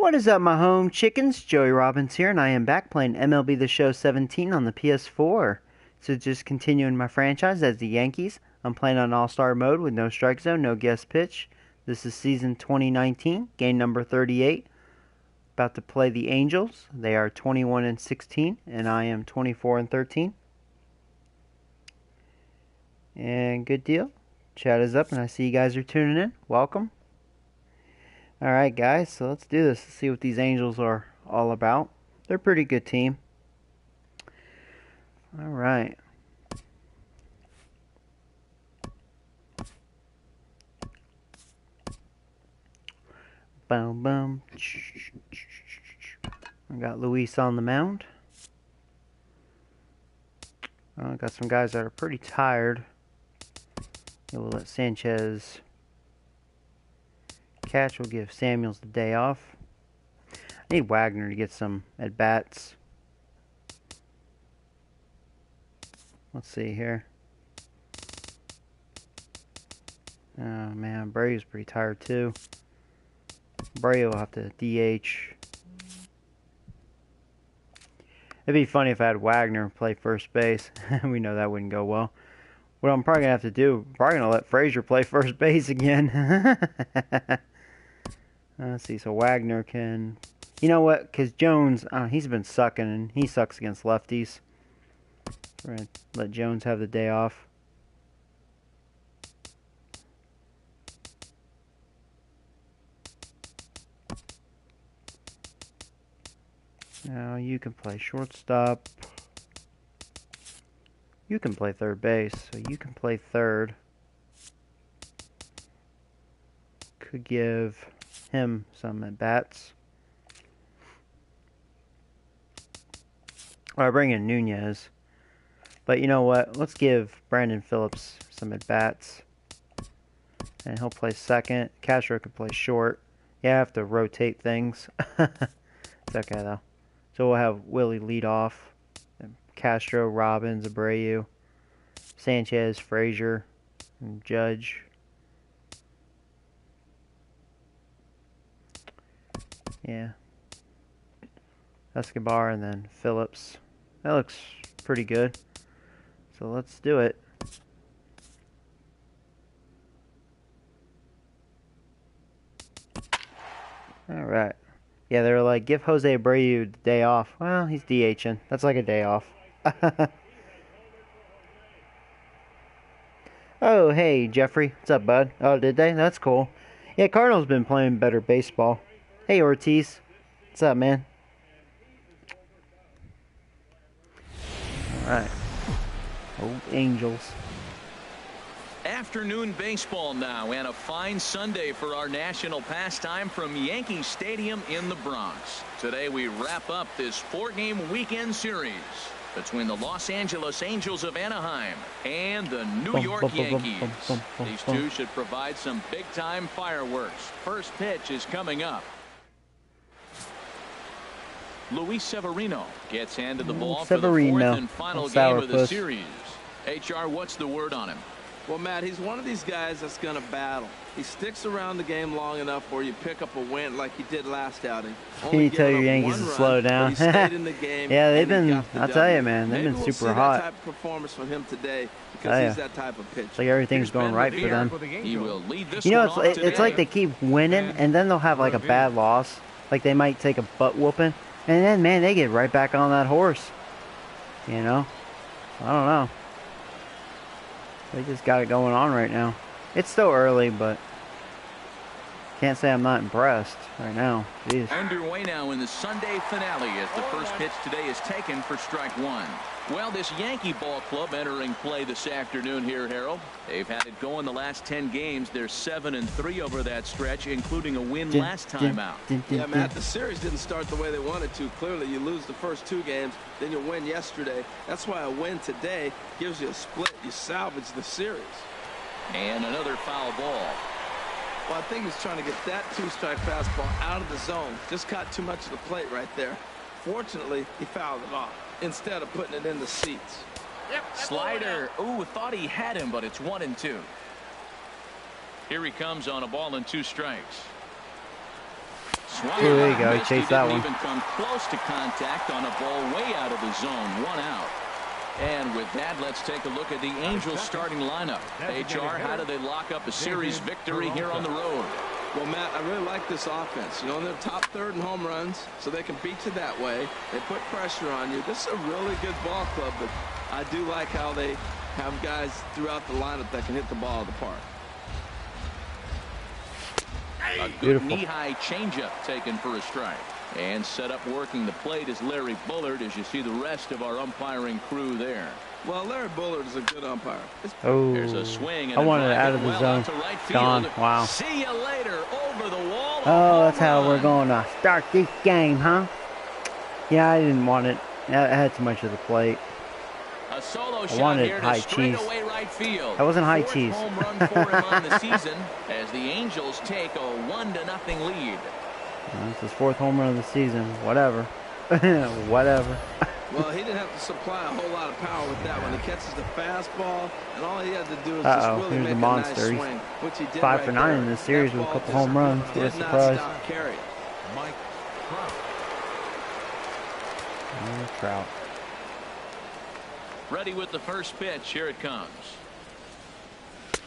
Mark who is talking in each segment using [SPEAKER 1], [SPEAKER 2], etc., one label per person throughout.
[SPEAKER 1] What is up, my home chickens? Joey Robbins here, and I am back playing MLB The Show 17 on the PS4. So just continuing my franchise as the Yankees. I'm playing on All-Star mode with no strike zone, no guest pitch. This is season 2019, game number 38. About to play the Angels. They are 21-16, and I am 24-13. And good deal. Chat is up, and I see you guys are tuning in. Welcome. Alright guys, so let's do this. Let's see what these Angels are all about. They're a pretty good team. Alright. Boom, boom. I got Luis on the mound. I got some guys that are pretty tired. We'll let Sanchez catch. Will give Samuels the day off. I need Wagner to get some at bats. Let's see here. Oh man, Brady's pretty tired too. Brady will have to DH. It'd be funny if I had Wagner play first base. We know that wouldn't go well. What I'm probably gonna have to do, probably gonna let Frazier play first base again. Let's see, so Wagner can... You know what, because Jones, he's been sucking, and he sucks against lefties. We're going to let Jones have the day off. Now, you can play shortstop. You can play third base, so you can play third. Could give him some at bats. Or I bring in Nunez. But you know what? Let's give Brandon Phillips some at bats. And he'll play second. Castro can play short. Yeah, I have to rotate things. It's okay though. So we'll have Willie lead off. Castro, Robbins, Abreu, Sanchez, Frazier, and Judge. Yeah. Escobar and then Phillips. That looks pretty good. So let's do it. Alright. Yeah, they were like, give Jose Abreu the day off. Well, he's DHing. That's like a day off. Oh, hey, Jeffrey. What's up, bud? Oh, did they? That's cool. Yeah, Cardinals been playing better baseball. Hey, Ortiz. What's up, man? Alright. Oh, Angels.
[SPEAKER 2] Afternoon baseball now, and a fine Sunday for our national pastime from Yankee Stadium in the Bronx. Today we wrap up this four-game weekend series between the Los Angeles Angels of Anaheim and the New York Yankees. These two should provide some big-time fireworks. First pitch is coming up. Luis Severino gets handed the ball for the fourth and final game of the series. HR, what's the word on him?
[SPEAKER 3] Well, Matt, he's one of these guys that's going to battle. He sticks around the game long enough where you pick up a win like he did last outing.
[SPEAKER 1] Can you tell your Yankees to slow down?
[SPEAKER 3] Yeah,
[SPEAKER 1] they've been, I'll tell you, man, they've been super hot.
[SPEAKER 3] That type of performance from him today because he's that type of pitcher.
[SPEAKER 1] It's like everything's going right for them.
[SPEAKER 2] He will lead this
[SPEAKER 1] you know, it's like they keep winning, and then they'll have like a bad loss. Like they might take a butt whooping, and then, man, they get right back on that horse. You know? I don't know. They just got it going on right now. It's still early, but can't say I'm not impressed right now. Jeez.
[SPEAKER 2] Underway now in the Sunday finale as the first pitch today is taken for strike one. Well, this Yankee ball club entering play this afternoon here, Harold. They've had it going the last 10 games. They're 7-3 over that stretch, including a win last time out.
[SPEAKER 3] Yeah, Matt, the series didn't start the way they wanted to. Clearly, you lose the first two games, then you win yesterday. That's why a win today gives you a split. You salvage the series.
[SPEAKER 2] And another foul ball.
[SPEAKER 3] Well, I think he's trying to get that two-strike fastball out of the zone. Just caught too much of the plate right there. Fortunately, he fouled it off instead of putting it in the seats.
[SPEAKER 2] Slider. Ooh, thought he had him, but it's 1-2. Here he comes on a ball and 2 strikes. Swung
[SPEAKER 1] Ooh, there you
[SPEAKER 2] and
[SPEAKER 1] go. He
[SPEAKER 2] missed.
[SPEAKER 1] chased that
[SPEAKER 2] didn't
[SPEAKER 1] one.
[SPEAKER 2] even come close to contact on a ball way out of the zone. 1 out. And with that, let's take a look at the Angels starting lineup. HR, how do they lock up a series victory here on the road?
[SPEAKER 3] Well, Matt, I really like this offense. You know, they're top third in home runs, so they can beat you that way. They put pressure on you. This is a really good ball club, but I do like how they have guys throughout the lineup that can hit the ball out of the park.
[SPEAKER 2] A good knee-high changeup taken for a strike. And set up working the plate is Larry Bullard, as you see the rest of our umpiring crew there.
[SPEAKER 3] Well, Larry Bullard is a good umpire.
[SPEAKER 1] Oh,
[SPEAKER 2] There's a swing and
[SPEAKER 1] I wanted it out of the
[SPEAKER 2] well
[SPEAKER 1] zone.
[SPEAKER 2] to right
[SPEAKER 1] Gone.
[SPEAKER 2] field.
[SPEAKER 1] Wow.
[SPEAKER 2] See you later. Over the wall.
[SPEAKER 1] Oh, that's how we're going to start this game, huh? Yeah, I didn't want it. I had too much of the plate.
[SPEAKER 2] A solo
[SPEAKER 1] I
[SPEAKER 2] shot
[SPEAKER 1] wanted
[SPEAKER 2] here
[SPEAKER 1] high
[SPEAKER 2] to
[SPEAKER 1] cheese.
[SPEAKER 2] straightaway right field.
[SPEAKER 1] That wasn't high
[SPEAKER 2] Fourth
[SPEAKER 1] cheese.
[SPEAKER 2] home run for him on the season as the Angels take a 1-0 lead.
[SPEAKER 1] This is his 4th home run of the season. Whatever. Whatever.
[SPEAKER 3] Well, he didn't have to supply a whole lot of power with that one. He catches the fastball, and all he had to do is just really
[SPEAKER 1] Here's
[SPEAKER 3] make
[SPEAKER 1] the
[SPEAKER 3] a
[SPEAKER 1] monster.
[SPEAKER 3] nice
[SPEAKER 1] He's
[SPEAKER 3] swing, which he did
[SPEAKER 1] 5
[SPEAKER 3] right
[SPEAKER 1] for 9
[SPEAKER 3] there.
[SPEAKER 1] in this series
[SPEAKER 3] That
[SPEAKER 1] with a
[SPEAKER 3] ball
[SPEAKER 1] couple
[SPEAKER 3] just
[SPEAKER 1] home runs. What a
[SPEAKER 3] did not
[SPEAKER 1] surprise.
[SPEAKER 3] stop carry.
[SPEAKER 4] Mike Trout.
[SPEAKER 1] Trout.
[SPEAKER 2] Ready with the first pitch. Here it comes.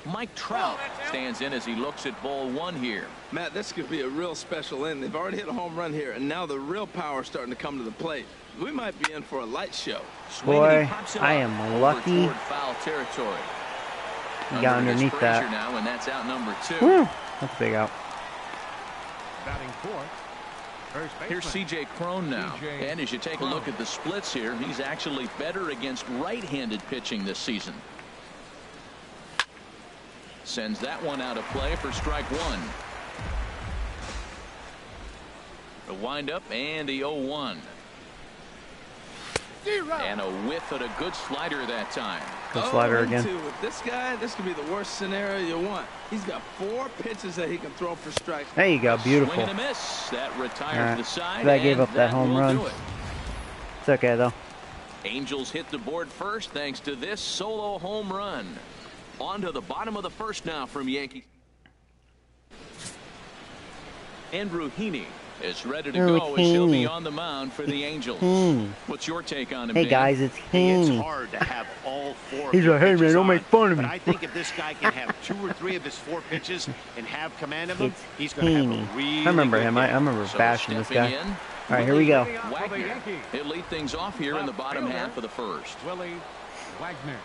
[SPEAKER 2] Mike Trout stands in as he looks at ball 1 here.
[SPEAKER 3] Matt, this could be a real special inning. They've already hit a home run here, and now the real power is starting to come to the plate. We might be in for a light show.
[SPEAKER 1] Boy, I am lucky.
[SPEAKER 2] Foul territory.
[SPEAKER 1] He got underneath that.
[SPEAKER 2] Now, and that's out number 2.
[SPEAKER 1] Woo, that's a big out.
[SPEAKER 4] Batting fourth. First baseman.
[SPEAKER 2] Here's C.J. Cron now.
[SPEAKER 4] C.J.
[SPEAKER 2] And as you take a look at the splits here, he's actually better against right-handed pitching this season. Sends that one out of play for strike 1. The windup and the 0-1. And a whiff at a good slider that time.
[SPEAKER 1] Good slider again.
[SPEAKER 3] 0-2 with this guy, this could be the worst scenario you want. He's got 4 pitches that he can throw for strikes.
[SPEAKER 1] There you go. Beautiful.
[SPEAKER 2] Swing and a miss. That retired to the side.
[SPEAKER 1] That gave up that
[SPEAKER 2] and
[SPEAKER 1] home
[SPEAKER 2] will
[SPEAKER 1] run.
[SPEAKER 2] do it.
[SPEAKER 1] It's okay, though.
[SPEAKER 2] Angels hit the board first thanks to this solo home run. On to the bottom of the first now from Yankees. Andrew Heaney is ready to go as he'll be on the mound for the Angels. What's your take on him,
[SPEAKER 1] Hey,
[SPEAKER 2] Dan?
[SPEAKER 1] guys, it's
[SPEAKER 5] It's
[SPEAKER 1] Heaney.
[SPEAKER 5] hard to have all 4
[SPEAKER 1] He's
[SPEAKER 5] of your
[SPEAKER 1] like, hey, man,
[SPEAKER 5] pitches
[SPEAKER 1] don't
[SPEAKER 5] on,
[SPEAKER 1] make fun of me.
[SPEAKER 5] But I think if this guy can have 2 or 3 of his 4 pitches and have command of them,
[SPEAKER 1] It's
[SPEAKER 5] he's going to have
[SPEAKER 1] Heaney.
[SPEAKER 5] a really
[SPEAKER 1] I remember
[SPEAKER 5] good
[SPEAKER 1] him.
[SPEAKER 5] game.
[SPEAKER 1] I remember
[SPEAKER 2] So
[SPEAKER 1] bashing this
[SPEAKER 2] stepping
[SPEAKER 1] guy.
[SPEAKER 2] in,
[SPEAKER 1] All right, here we go.
[SPEAKER 2] Wagner. He'll lead things off here in the bottom half of the first.
[SPEAKER 4] Willie Wagner.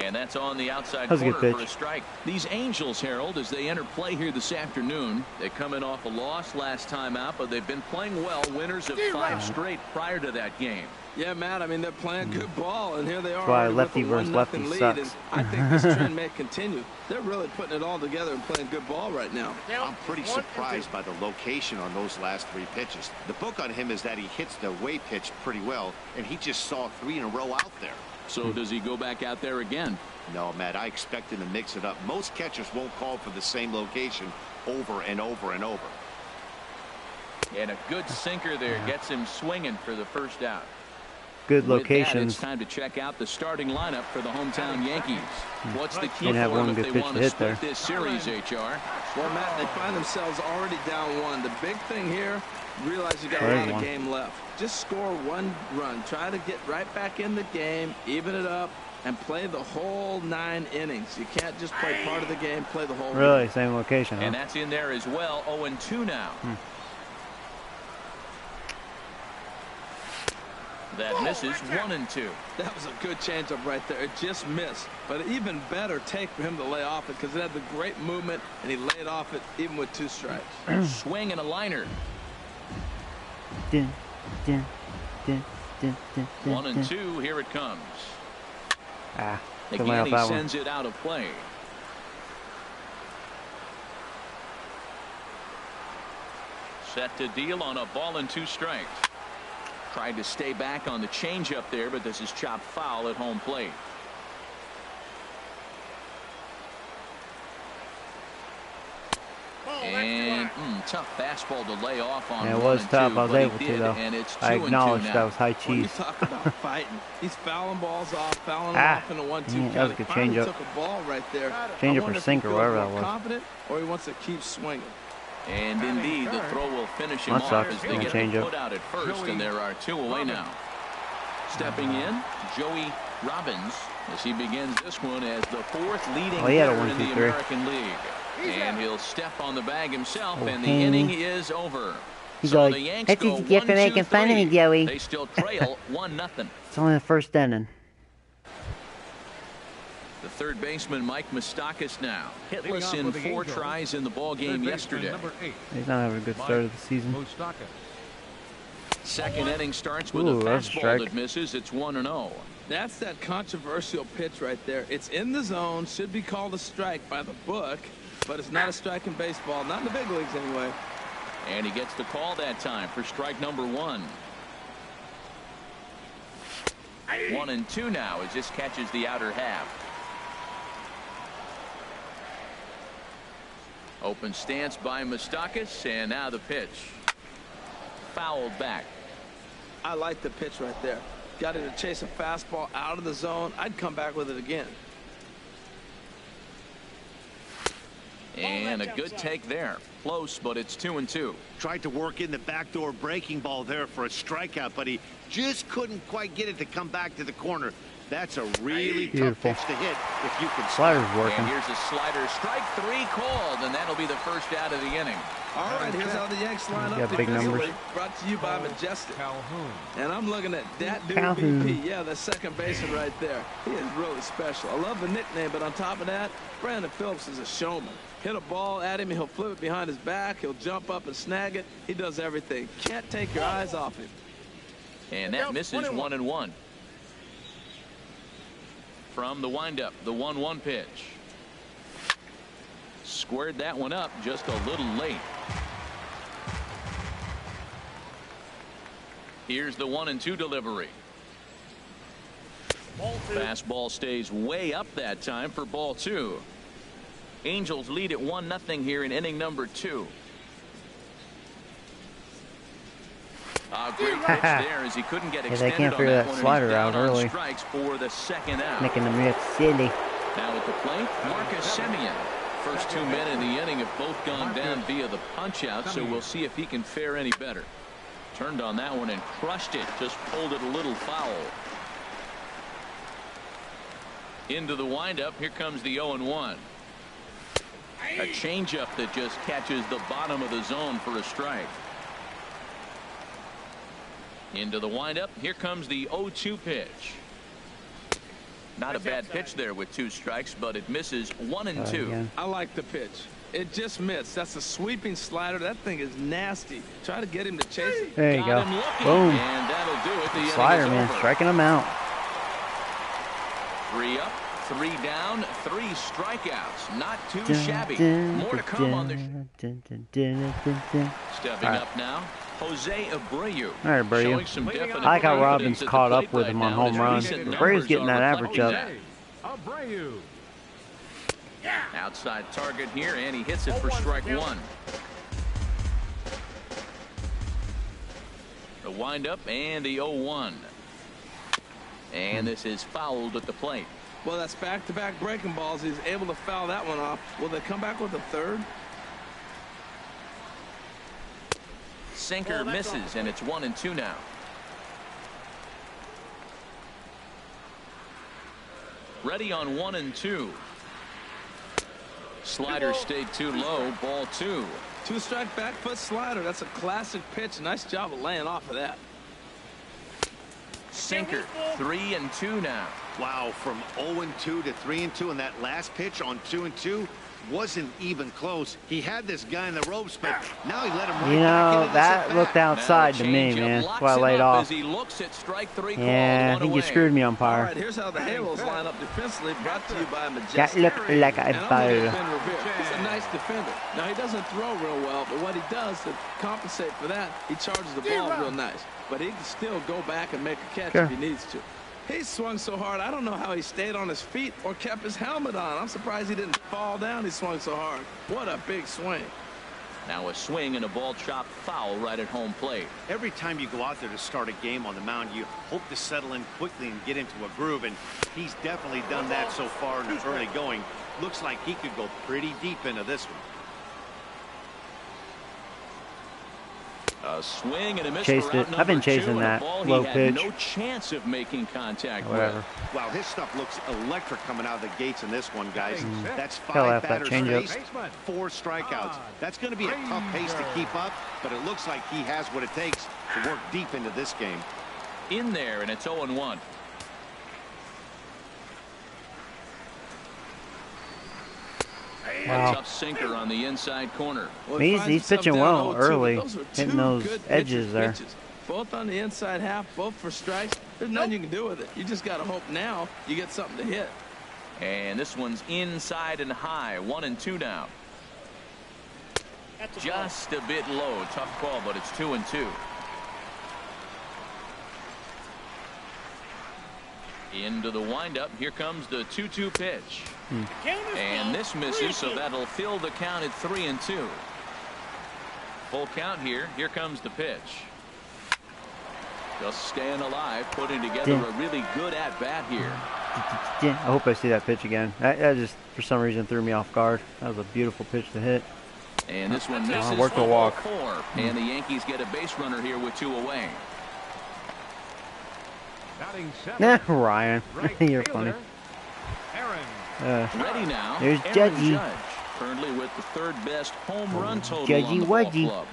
[SPEAKER 2] And that's on the outside
[SPEAKER 1] That was a good
[SPEAKER 2] corner for
[SPEAKER 1] pitch.
[SPEAKER 2] a strike. These Angels, Harold, as they enter play here this afternoon, they're coming off a loss last time out, but they've been playing well, winners of 5 straight prior to that game.
[SPEAKER 3] Yeah, Matt, I mean, they're playing good ball, and here they are.
[SPEAKER 1] That's why
[SPEAKER 3] already
[SPEAKER 1] lefty
[SPEAKER 3] with a
[SPEAKER 1] versus
[SPEAKER 3] 1-0
[SPEAKER 1] lefty
[SPEAKER 3] lead,
[SPEAKER 1] sucks.
[SPEAKER 3] and I think this trend may continue. They're really putting it all together and playing good ball right now.
[SPEAKER 5] I'm pretty surprised by the location on those last 3 pitches. The book on him is that he hits the way pitch pretty well, and he just saw 3 in a row out there.
[SPEAKER 2] So does he go back out there again?
[SPEAKER 5] No, Matt, I expect him to mix it up. Most catchers won't call for the same location over and over and over.
[SPEAKER 2] And a good sinker there gets him swinging for the first out.
[SPEAKER 1] Good
[SPEAKER 2] With that,
[SPEAKER 1] locations.
[SPEAKER 2] it's time to check out the starting lineup for the hometown Yankees. What's the key
[SPEAKER 1] Didn't have
[SPEAKER 2] for them
[SPEAKER 1] one
[SPEAKER 2] if
[SPEAKER 1] good
[SPEAKER 2] they
[SPEAKER 1] pitch
[SPEAKER 2] want
[SPEAKER 1] to
[SPEAKER 2] to
[SPEAKER 1] hit
[SPEAKER 2] split
[SPEAKER 1] there.
[SPEAKER 2] this series, HR?
[SPEAKER 3] Well, Matt, they find themselves already down 1. The big thing here, realize you got a
[SPEAKER 1] There's
[SPEAKER 3] lot of
[SPEAKER 1] one.
[SPEAKER 3] game left. Just score 1 run. Try to get right back in the game, even it up, and play the whole 9 innings. You can't just play part of the game, play the whole
[SPEAKER 1] Really,
[SPEAKER 3] game.
[SPEAKER 1] same location, huh?
[SPEAKER 2] And that's in there as well. 0-2 now. That misses 1-2.
[SPEAKER 3] That was a good changeup right there. It just missed. But an even better take for him to lay off it because it had the great movement, and he laid off it even with 2 strikes.
[SPEAKER 2] Swing and a liner.
[SPEAKER 1] Dun, dun, dun, dun, dun, dun,
[SPEAKER 2] 1-2. Here it comes.
[SPEAKER 1] Ah, couldn't lay
[SPEAKER 2] Again,
[SPEAKER 1] off
[SPEAKER 2] he
[SPEAKER 1] that one.
[SPEAKER 2] sends it out of play. Set to deal on a ball and 2 strikes. Tried to stay back on the changeup there, but this is chopped foul at home plate. And tough fastball to lay off on.
[SPEAKER 1] Yeah, it was tough. I was able to, though.
[SPEAKER 2] And it's
[SPEAKER 1] I
[SPEAKER 2] 2-2
[SPEAKER 1] acknowledged
[SPEAKER 2] now.
[SPEAKER 1] that was high
[SPEAKER 3] When you
[SPEAKER 1] cheese.
[SPEAKER 3] talk about fighting, he's fouling balls off, fouling them
[SPEAKER 1] Ah,
[SPEAKER 3] off in a 1-2
[SPEAKER 1] yeah,
[SPEAKER 3] count.
[SPEAKER 1] that was a
[SPEAKER 3] He
[SPEAKER 1] good
[SPEAKER 3] finally
[SPEAKER 1] changeup.
[SPEAKER 3] took a ball right there.
[SPEAKER 1] Changeup
[SPEAKER 3] I
[SPEAKER 1] or
[SPEAKER 3] wonder if
[SPEAKER 1] sinker,
[SPEAKER 3] he feels
[SPEAKER 1] whatever
[SPEAKER 3] more
[SPEAKER 1] that was.
[SPEAKER 3] confident, or he wants to keep swinging.
[SPEAKER 2] And indeed, the throw will finish him
[SPEAKER 1] That
[SPEAKER 2] off
[SPEAKER 1] sucks.
[SPEAKER 2] as they
[SPEAKER 1] Gonna
[SPEAKER 2] get
[SPEAKER 1] change
[SPEAKER 2] the
[SPEAKER 1] up.
[SPEAKER 2] put out at first, and there are 2 away now. Stepping in, Joey Robbins, as he begins this one as the 4th leading
[SPEAKER 1] Oh, he had a
[SPEAKER 2] hitter
[SPEAKER 1] 1,
[SPEAKER 2] in
[SPEAKER 1] 2,
[SPEAKER 2] the
[SPEAKER 1] 3.
[SPEAKER 2] American League. And he'll step on the bag himself,
[SPEAKER 1] Oh,
[SPEAKER 2] and the
[SPEAKER 1] Haney.
[SPEAKER 2] inning is over.
[SPEAKER 1] He's
[SPEAKER 2] So
[SPEAKER 1] like,
[SPEAKER 2] the Yanks
[SPEAKER 1] "That's
[SPEAKER 2] go
[SPEAKER 1] what you get for
[SPEAKER 2] 1, 2,
[SPEAKER 1] making fun of me,
[SPEAKER 2] 3.
[SPEAKER 1] Joey."
[SPEAKER 2] They still trail 1-0.
[SPEAKER 1] It's only the first inning.
[SPEAKER 2] The third baseman, Mike Moustakas, now
[SPEAKER 4] Leading
[SPEAKER 2] hitless
[SPEAKER 4] off
[SPEAKER 2] in
[SPEAKER 4] with the
[SPEAKER 2] 4
[SPEAKER 4] Angels,
[SPEAKER 2] tries in the ball game
[SPEAKER 4] Third baseman,
[SPEAKER 2] yesterday.
[SPEAKER 4] number 8,
[SPEAKER 1] He's not having a good start of the season.
[SPEAKER 4] Moustakas.
[SPEAKER 2] Second inning starts with
[SPEAKER 1] Ooh,
[SPEAKER 2] a
[SPEAKER 1] that's a
[SPEAKER 2] fastball
[SPEAKER 1] strike.
[SPEAKER 2] that misses. It's 1-0.
[SPEAKER 3] That's that controversial pitch right there. It's in the zone, should be called a strike by the book, but it's not a strike in baseball, not in the big leagues anyway.
[SPEAKER 2] And he gets the call that time for strike number 1. 1-2 now as this catches the outer half. Open stance by Moustakas, and now the pitch. Fouled back.
[SPEAKER 3] I like the pitch right there. Got him to chase a fastball out of the zone. I'd come back with it again.
[SPEAKER 2] And a good take there. Close, but it's 2-2.
[SPEAKER 5] Tried to work in the backdoor breaking ball there for a strikeout, but he just couldn't quite get it to come back to the corner. That's a really tough
[SPEAKER 1] Beautiful.
[SPEAKER 5] pitch to hit if you can
[SPEAKER 1] Slider's
[SPEAKER 2] And
[SPEAKER 1] working.
[SPEAKER 2] here's a slider. Strike 3 called, and that'll be the first out of the inning.
[SPEAKER 3] All right, here's how the Yanks line
[SPEAKER 1] You
[SPEAKER 3] up.
[SPEAKER 1] got big numbers.
[SPEAKER 3] defensively. Brought to you by Majestic.
[SPEAKER 4] Calhoun.
[SPEAKER 3] And I'm looking at that dude
[SPEAKER 1] Calhoun.
[SPEAKER 3] BP. Yeah, the second baseman right there. He is really special. I love the nickname, but on top of that, Brandon Phillips is a showman. Hit a ball at him, he'll flip it behind his back, he'll jump up and snag it. He does everything. Can't take your eyes off him.
[SPEAKER 2] And that misses 1-1. From the windup, the 1-1 pitch. Squared that one up just a little late. Here's the 1-2 delivery. Fastball stays way up that time for ball 2. Angels lead at 1-0 here in inning number 2. Great pitch there as he couldn't get
[SPEAKER 1] they
[SPEAKER 2] extended
[SPEAKER 1] can't
[SPEAKER 2] on
[SPEAKER 1] figure
[SPEAKER 2] that
[SPEAKER 1] that
[SPEAKER 2] one, and
[SPEAKER 1] slider
[SPEAKER 2] he's down
[SPEAKER 1] out
[SPEAKER 2] on
[SPEAKER 1] early.
[SPEAKER 2] strikes for the second out.
[SPEAKER 1] Making them look silly.
[SPEAKER 2] Now at the plate, Marcus Semien. First 2 men in the inning have both gone down via the punch out, so we'll see if he can fare any better. Turned on that one and crushed it, just pulled it a little foul. Into the windup, here comes the 0-1. A changeup that just catches the bottom of the zone for a strike. Into the windup, here comes the 0-2 pitch. Not a bad pitch there with 2 strikes, but it misses 1-2.
[SPEAKER 1] Again.
[SPEAKER 3] I like the pitch. It just missed. That's a sweeping slider. That thing is nasty. Try to get him to chase it.
[SPEAKER 1] There you
[SPEAKER 2] Got
[SPEAKER 1] go.
[SPEAKER 2] him looking,
[SPEAKER 1] Boom.
[SPEAKER 2] and that'll do it. The
[SPEAKER 1] Slider,
[SPEAKER 2] inning is
[SPEAKER 1] man.
[SPEAKER 2] over.
[SPEAKER 1] Striking them out.
[SPEAKER 2] 3 up, 3 down, 3 strikeouts. Not too
[SPEAKER 1] Dun,
[SPEAKER 2] shabby.
[SPEAKER 1] dun,
[SPEAKER 2] More to come on the
[SPEAKER 1] dun, dun, dun, dun, dun, dun.
[SPEAKER 2] Stepping
[SPEAKER 1] All right.
[SPEAKER 2] up now, Jose Abreu.
[SPEAKER 1] All right, Abreu.
[SPEAKER 2] Showing some definite
[SPEAKER 1] I like how
[SPEAKER 2] confidence
[SPEAKER 1] Robbins
[SPEAKER 2] at the
[SPEAKER 1] caught
[SPEAKER 2] plate
[SPEAKER 1] up with
[SPEAKER 2] right
[SPEAKER 1] him on
[SPEAKER 2] now.
[SPEAKER 1] home
[SPEAKER 2] His
[SPEAKER 1] runs.
[SPEAKER 2] recent
[SPEAKER 1] Abreu's
[SPEAKER 2] numbers
[SPEAKER 1] getting
[SPEAKER 2] are
[SPEAKER 1] that average
[SPEAKER 2] reflecting
[SPEAKER 1] up.
[SPEAKER 2] that.
[SPEAKER 4] Abreu.
[SPEAKER 2] Outside target here, and he hits it for strike 1. The windup and the 0-1. And this is fouled at the plate.
[SPEAKER 3] Well, that's back-to-back breaking balls. He's able to foul that one off. Will they come back with a third?
[SPEAKER 2] Sinker misses, and it's 1-2 now. Ready on 1-2. Slider stayed too low. Ball 2.
[SPEAKER 3] 2-strike back foot slider. That's a classic pitch. Nice job of laying off of that.
[SPEAKER 2] Sinker. 3-2 now.
[SPEAKER 5] Wow, from 0-2 to 3-2, and that last pitch on 2-2 wasn't even close. He had this guy in the ropes, but now he let him right
[SPEAKER 1] You
[SPEAKER 5] back
[SPEAKER 1] know,
[SPEAKER 5] into this
[SPEAKER 1] that
[SPEAKER 5] at-bat.
[SPEAKER 1] looked outside to me,
[SPEAKER 2] Changeup
[SPEAKER 1] man.
[SPEAKER 2] locks
[SPEAKER 1] That's why I
[SPEAKER 2] him
[SPEAKER 1] laid
[SPEAKER 2] up
[SPEAKER 1] off.
[SPEAKER 2] as he looks at strike 3 called,
[SPEAKER 1] Yeah, I
[SPEAKER 2] one
[SPEAKER 1] think you
[SPEAKER 2] away.
[SPEAKER 1] screwed me,
[SPEAKER 3] All
[SPEAKER 1] umpire.
[SPEAKER 3] right, here's how the Halos line up defensively. Brought to you by Majestic.
[SPEAKER 1] That looked like
[SPEAKER 3] And
[SPEAKER 1] a
[SPEAKER 3] I'm looking
[SPEAKER 1] foul.
[SPEAKER 3] at Ben Revere. He's a nice defender. Now, he doesn't throw real well, but what he does to compensate for that, he charges the ball real nice. But he can still go back and make a catch
[SPEAKER 1] Sure.
[SPEAKER 3] if he needs to. He swung so hard, I don't know how he stayed on his feet or kept his helmet on. I'm surprised he didn't fall down. He swung so hard. What a big swing.
[SPEAKER 2] Now a swing and a ball chopped foul right at home plate.
[SPEAKER 5] Every time you go out there to start a game on the mound, you hope to settle in quickly and get into a groove, and he's definitely done that so far in the early going. Looks like he could go pretty deep into this one.
[SPEAKER 2] A swing and a miss.
[SPEAKER 1] Chased it. I've been chasing that low pitch.
[SPEAKER 2] No chance of making contact
[SPEAKER 1] Whatever.
[SPEAKER 2] with.
[SPEAKER 5] Wow, his stuff looks electric coming out of the gates in this one, guys. That's
[SPEAKER 1] Hell,
[SPEAKER 5] 5
[SPEAKER 1] after that
[SPEAKER 5] batters
[SPEAKER 1] changeup.
[SPEAKER 5] faced, 4 strikeouts. That's going to be a tough pace to keep up, but it looks like he has what it takes to work deep into this game.
[SPEAKER 2] In there, and it's 0-1.
[SPEAKER 1] Wow.
[SPEAKER 2] A tough sinker on the inside corner.
[SPEAKER 3] Well, he
[SPEAKER 1] He's
[SPEAKER 3] finds
[SPEAKER 1] pitching
[SPEAKER 3] himself
[SPEAKER 1] well
[SPEAKER 3] down 0-2,
[SPEAKER 1] early,
[SPEAKER 3] but those are
[SPEAKER 1] hitting
[SPEAKER 3] two
[SPEAKER 1] those
[SPEAKER 3] good
[SPEAKER 1] edges there.
[SPEAKER 3] pitches. Both on the inside half, both for strikes. There's nothing you can do with it. You just got to hope now you get something to hit.
[SPEAKER 2] And this one's inside and high. 1-2 now. Just a bit low. Tough call, but it's 2-2. Into the windup. Here comes the 2-2 pitch. And this misses, so that'll fill the count at 3-2. Full count here. Here comes the pitch. Just staying alive, putting together a really good at-bat here.
[SPEAKER 1] I hope I see that pitch again. That just, for some reason, threw me off guard. That was a beautiful pitch to hit.
[SPEAKER 2] And this one misses.
[SPEAKER 1] Work the walk.
[SPEAKER 2] 4. And the Yankees get a base runner here with 2 away.
[SPEAKER 1] Nah, Ryan. You're funny.
[SPEAKER 2] Ready now.
[SPEAKER 1] There's
[SPEAKER 2] Aaron
[SPEAKER 1] Judgy.
[SPEAKER 2] Judge, currently with the 3rd best home run total
[SPEAKER 1] Judgy
[SPEAKER 2] on the ball
[SPEAKER 1] Wudgy.
[SPEAKER 2] club.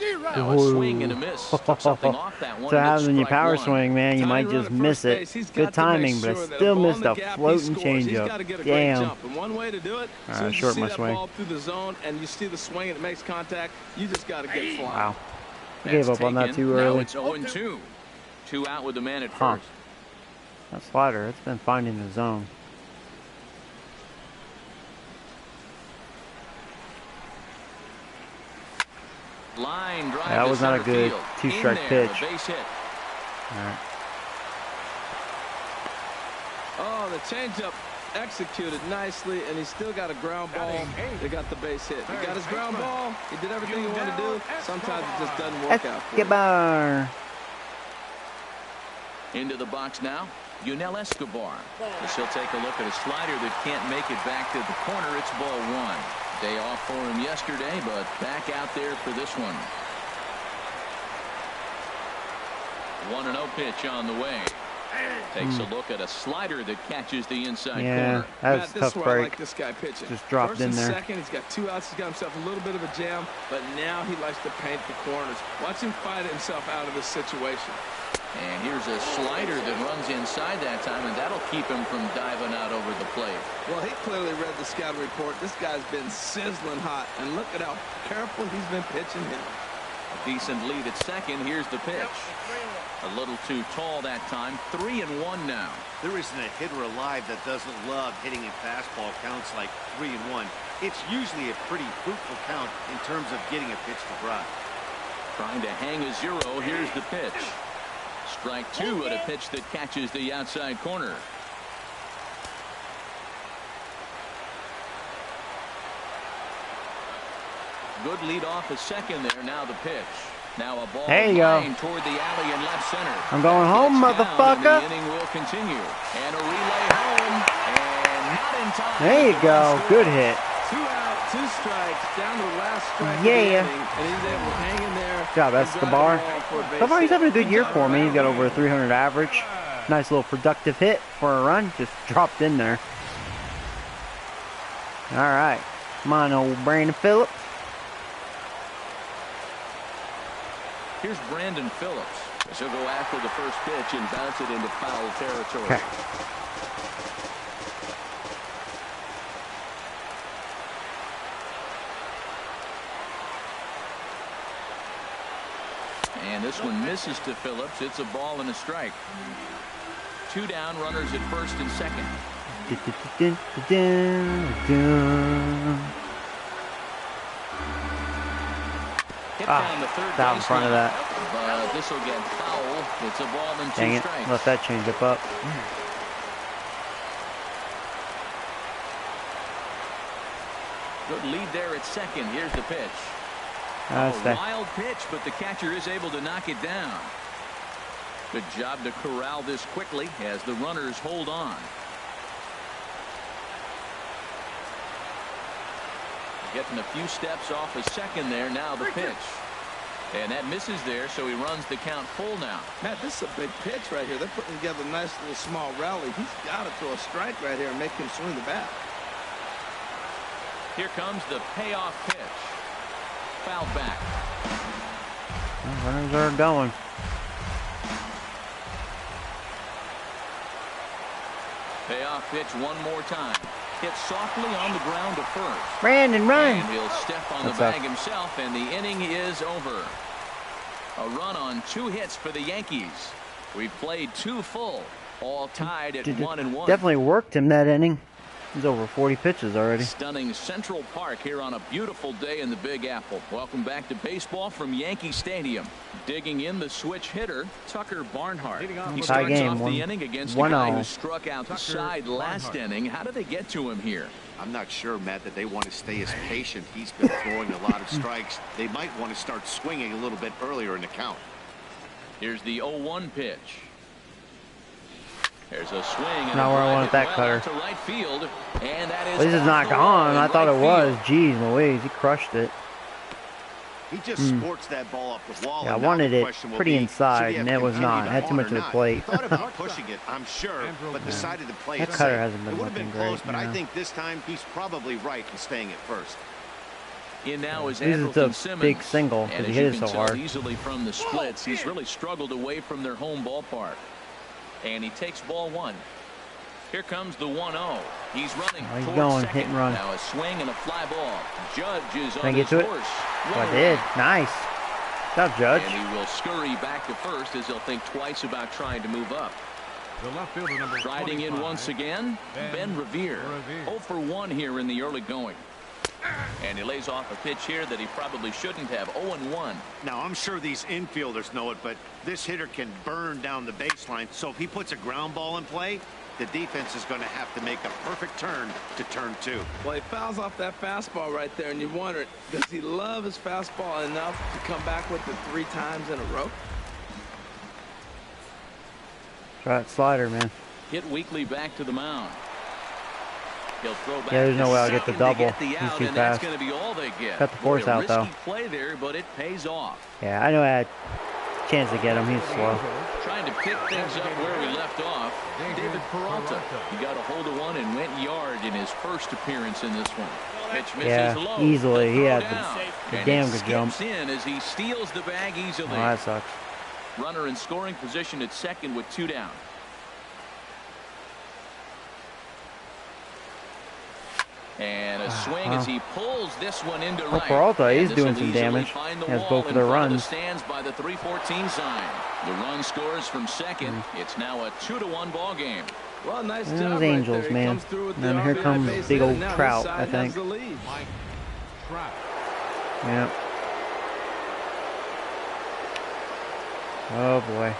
[SPEAKER 2] Now a swing and a miss. Took something off that one.
[SPEAKER 1] So
[SPEAKER 2] and it's
[SPEAKER 1] happens when you
[SPEAKER 2] strike
[SPEAKER 1] power
[SPEAKER 2] 1.
[SPEAKER 1] swing, man, you might just miss it. Good timing, but I still missed a floating changeup. Damn.
[SPEAKER 3] And one way to do it, as soon as you
[SPEAKER 1] short
[SPEAKER 3] see
[SPEAKER 1] my
[SPEAKER 3] that
[SPEAKER 1] swing.
[SPEAKER 3] ball through the zone and you see the swing and it makes contact, you just got to get flying.
[SPEAKER 1] Wow. I gave up on that
[SPEAKER 2] Taken.
[SPEAKER 1] too
[SPEAKER 2] Now
[SPEAKER 1] early.
[SPEAKER 2] it's 0-2. 2 out with the man at
[SPEAKER 1] Huh.
[SPEAKER 2] first.
[SPEAKER 1] That slider, it's been finding the zone.
[SPEAKER 2] Line drive.
[SPEAKER 1] That
[SPEAKER 2] to
[SPEAKER 1] was not a
[SPEAKER 2] center
[SPEAKER 1] good
[SPEAKER 2] field.
[SPEAKER 1] two-strike
[SPEAKER 2] In there,
[SPEAKER 1] pitch.
[SPEAKER 2] a base hit.
[SPEAKER 1] All right.
[SPEAKER 3] Oh, the changeup executed nicely, and he still got a ground ball. They got the base hit. He got his ground ball. He did everything he wanted to do. Sometimes it just doesn't work out for him.
[SPEAKER 1] Escobar.
[SPEAKER 2] Into the box now. Yunel Escobar. As he'll take a look at a slider that can't make it back to the corner. It's ball 1. Day off for him yesterday, but back out there for this one. 1-0 pitch on the way. Takes a look at a slider that catches the inside corner.
[SPEAKER 1] That was a
[SPEAKER 3] This
[SPEAKER 1] tough
[SPEAKER 3] is where I
[SPEAKER 1] break.
[SPEAKER 3] like this guy pitching.
[SPEAKER 1] Just dropped
[SPEAKER 3] First
[SPEAKER 1] in
[SPEAKER 3] and
[SPEAKER 1] there.
[SPEAKER 3] second, he's got 2 outs. He's got himself a little bit of a jam, but now he likes to paint the corners. Watch him fight himself out of this situation.
[SPEAKER 2] And here's a slider that runs inside that time, and that'll keep him from diving out over the plate.
[SPEAKER 3] Well, he clearly read the scouting report. This guy's been sizzling hot, and look at how careful he's been pitching him.
[SPEAKER 2] A decent lead at second. Here's the pitch. A little too tall that time. 3-1 now.
[SPEAKER 5] There isn't a hitter alive that doesn't love hitting in fastball counts like 3-1. It's usually a pretty fruitful count in terms of getting a pitch to drive.
[SPEAKER 2] Trying to hang a 0. Here's the pitch. Strike 2 at a pitch that catches the outside corner. Good lead off a second there. Now the pitch. Now a ball
[SPEAKER 1] There you go.
[SPEAKER 2] line toward the alley in left center.
[SPEAKER 1] I'm going home,
[SPEAKER 2] That gets down,
[SPEAKER 1] motherfucker.
[SPEAKER 2] and the inning will continue. And a relay home. And not in time.
[SPEAKER 1] There you go. Good hit.
[SPEAKER 3] 2 out, 2 strikes, down to the last strike of the
[SPEAKER 1] Yeah.
[SPEAKER 3] inning, and he's able to hang in there.
[SPEAKER 1] Good job,
[SPEAKER 3] and drive the
[SPEAKER 1] Escobar.
[SPEAKER 3] ball for a base
[SPEAKER 1] So far, he's
[SPEAKER 3] hit.
[SPEAKER 1] having a good year for me. He's got over a 300 average. Nice little productive hit for a run. Just dropped in there. All right. Come on, old Brandon Phillips.
[SPEAKER 2] Here's Brandon Phillips. He'll go after the first pitch and bounce it into foul territory.
[SPEAKER 1] Okay.
[SPEAKER 2] And this one misses to Phillips. It's a ball and a strike. 2 down, runners at first and second. Hit down the third
[SPEAKER 1] Out in front of that.
[SPEAKER 2] But this will get foul. It's a ball and 2
[SPEAKER 1] Dang it.
[SPEAKER 2] strikes.
[SPEAKER 1] Left that change up.
[SPEAKER 2] Good lead there at second. Here's the pitch. A wild pitch, but the catcher is able to knock it down. Good job to corral this quickly as the runners hold on. Getting a few steps off a second there. Now the pitch. And that misses there, so he runs the count full now.
[SPEAKER 3] Matt, this is a big pitch right here. They're putting together a nice little small rally. He's got to throw a strike right here and make him swing the bat.
[SPEAKER 2] Here comes the payoff pitch. Foul back.
[SPEAKER 1] Runners are going.
[SPEAKER 2] Payoff pitch one more time. Hit softly on the ground to first.
[SPEAKER 1] Brandon, run!
[SPEAKER 2] And he'll step on the bag himself, and the inning is over. A run on 2 hits for the Yankees. We've played 2 full, all tied at 1-1.
[SPEAKER 1] Definitely worked him that inning. He's over 40 pitches already.
[SPEAKER 2] Stunning Central Park here on a beautiful day in the Big Apple. Welcome back to baseball from Yankee Stadium. Digging in the switch hitter, Tucker Barnhart. He starts off the inning against a guy who struck outside last inning. How did they get to him here?
[SPEAKER 5] I'm not sure, Matt, that they want to stay as patient. He's been throwing a lot of strikes. They might want to start swinging a little bit earlier in the count.
[SPEAKER 2] Here's the 0-1 pitch. There's a swing. And
[SPEAKER 1] not where I wanted that cutter.
[SPEAKER 2] To right field, and that is
[SPEAKER 1] this is not gone. I thought it was. Jeez Louise, he crushed it.
[SPEAKER 5] He just sports that ball up the wall.
[SPEAKER 1] Yeah, I wanted it pretty inside, and it was not. It had too much of the plate.
[SPEAKER 5] He thought about pushing it, I'm sure, but decided to play it safe.
[SPEAKER 1] That cutter hasn't been
[SPEAKER 5] looking great. It would have been close, but
[SPEAKER 1] yeah.
[SPEAKER 5] I think this time he's probably right in staying at first.
[SPEAKER 2] In now is
[SPEAKER 1] this is a
[SPEAKER 2] Simmons.
[SPEAKER 1] big single because he hit it so hard.
[SPEAKER 2] Easily from the splits, he's really struggled away from their home ballpark. And he takes ball 1. Here comes the 1-0. He's running.
[SPEAKER 1] He's going,
[SPEAKER 2] second.
[SPEAKER 1] hit and run.
[SPEAKER 2] Now a swing and a fly ball. Judge is
[SPEAKER 1] Can
[SPEAKER 2] on
[SPEAKER 1] I get
[SPEAKER 2] his
[SPEAKER 1] to it?
[SPEAKER 2] horse.
[SPEAKER 1] Oh, I did. Nice. Good job, Judge.
[SPEAKER 2] And he will scurry back to first as he'll think twice about trying to move up.
[SPEAKER 4] The left fielder, number
[SPEAKER 2] Riding in
[SPEAKER 4] 25,
[SPEAKER 2] once again, Ben Revere. 0 for 1 here in the early going. And he lays off a pitch here that he probably shouldn't have. 0-1.
[SPEAKER 5] Now, I'm sure these infielders know it, but this hitter can burn down the baseline. So if he puts a ground ball in play, the defense is going to have to make a perfect turn to turn 2.
[SPEAKER 3] Well, he fouls off that fastball right there, and you wonder, does he love his fastball enough to come back with it 3 times in a row?
[SPEAKER 1] Try that slider, man.
[SPEAKER 2] Hit Weekly back to the mound. He'll throw back.
[SPEAKER 1] Yeah, there's no way I'll get the double.
[SPEAKER 2] He's
[SPEAKER 1] too fast.
[SPEAKER 2] That's going to be all they get.
[SPEAKER 1] Cut the force out, though.
[SPEAKER 2] Play there, but it pays off.
[SPEAKER 1] Yeah, I know I had a chance to get him. He's slow.
[SPEAKER 2] Trying to pick things up where we left off. David Peralta. He got a hold of one and went yard in his first appearance in this one. Pitch misses
[SPEAKER 1] Yeah,
[SPEAKER 2] low.
[SPEAKER 1] easily. He had the
[SPEAKER 2] and
[SPEAKER 1] damn
[SPEAKER 2] it
[SPEAKER 1] good jump.
[SPEAKER 2] skips in as he steals the bag easily.
[SPEAKER 1] Oh, that sucks.
[SPEAKER 2] Runner in scoring position at second with 2 down. And a swing as he pulls this one into right.
[SPEAKER 1] Peralta, he's doing some damage. He has both of their runs.
[SPEAKER 2] The stands by the 314 sign. The run scores from second. It's now a 2-1 ball game.
[SPEAKER 3] Well, nice
[SPEAKER 1] Those
[SPEAKER 3] job
[SPEAKER 1] Angels,
[SPEAKER 3] right
[SPEAKER 1] man. And then here comes big old Trout, I think.
[SPEAKER 4] Mike Trout.
[SPEAKER 1] Yep. Oh boy.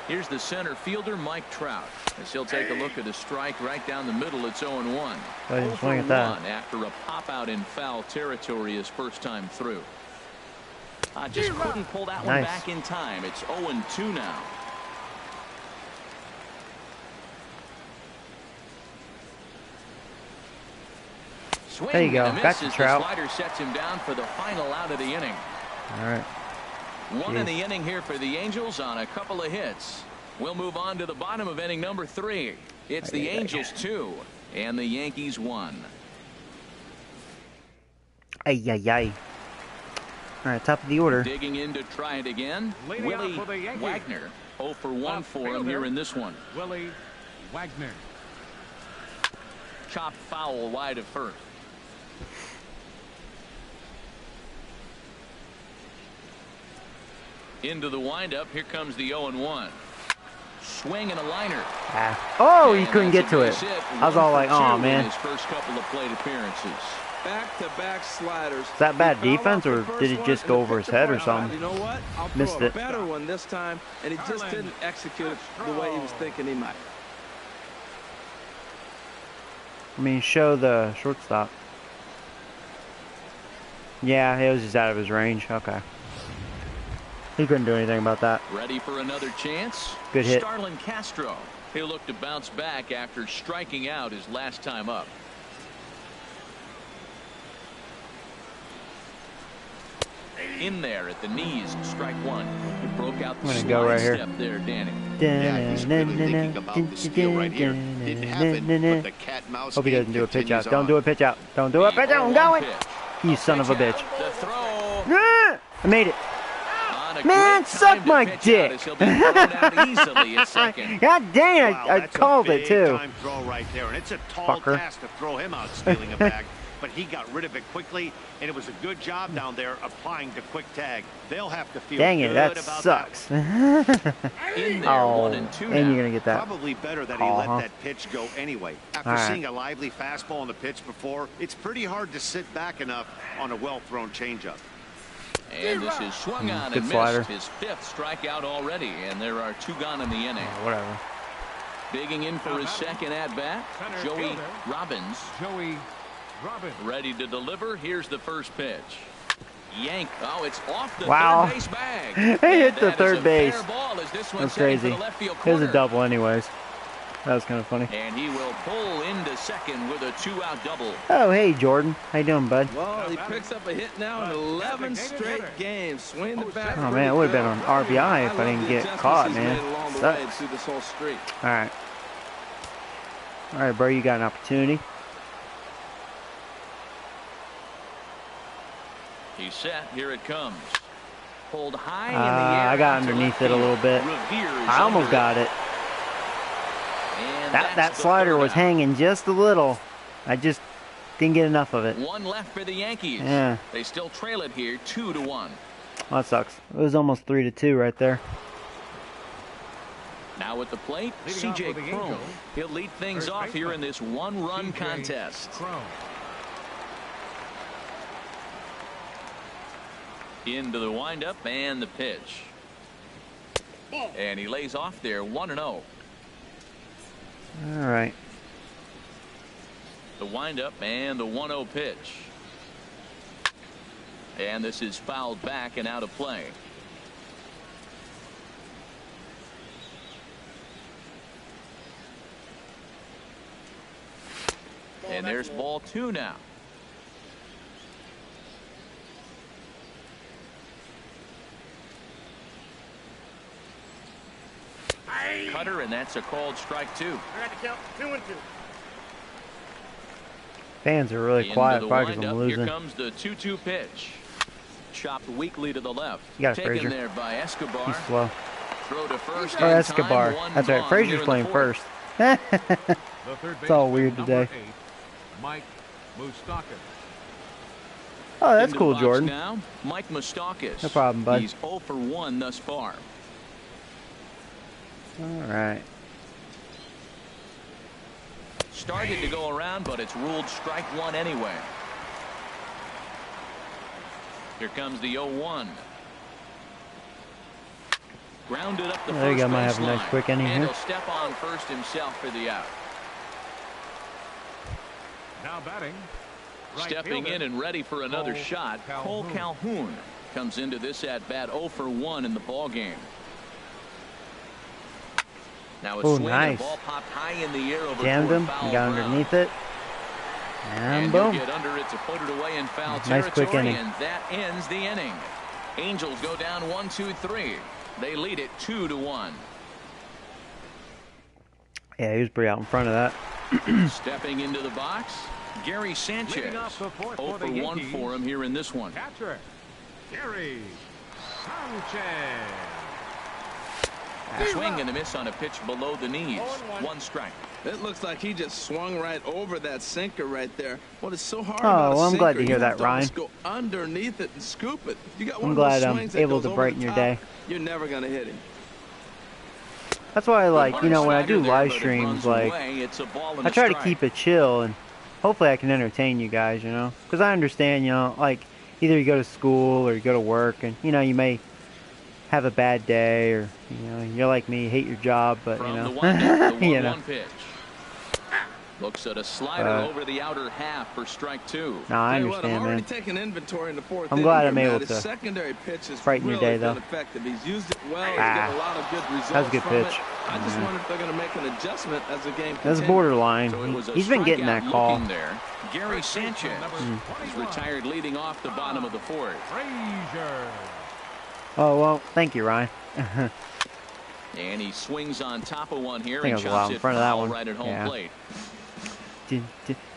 [SPEAKER 2] Here's the center fielder, Mike Trout, as he'll take a look at a strike right down the middle. It's 0-1.
[SPEAKER 1] I didn't swing at that.
[SPEAKER 2] After a pop out in foul territory his first time through. Just couldn't pull that one back in time. It's 0-2 now. Swing
[SPEAKER 1] there you go. Back to Trout.
[SPEAKER 2] The slider sets him down for the final out of the inning.
[SPEAKER 1] All right.
[SPEAKER 2] One in the inning here for the Angels on a couple of hits. We'll move on to the bottom of inning number 3. It's the Angels 2 and the Yankees 1.
[SPEAKER 1] Ay, ay, ay. All right, top of the order.
[SPEAKER 2] Digging in to try it again. Willie Wagner. 0 for 1 for him here in this one.
[SPEAKER 4] Willie Wagner.
[SPEAKER 2] Chop foul wide of first. Into the windup. Here comes the 0-1. Swing and a liner.
[SPEAKER 1] Oh, you couldn't get to it. I was all like, oh, man.
[SPEAKER 2] His first couple of plate appearances.
[SPEAKER 3] Back-to-back sliders.
[SPEAKER 1] Is that bad defense, or did it just go over his head or something?
[SPEAKER 3] You know what? I'll
[SPEAKER 1] Missed
[SPEAKER 3] throw a
[SPEAKER 1] it.
[SPEAKER 3] better one this time, and he just didn't execute it the way he was thinking he might.
[SPEAKER 1] I mean, show the shortstop. Yeah, it was just out of his range. Okay. He couldn't do anything about that.
[SPEAKER 2] Ready for another chance?
[SPEAKER 1] Good hit.
[SPEAKER 2] Starlin Castro. He'll look to bounce back after striking out his last time up. In there at the knees, strike one. He broke out the
[SPEAKER 1] I'm gonna go right here.
[SPEAKER 2] step there, Danny.
[SPEAKER 5] Yeah, he's really thinking about the steal right here. Didn't happen, but the cat and mouse
[SPEAKER 1] Hope he
[SPEAKER 5] game
[SPEAKER 1] doesn't do a pitch out.
[SPEAKER 5] continues
[SPEAKER 1] Don't
[SPEAKER 5] on.
[SPEAKER 1] do a pitch out. Don't do a pitch out. I'm going. You son of a bitch.
[SPEAKER 2] The throw.
[SPEAKER 1] I made it.
[SPEAKER 2] On a
[SPEAKER 1] Man,
[SPEAKER 2] great
[SPEAKER 1] suck
[SPEAKER 2] time to
[SPEAKER 1] my
[SPEAKER 2] pitch out
[SPEAKER 1] dick.
[SPEAKER 2] as he'll be thrown out easily at second.
[SPEAKER 1] God dang,
[SPEAKER 5] Wow,
[SPEAKER 1] I
[SPEAKER 5] that's a
[SPEAKER 1] called it too.
[SPEAKER 5] big-time throw right there, and it's a tall
[SPEAKER 1] Fucker.
[SPEAKER 5] task to throw him out stealing a bag. But he got rid of it quickly, and it was a good job down there applying the quick tag. They'll have to feel
[SPEAKER 1] Dang it,
[SPEAKER 5] good
[SPEAKER 1] that
[SPEAKER 5] about
[SPEAKER 1] sucks.
[SPEAKER 2] In there,
[SPEAKER 1] Oh,
[SPEAKER 2] 1 and 2
[SPEAKER 1] and
[SPEAKER 2] now.
[SPEAKER 1] you're gonna get that.
[SPEAKER 5] Probably better that
[SPEAKER 1] call,
[SPEAKER 5] he let
[SPEAKER 1] huh?
[SPEAKER 5] that pitch go anyway. After
[SPEAKER 1] All right.
[SPEAKER 5] seeing a lively fastball on the pitch before, it's pretty hard to sit back enough on a well-thrown changeup.
[SPEAKER 2] And this is swung on
[SPEAKER 1] good
[SPEAKER 2] and
[SPEAKER 1] slider.
[SPEAKER 2] missed. His 5th strikeout already, and there are 2 gone in the inning.
[SPEAKER 1] Whatever.
[SPEAKER 2] Digging in for his second at-bat,
[SPEAKER 4] Center
[SPEAKER 2] Joey
[SPEAKER 4] fielder.
[SPEAKER 2] Robbins.
[SPEAKER 4] Joey Robbins.
[SPEAKER 2] Ready to deliver. Here's the first pitch. Yank. Oh, it's off the
[SPEAKER 1] Wow.
[SPEAKER 2] third base bag.
[SPEAKER 1] He hit
[SPEAKER 2] And
[SPEAKER 1] the
[SPEAKER 2] that is
[SPEAKER 1] third
[SPEAKER 2] a
[SPEAKER 1] base.
[SPEAKER 2] fair ball as this one's
[SPEAKER 1] That's
[SPEAKER 2] heading
[SPEAKER 1] crazy.
[SPEAKER 2] for the left field
[SPEAKER 1] It was a
[SPEAKER 2] corner.
[SPEAKER 1] double anyways. That was kind of funny.
[SPEAKER 2] And he will pull into second with a 2-out double.
[SPEAKER 1] Oh, hey, Jordan. How you doing, bud?
[SPEAKER 3] Well, he picks up a hit now in 11
[SPEAKER 4] Designated
[SPEAKER 3] straight
[SPEAKER 4] hitter.
[SPEAKER 3] games. Swing the bat.
[SPEAKER 1] Oh, man, it would have been on RBI if I
[SPEAKER 3] love
[SPEAKER 1] didn't
[SPEAKER 3] the
[SPEAKER 1] get
[SPEAKER 3] adjustments
[SPEAKER 1] caught,
[SPEAKER 3] he's
[SPEAKER 1] man.
[SPEAKER 3] made along the way
[SPEAKER 1] Sucks.
[SPEAKER 3] through this whole streak.
[SPEAKER 1] All right. All right, bro, you got an opportunity.
[SPEAKER 2] He's set. Here it comes. Pulled high in the air.
[SPEAKER 1] I got
[SPEAKER 2] to
[SPEAKER 1] underneath
[SPEAKER 2] left
[SPEAKER 1] it a little
[SPEAKER 2] field.
[SPEAKER 1] bit.
[SPEAKER 2] Reveres
[SPEAKER 1] I almost
[SPEAKER 2] under
[SPEAKER 1] got it.
[SPEAKER 2] And
[SPEAKER 1] That
[SPEAKER 2] that's the
[SPEAKER 1] slider
[SPEAKER 2] third
[SPEAKER 1] was
[SPEAKER 2] out.
[SPEAKER 1] hanging just a little. I just didn't get enough of it.
[SPEAKER 2] One left for the Yankees.
[SPEAKER 1] Yeah.
[SPEAKER 2] They still trail it here 2-1.
[SPEAKER 1] Well, that sucks. It was almost 3-2 right there.
[SPEAKER 2] Now at the plate,
[SPEAKER 4] Leading off
[SPEAKER 2] C.J.
[SPEAKER 4] for the
[SPEAKER 2] Cron.
[SPEAKER 4] Angels,
[SPEAKER 2] He'll lead things
[SPEAKER 4] first
[SPEAKER 2] off here
[SPEAKER 4] baseman,
[SPEAKER 2] in this one-run
[SPEAKER 4] C.J.
[SPEAKER 2] contest.
[SPEAKER 4] Cron.
[SPEAKER 2] Into the windup and the pitch. And he lays off there 1-0.
[SPEAKER 1] All right.
[SPEAKER 2] The windup and the 1-0 pitch. And this is fouled back and out of play. And there's ball 2 now. Cutter, and that's a called strike 2.
[SPEAKER 1] Fans are really
[SPEAKER 2] Into
[SPEAKER 1] quiet,
[SPEAKER 2] the
[SPEAKER 1] probably because I'm
[SPEAKER 2] windup. Here
[SPEAKER 1] losing.
[SPEAKER 2] comes the 2-2 pitch. Chopped weakly to the left.
[SPEAKER 1] You got it,
[SPEAKER 2] Taken
[SPEAKER 1] Frazier.
[SPEAKER 2] there by Escobar.
[SPEAKER 1] He's slow.
[SPEAKER 2] Throw to first.
[SPEAKER 1] Oh,
[SPEAKER 2] in
[SPEAKER 1] Escobar.
[SPEAKER 2] time, one
[SPEAKER 1] That's right.
[SPEAKER 2] gone
[SPEAKER 1] Frazier's
[SPEAKER 2] here in
[SPEAKER 1] playing
[SPEAKER 2] the fourth.
[SPEAKER 1] first.
[SPEAKER 4] The third
[SPEAKER 1] It's all
[SPEAKER 4] baseman,
[SPEAKER 1] weird
[SPEAKER 4] number
[SPEAKER 1] today.
[SPEAKER 4] 8, Mike Moustakas.
[SPEAKER 1] Oh, that's
[SPEAKER 2] Into the
[SPEAKER 1] cool,
[SPEAKER 2] box
[SPEAKER 1] Jordan.
[SPEAKER 2] Now, Mike Moustakas.
[SPEAKER 1] No problem, bud.
[SPEAKER 2] He's 0 for 1 thus far.
[SPEAKER 1] All right.
[SPEAKER 2] Started to go around, but it's ruled strike 1 anyway. Here comes the 0-1. Grounded up the
[SPEAKER 1] There you
[SPEAKER 2] first
[SPEAKER 1] go. Might have a
[SPEAKER 2] baseline.
[SPEAKER 1] nice quick inning
[SPEAKER 2] And
[SPEAKER 1] here.
[SPEAKER 2] he'll step on first himself for the out.
[SPEAKER 4] Now batting. Right
[SPEAKER 2] Stepping
[SPEAKER 4] fielder,
[SPEAKER 2] in and ready for another
[SPEAKER 4] Cole
[SPEAKER 2] shot. Cole
[SPEAKER 4] Calhoun.
[SPEAKER 2] Calhoun comes into this at bat 0 for 1 in the ball game. Now a
[SPEAKER 1] Oh,
[SPEAKER 2] swing
[SPEAKER 1] nice.
[SPEAKER 2] and a ball popped high in the air over
[SPEAKER 1] Jammed
[SPEAKER 2] toward
[SPEAKER 1] him.
[SPEAKER 2] foul
[SPEAKER 1] He got
[SPEAKER 2] ground.
[SPEAKER 1] underneath it. And
[SPEAKER 2] And
[SPEAKER 1] boom.
[SPEAKER 2] he'll get under it to put it away in foul
[SPEAKER 1] Nice
[SPEAKER 2] territory,
[SPEAKER 1] quick inning.
[SPEAKER 2] and that ends the inning. Angels go down 1-2-3. They lead it 2-1.
[SPEAKER 1] Yeah, he was pretty out in front of that.
[SPEAKER 2] Stepping into the box, Gary Sanchez.
[SPEAKER 4] Leading off the fourth
[SPEAKER 2] 0
[SPEAKER 4] for
[SPEAKER 2] for
[SPEAKER 4] the
[SPEAKER 2] 1
[SPEAKER 4] Yankees.
[SPEAKER 2] for him here in this one.
[SPEAKER 4] Catcher, Gary Sanchez.
[SPEAKER 2] A swing and a miss on a pitch below the knees. 1 strike.
[SPEAKER 3] It looks like he just swung right over that sinker right there. Well, it's so hard
[SPEAKER 1] Oh,
[SPEAKER 3] about a
[SPEAKER 1] well, I'm glad
[SPEAKER 3] sinker.
[SPEAKER 1] to hear
[SPEAKER 3] You
[SPEAKER 1] that,
[SPEAKER 3] have to almost
[SPEAKER 1] Ryan.
[SPEAKER 3] go underneath it and scoop it. You got
[SPEAKER 1] I'm
[SPEAKER 3] one of
[SPEAKER 1] glad
[SPEAKER 3] those
[SPEAKER 1] I'm
[SPEAKER 3] swings that
[SPEAKER 1] able
[SPEAKER 3] goes
[SPEAKER 1] to
[SPEAKER 3] over
[SPEAKER 1] brighten
[SPEAKER 3] the
[SPEAKER 1] your
[SPEAKER 3] top,
[SPEAKER 1] day.
[SPEAKER 3] You're never going to hit him.
[SPEAKER 1] That's why I like, you know, when I
[SPEAKER 2] Slider
[SPEAKER 1] do
[SPEAKER 2] there,
[SPEAKER 1] live
[SPEAKER 2] but it
[SPEAKER 1] streams,
[SPEAKER 2] runs
[SPEAKER 1] like,
[SPEAKER 2] away. It's a ball and
[SPEAKER 1] I
[SPEAKER 2] a
[SPEAKER 1] try to
[SPEAKER 2] strike.
[SPEAKER 1] keep it chill and hopefully I can entertain you guys, you know? Because I understand, you know, like, either you go to school or you go to work and, you know, you may have a bad day or, you know, you're like me, hate your job, but,
[SPEAKER 2] From
[SPEAKER 1] you
[SPEAKER 2] the
[SPEAKER 1] know,
[SPEAKER 2] windup, the 1-1
[SPEAKER 1] you know.
[SPEAKER 2] pitch. Looks at a slider over the outer half for strike 2.
[SPEAKER 1] No, I
[SPEAKER 3] I'm
[SPEAKER 1] understand,
[SPEAKER 3] already
[SPEAKER 1] man.
[SPEAKER 3] taking inventory in the fourth.
[SPEAKER 1] I'm glad I'm
[SPEAKER 3] inning here,
[SPEAKER 1] able
[SPEAKER 3] Matt.
[SPEAKER 1] to
[SPEAKER 3] His secondary pitch has
[SPEAKER 1] brighten your
[SPEAKER 3] really
[SPEAKER 1] day, though.
[SPEAKER 3] been effective. He's used it well. He's getting a lot of good results
[SPEAKER 1] That was a good
[SPEAKER 3] from
[SPEAKER 1] pitch.
[SPEAKER 3] it. I just wonder if they're going to make an adjustment as the game
[SPEAKER 1] That's
[SPEAKER 3] continues.
[SPEAKER 1] borderline.
[SPEAKER 2] So it was a
[SPEAKER 1] He's been getting that
[SPEAKER 2] strikeout
[SPEAKER 1] call.
[SPEAKER 2] looking there. Gary Sanchez is retired leading off the bottom of the 4th.
[SPEAKER 4] Frazier.
[SPEAKER 1] Oh, well, thank you, Ryan.
[SPEAKER 2] And he swings on top of one here
[SPEAKER 1] I think
[SPEAKER 2] and
[SPEAKER 1] I was a lot
[SPEAKER 2] chops
[SPEAKER 1] in
[SPEAKER 2] it
[SPEAKER 1] front of that
[SPEAKER 2] foul
[SPEAKER 1] one.
[SPEAKER 2] right at home
[SPEAKER 1] Yeah.
[SPEAKER 2] plate.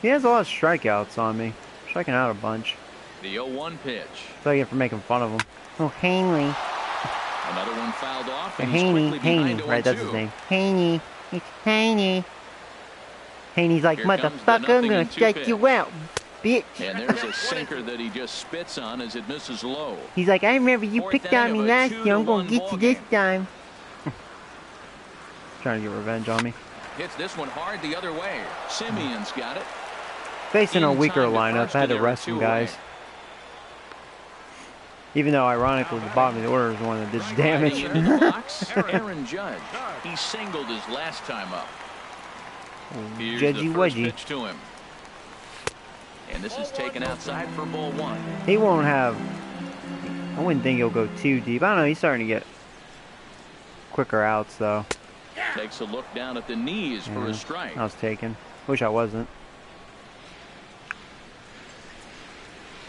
[SPEAKER 1] He has a lot of strikeouts on me. Striking out a bunch.
[SPEAKER 2] The 0-1 pitch.
[SPEAKER 1] So I get for making fun of him. Oh, Hanley.
[SPEAKER 2] Another one fouled off, and he's
[SPEAKER 1] Haney.
[SPEAKER 2] quickly behind
[SPEAKER 1] Haney. Right, that's his
[SPEAKER 2] 0-2.
[SPEAKER 1] name. Haney. It's Haney. Haney's like,
[SPEAKER 2] Here comes the
[SPEAKER 1] motherfucker, I'm
[SPEAKER 2] nothing
[SPEAKER 1] gonna
[SPEAKER 2] and 2
[SPEAKER 1] strike you
[SPEAKER 2] pitch.
[SPEAKER 1] out, bitch.
[SPEAKER 2] And there's a sinker that he just spits on as it misses low.
[SPEAKER 1] He's like, I remember you
[SPEAKER 2] Fourth
[SPEAKER 1] picked on
[SPEAKER 2] inning
[SPEAKER 1] me
[SPEAKER 2] of a
[SPEAKER 1] last year. I'm gonna
[SPEAKER 2] 2-1
[SPEAKER 1] get you this
[SPEAKER 2] ballgame.
[SPEAKER 1] time. Trying to get revenge on me.
[SPEAKER 2] Hits this one hard the other way. Simeon's got it.
[SPEAKER 1] Facing a
[SPEAKER 2] In
[SPEAKER 1] weaker
[SPEAKER 2] time to
[SPEAKER 1] lineup,
[SPEAKER 2] first,
[SPEAKER 1] I had
[SPEAKER 2] and
[SPEAKER 1] to
[SPEAKER 2] there were
[SPEAKER 1] rest some
[SPEAKER 2] 2
[SPEAKER 1] guys.
[SPEAKER 2] away.
[SPEAKER 1] Even though, ironically, the bottom of the order is the one that did the damage.
[SPEAKER 2] Riding into the box, Aaron Judge. He singled his last time up. Here's the
[SPEAKER 1] Judgy
[SPEAKER 2] first
[SPEAKER 1] Wudgy.
[SPEAKER 2] pitch to him. And this is taken outside for ball 1.
[SPEAKER 1] He won't have... I wouldn't think he'll go too deep. I don't know, he's starting to get quicker outs, though.
[SPEAKER 2] Takes a look down at the knees for a strike.
[SPEAKER 1] I was taken. Wish I wasn't.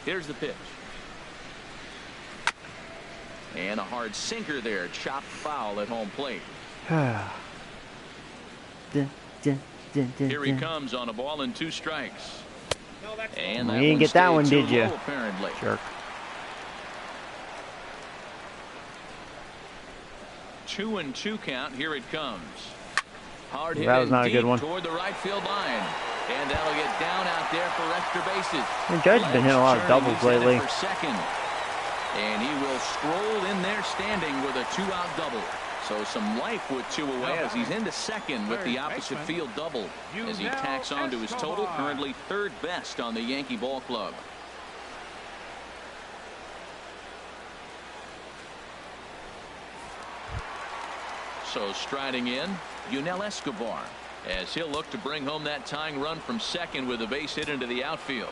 [SPEAKER 2] Here's the pitch. And a hard sinker there. Chopped foul at home plate.
[SPEAKER 1] Dun, dun, dun, dun,
[SPEAKER 2] Here he
[SPEAKER 1] dun.
[SPEAKER 2] comes on a ball and 2 strikes. And
[SPEAKER 1] You
[SPEAKER 2] that
[SPEAKER 1] didn't
[SPEAKER 2] one
[SPEAKER 1] get that
[SPEAKER 2] stayed
[SPEAKER 1] one,
[SPEAKER 2] too
[SPEAKER 1] did you?
[SPEAKER 2] low, apparently.
[SPEAKER 1] Jerk.
[SPEAKER 2] 2-2 count. Here it comes. Hard hit
[SPEAKER 1] That was
[SPEAKER 2] and
[SPEAKER 1] not a
[SPEAKER 2] deep
[SPEAKER 1] good one.
[SPEAKER 2] toward the right field line. And that'll get down out there for extra bases.
[SPEAKER 1] And Judge's been hitting a lot of
[SPEAKER 2] Let's
[SPEAKER 1] doubles
[SPEAKER 2] turn, he's
[SPEAKER 1] lately.
[SPEAKER 2] in for second. And he will stroll in there standing with a 2-out double. So some life with 2 away as he's into second with the opposite field double. As he tacks on to his total, currently 3rd best on the Yankee ball club. So striding in, Yunel Escobar, as he'll look to bring home that tying run from second with a base hit into the outfield.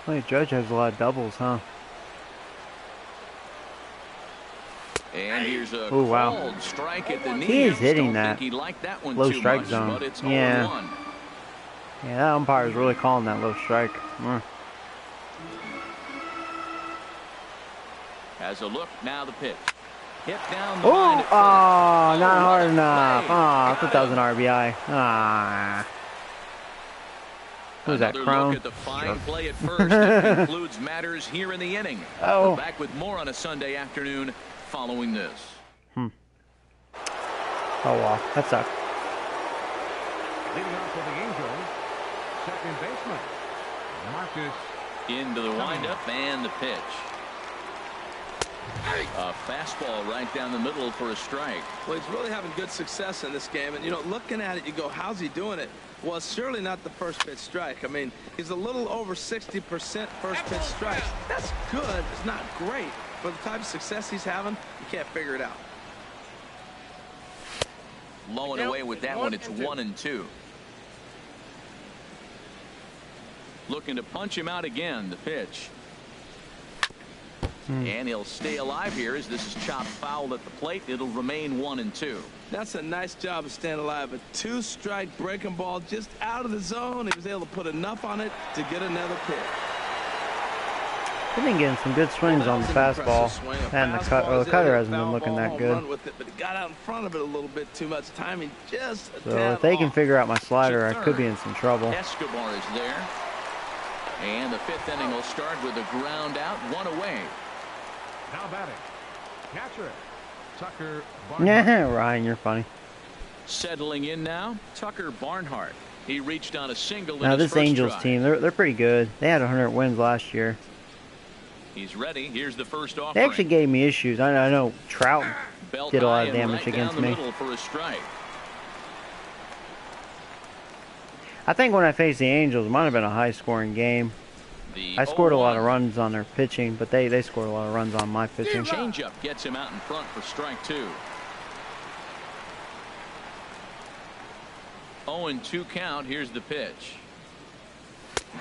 [SPEAKER 1] Well, Judge has a lot of doubles, huh?
[SPEAKER 2] And here's a
[SPEAKER 1] Ooh, wow.
[SPEAKER 2] called strike at the knee.
[SPEAKER 1] He is hitting
[SPEAKER 2] Don't
[SPEAKER 1] that
[SPEAKER 2] think he liked that one
[SPEAKER 1] low
[SPEAKER 2] too
[SPEAKER 1] strike
[SPEAKER 2] much,
[SPEAKER 1] zone.
[SPEAKER 2] but it's
[SPEAKER 1] Yeah.
[SPEAKER 2] 0-1.
[SPEAKER 1] Yeah, that umpire is really calling that low strike.
[SPEAKER 2] Has a look, now the pitch. Hit down the
[SPEAKER 1] Oh,
[SPEAKER 2] line at first.
[SPEAKER 1] not hard
[SPEAKER 2] what a
[SPEAKER 1] enough.
[SPEAKER 2] play.
[SPEAKER 1] Oh, I thought
[SPEAKER 2] Got
[SPEAKER 1] that was
[SPEAKER 2] him.
[SPEAKER 1] an RBI. Ah. Who's that,
[SPEAKER 2] Another
[SPEAKER 1] Crone?
[SPEAKER 2] look at the fine
[SPEAKER 1] Sure.
[SPEAKER 2] play at first that concludes matters here in the inning.
[SPEAKER 1] Oh.
[SPEAKER 2] We're back with more on a Sunday afternoon following this.
[SPEAKER 1] Oh, well, that sucked.
[SPEAKER 4] Leading off for the Angels, second baseman, Marcus.
[SPEAKER 2] Into the windup and the pitch. A fastball right down the middle for a strike.
[SPEAKER 3] Well, he's really having good success in this game. And, you know, looking at it, you go, how's he doing it? Well, it's surely not the first pitch strike. I mean, he's a little over 60% first pitch strikes. That's good. It's not great. But the type of success he's having, you can't figure it out.
[SPEAKER 2] Low and away with that one. It's 1-2. Looking to punch him out again. The pitch. And he'll stay alive here as this is chopped foul at the plate. It'll remain 1-2.
[SPEAKER 3] That's a nice job of staying alive. A 2-strike breaking ball just out of the zone. He was able to put enough on it to get another pitch.
[SPEAKER 1] They've been getting some good swings on the fastball. And the cutter hasn't been looking that good.
[SPEAKER 3] With it, but he got out in front of it a little bit too much. Timing just a
[SPEAKER 1] So
[SPEAKER 3] tad
[SPEAKER 1] if they can
[SPEAKER 3] off.
[SPEAKER 1] figure out my slider, I could be in some trouble.
[SPEAKER 2] Escobar is there. And the 5th inning will start with a ground out, 1 away.
[SPEAKER 4] Now batting, catcher, Tucker.
[SPEAKER 1] Yeah, Ryan, you're funny.
[SPEAKER 2] Settling in now, Tucker Barnhart. He reached on a single in
[SPEAKER 1] Now
[SPEAKER 2] his
[SPEAKER 1] this
[SPEAKER 2] first
[SPEAKER 1] Angels
[SPEAKER 2] drive.
[SPEAKER 1] team, they're pretty good. They had 100 wins last year.
[SPEAKER 2] He's ready. Here's the first offering.
[SPEAKER 1] They actually gave me issues. I know Trout
[SPEAKER 2] Belt
[SPEAKER 1] did a lot
[SPEAKER 2] high
[SPEAKER 1] of
[SPEAKER 2] and
[SPEAKER 1] damage
[SPEAKER 2] right
[SPEAKER 1] against
[SPEAKER 2] down the
[SPEAKER 1] me.
[SPEAKER 2] middle for a strike.
[SPEAKER 1] I think when I faced the Angels, it might have been a high-scoring game.
[SPEAKER 2] The
[SPEAKER 1] I scored a lot of
[SPEAKER 2] 0-1.
[SPEAKER 1] runs on their pitching, but they scored a lot of runs on my pitching.
[SPEAKER 2] Changeup gets him out in front for strike 2. 0-2 count. Here's the pitch.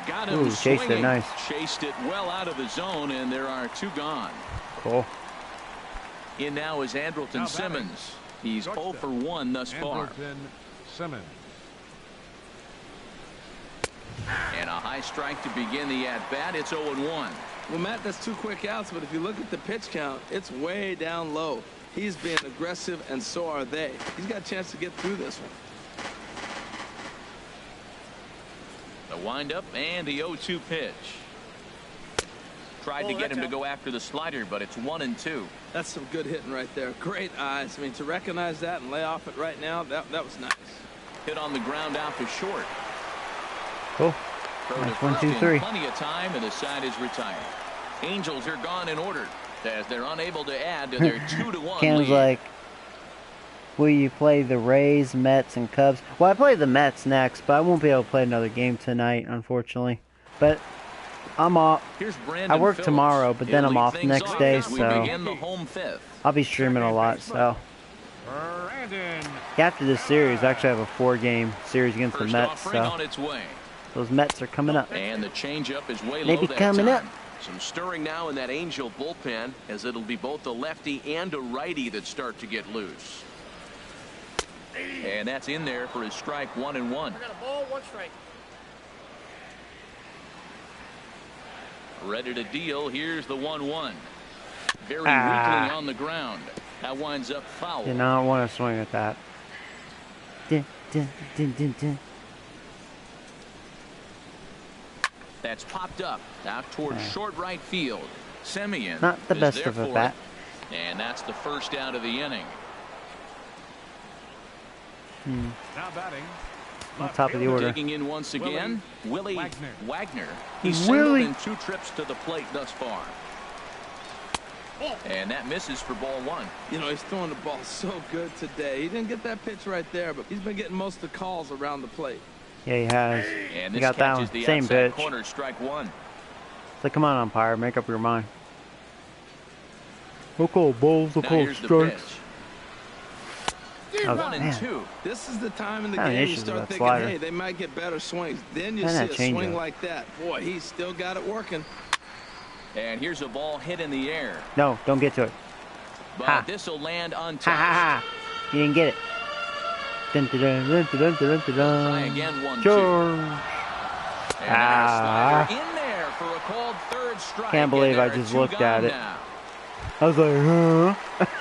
[SPEAKER 2] Got him
[SPEAKER 1] Ooh, chased
[SPEAKER 2] swinging.
[SPEAKER 1] it nice.
[SPEAKER 2] Chased it well out of the zone, and there are 2 gone.
[SPEAKER 1] Cool.
[SPEAKER 2] In now is Andrelton Simmons. He's 0 for 1 thus far.
[SPEAKER 4] Andrelton Simmons.
[SPEAKER 2] And a high strike to begin the at-bat. It's 0-1.
[SPEAKER 3] Well, Matt, that's 2 quick outs, but if you look at the pitch count, it's way down low. He's being aggressive, and so are they. He's got a chance to get through this one.
[SPEAKER 2] The windup and the 0-2 pitch. Tried to get him to go after the slider, but it's 1-2.
[SPEAKER 3] That's some good hitting right there. Great eyes. I mean, to recognize that and lay off it right now, that was nice.
[SPEAKER 2] Hit on the ground out to short.
[SPEAKER 1] Cool.
[SPEAKER 2] Throw to
[SPEAKER 1] That's
[SPEAKER 2] first
[SPEAKER 1] 1, 2,
[SPEAKER 2] in
[SPEAKER 1] 3.
[SPEAKER 2] plenty of time, and the side is retired. Angels are gone in order as they're unable to add to their 2-1
[SPEAKER 1] Cam's
[SPEAKER 2] lead.
[SPEAKER 1] like, will you play the Rays, Mets, and Cubs? Well, I play the Mets next, but I won't be able to play another game tonight, unfortunately. But I'm off.
[SPEAKER 2] Here's Brandon
[SPEAKER 1] I work
[SPEAKER 2] Phillips.
[SPEAKER 1] tomorrow, but then
[SPEAKER 2] He'll
[SPEAKER 1] I'm
[SPEAKER 2] lead
[SPEAKER 1] off
[SPEAKER 2] things
[SPEAKER 1] next
[SPEAKER 2] off
[SPEAKER 1] day,
[SPEAKER 2] as we
[SPEAKER 1] so
[SPEAKER 2] begin the home 5th.
[SPEAKER 1] I'll be streaming a lot. So
[SPEAKER 4] Brandon.
[SPEAKER 1] after this series, I actually have a 4-game series against the
[SPEAKER 2] First
[SPEAKER 1] Mets.
[SPEAKER 2] offering
[SPEAKER 1] So
[SPEAKER 2] on its way.
[SPEAKER 1] those Mets are coming up.
[SPEAKER 2] And the changeup is way
[SPEAKER 1] Maybe
[SPEAKER 2] low that
[SPEAKER 1] coming
[SPEAKER 2] time.
[SPEAKER 1] up.
[SPEAKER 2] Some stirring now in that Angel bullpen, as it'll be both a lefty and a righty that start to get loose. And that's in there for his strike 1-1.
[SPEAKER 6] I got a ball, 1 strike.
[SPEAKER 2] Ready to deal. Here's the 1-1. Very weakly on the ground. That winds up foul.
[SPEAKER 1] Did not want to swing at that. Dun, dun, dun, dun, dun.
[SPEAKER 2] That's popped up out towards short right field. Semien
[SPEAKER 1] Not the
[SPEAKER 2] is
[SPEAKER 1] best
[SPEAKER 2] there
[SPEAKER 1] of a
[SPEAKER 2] for
[SPEAKER 1] bat.
[SPEAKER 2] it. And that's the first out of the inning.
[SPEAKER 4] Now batting.
[SPEAKER 1] On top of the order.
[SPEAKER 2] Digging in once again, Willie Wagner. He's
[SPEAKER 1] Willie.
[SPEAKER 2] singled in 2 trips to the plate thus far. And that misses for ball 1.
[SPEAKER 3] You know, he's throwing the ball so good today. He didn't get that pitch right there, but he's been getting most of the calls around the plate.
[SPEAKER 1] Yeah, he has.
[SPEAKER 2] And
[SPEAKER 1] He
[SPEAKER 2] this
[SPEAKER 1] got that
[SPEAKER 2] catches
[SPEAKER 1] one.
[SPEAKER 2] the
[SPEAKER 1] Same
[SPEAKER 2] outside
[SPEAKER 1] pitch.
[SPEAKER 2] corner, strike 1.
[SPEAKER 1] It's like, come on, umpire, make up your mind. We'll call balls, we'll
[SPEAKER 2] Now
[SPEAKER 1] call
[SPEAKER 2] here's the
[SPEAKER 1] strikes.
[SPEAKER 2] pitch.
[SPEAKER 1] Oh,
[SPEAKER 2] 1-2.
[SPEAKER 1] man.
[SPEAKER 3] This is the time in the
[SPEAKER 1] Having
[SPEAKER 3] game you
[SPEAKER 1] issues with
[SPEAKER 3] start
[SPEAKER 1] that
[SPEAKER 3] thinking,
[SPEAKER 1] slider.
[SPEAKER 3] hey, they might get better swings. Then you
[SPEAKER 1] And
[SPEAKER 3] see
[SPEAKER 1] that
[SPEAKER 3] a swing
[SPEAKER 1] changeup.
[SPEAKER 3] like that. Boy, he's still got it working.
[SPEAKER 2] And here's a ball hit in the air.
[SPEAKER 1] No, don't get to it.
[SPEAKER 2] But
[SPEAKER 1] Ha.
[SPEAKER 2] this will land untouched.
[SPEAKER 1] Ha ha ha. You didn't get it. Dun, dun, dun, dun, dun, dun, dun, dun.
[SPEAKER 2] Try again, 1-2.
[SPEAKER 1] Sure.
[SPEAKER 2] And now a slider in there for a called third strike.
[SPEAKER 1] Can't believe
[SPEAKER 2] And
[SPEAKER 1] I
[SPEAKER 2] there are
[SPEAKER 1] just
[SPEAKER 2] 2
[SPEAKER 1] looked
[SPEAKER 2] gone
[SPEAKER 1] at it.
[SPEAKER 2] now.
[SPEAKER 1] I was like, huh?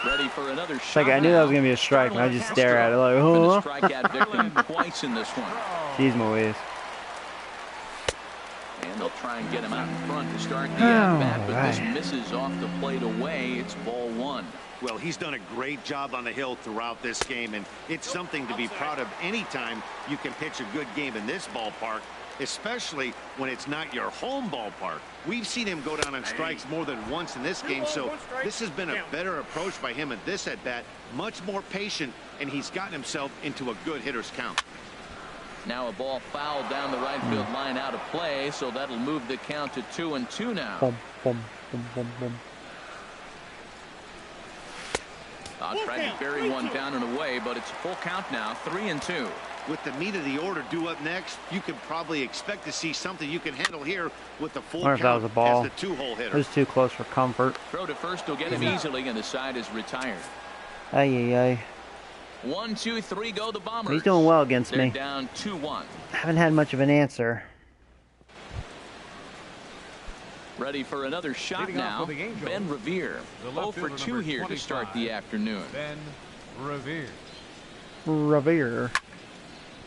[SPEAKER 2] Ready for another
[SPEAKER 1] Like,
[SPEAKER 2] shot.
[SPEAKER 1] I knew that was
[SPEAKER 2] now.
[SPEAKER 1] going to be a strike, and I just
[SPEAKER 2] Castro
[SPEAKER 1] stare at it like,
[SPEAKER 2] been a
[SPEAKER 1] huh?
[SPEAKER 2] strikeout victim twice in this one.
[SPEAKER 1] Jeez Louise.
[SPEAKER 2] And they'll try and get him out in front to start the at-bat, but this
[SPEAKER 1] right.
[SPEAKER 2] misses off the plate away. It's ball 1.
[SPEAKER 5] Well, he's done a great job on the hill throughout this game, and it's something to be proud of anytime you can pitch a good game in this ballpark, especially when it's not your home ballpark. We've seen him go down on strikes more than once in this game, so this has been a better approach by him at this at-bat, much more patient, and he's gotten himself into a good hitter's count.
[SPEAKER 2] Now a ball fouled down the right field line out of play, so that'll move the count to 2-2 now.
[SPEAKER 1] Boom, boom, boom, boom, boom.
[SPEAKER 2] I'll try to bury one down and away, but it's a full count now, 3-2.
[SPEAKER 5] With the meat of the order due up next, you could probably expect to see something you can handle here with the full
[SPEAKER 1] Wonder if that
[SPEAKER 5] count
[SPEAKER 1] was a ball.
[SPEAKER 5] as the 2-hole
[SPEAKER 1] It
[SPEAKER 5] hitter.
[SPEAKER 1] was too close for comfort.
[SPEAKER 2] Throw to first will get him easily, and the side is retired.
[SPEAKER 1] Ay, ay, ay.
[SPEAKER 2] 1, 2, 3 go the Bombers.
[SPEAKER 1] He's doing well against
[SPEAKER 2] They're
[SPEAKER 1] me.
[SPEAKER 2] down 2-1.
[SPEAKER 1] Haven't had much of an answer.
[SPEAKER 2] Ready for another shot
[SPEAKER 4] Leading off
[SPEAKER 2] now.
[SPEAKER 4] for the Angels,
[SPEAKER 2] Ben Revere.
[SPEAKER 4] the
[SPEAKER 2] 0
[SPEAKER 4] left
[SPEAKER 2] for
[SPEAKER 4] fielder,
[SPEAKER 2] 2
[SPEAKER 4] number
[SPEAKER 2] here to start
[SPEAKER 4] 25,
[SPEAKER 2] the afternoon.
[SPEAKER 4] Ben Revere.
[SPEAKER 1] Revere.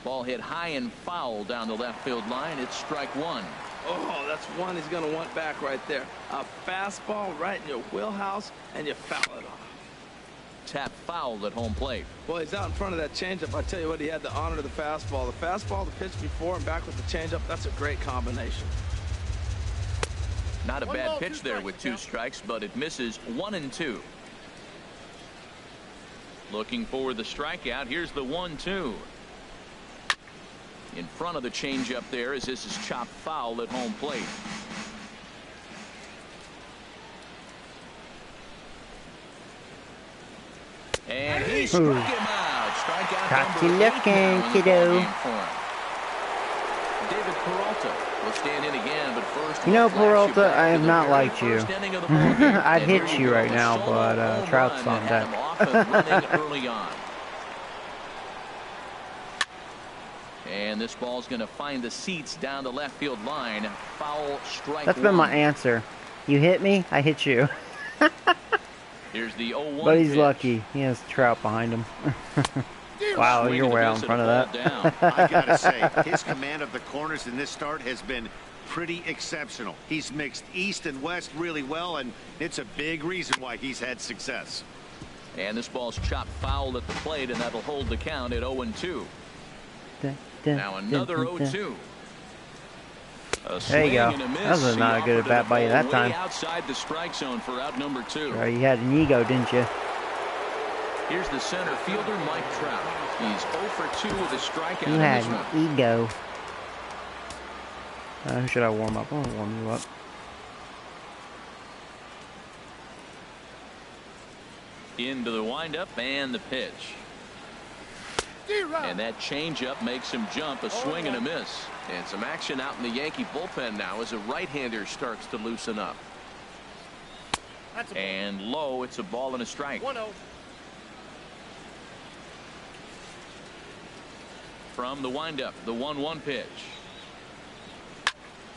[SPEAKER 2] Ball hit high and foul down the left field line. It's strike 1.
[SPEAKER 3] Oh, that's one he's going to want back right there. A fastball right in your wheelhouse, and you foul it off.
[SPEAKER 2] Tap foul at home plate.
[SPEAKER 3] Well, he's out in front of that changeup. I tell you what, he had to honor the fastball. The fastball, the pitch before, and back with the changeup. That's a great combination.
[SPEAKER 2] Not a
[SPEAKER 6] One
[SPEAKER 2] bad
[SPEAKER 6] ball,
[SPEAKER 2] pitch
[SPEAKER 6] 2
[SPEAKER 2] there
[SPEAKER 6] strikes,
[SPEAKER 2] with 2
[SPEAKER 6] count.
[SPEAKER 2] strikes, but it misses 1-2. Looking for the strikeout. Here's the 1-2. In front of the changeup there as this is chopped foul at home plate. And he struck him out. Strikeout
[SPEAKER 1] Cocky
[SPEAKER 2] number 8
[SPEAKER 1] looking,
[SPEAKER 2] now in the
[SPEAKER 1] kiddo.
[SPEAKER 2] ballgame for him. David Peralta will stand in again, but first,
[SPEAKER 1] You know,
[SPEAKER 2] we'll flash you
[SPEAKER 1] Peralta,
[SPEAKER 2] back
[SPEAKER 1] I
[SPEAKER 2] to
[SPEAKER 1] have
[SPEAKER 2] the
[SPEAKER 1] not
[SPEAKER 2] very
[SPEAKER 1] liked you.
[SPEAKER 2] first inning of the ballgame.
[SPEAKER 1] I'd
[SPEAKER 2] And here
[SPEAKER 1] hit you
[SPEAKER 2] go.
[SPEAKER 1] right
[SPEAKER 2] The
[SPEAKER 1] now,
[SPEAKER 2] solo
[SPEAKER 1] but
[SPEAKER 2] home
[SPEAKER 1] Trout's
[SPEAKER 2] run
[SPEAKER 1] on
[SPEAKER 2] had
[SPEAKER 1] deck.
[SPEAKER 2] him off and running early on. And this ball's going to find the seats down the left field line. Foul, strike
[SPEAKER 1] That's
[SPEAKER 2] one.
[SPEAKER 1] been my answer. You hit me, I hit you.
[SPEAKER 2] Here's the 0-1
[SPEAKER 1] But he's
[SPEAKER 2] pitch.
[SPEAKER 1] lucky. He has Trout behind him. Wow,
[SPEAKER 2] Swing
[SPEAKER 1] you're
[SPEAKER 2] and a
[SPEAKER 1] way out
[SPEAKER 2] miss
[SPEAKER 1] in
[SPEAKER 2] and
[SPEAKER 1] front
[SPEAKER 2] a
[SPEAKER 1] of
[SPEAKER 2] ball
[SPEAKER 1] that.
[SPEAKER 2] down.
[SPEAKER 5] I gotta say, his command of the corners in this start has been pretty exceptional. He's mixed east and west really well, and it's a big reason why he's had success.
[SPEAKER 2] And this ball's chopped foul at the plate, and that'll hold the count at 0-2. Now another 0-2.
[SPEAKER 1] There you go. That was not a good at-bat by you that time.
[SPEAKER 2] Outside the strike zone for out number 2.
[SPEAKER 1] Sure, you had an ego, didn't you?
[SPEAKER 2] Here's the center fielder, Mike Trout. He's 0 for 2 with a strikeout
[SPEAKER 1] You
[SPEAKER 2] in
[SPEAKER 1] had
[SPEAKER 2] this one.
[SPEAKER 1] an ego. Who should I warm up? I'll warm you up.
[SPEAKER 2] Into the windup and the pitch. And that changeup makes him jump. A swing and a miss. And some action out in the Yankee bullpen now as a right-hander starts to loosen up. And low, it's a ball and a strike.
[SPEAKER 4] 1-0.
[SPEAKER 2] From the windup, the 1-1 pitch.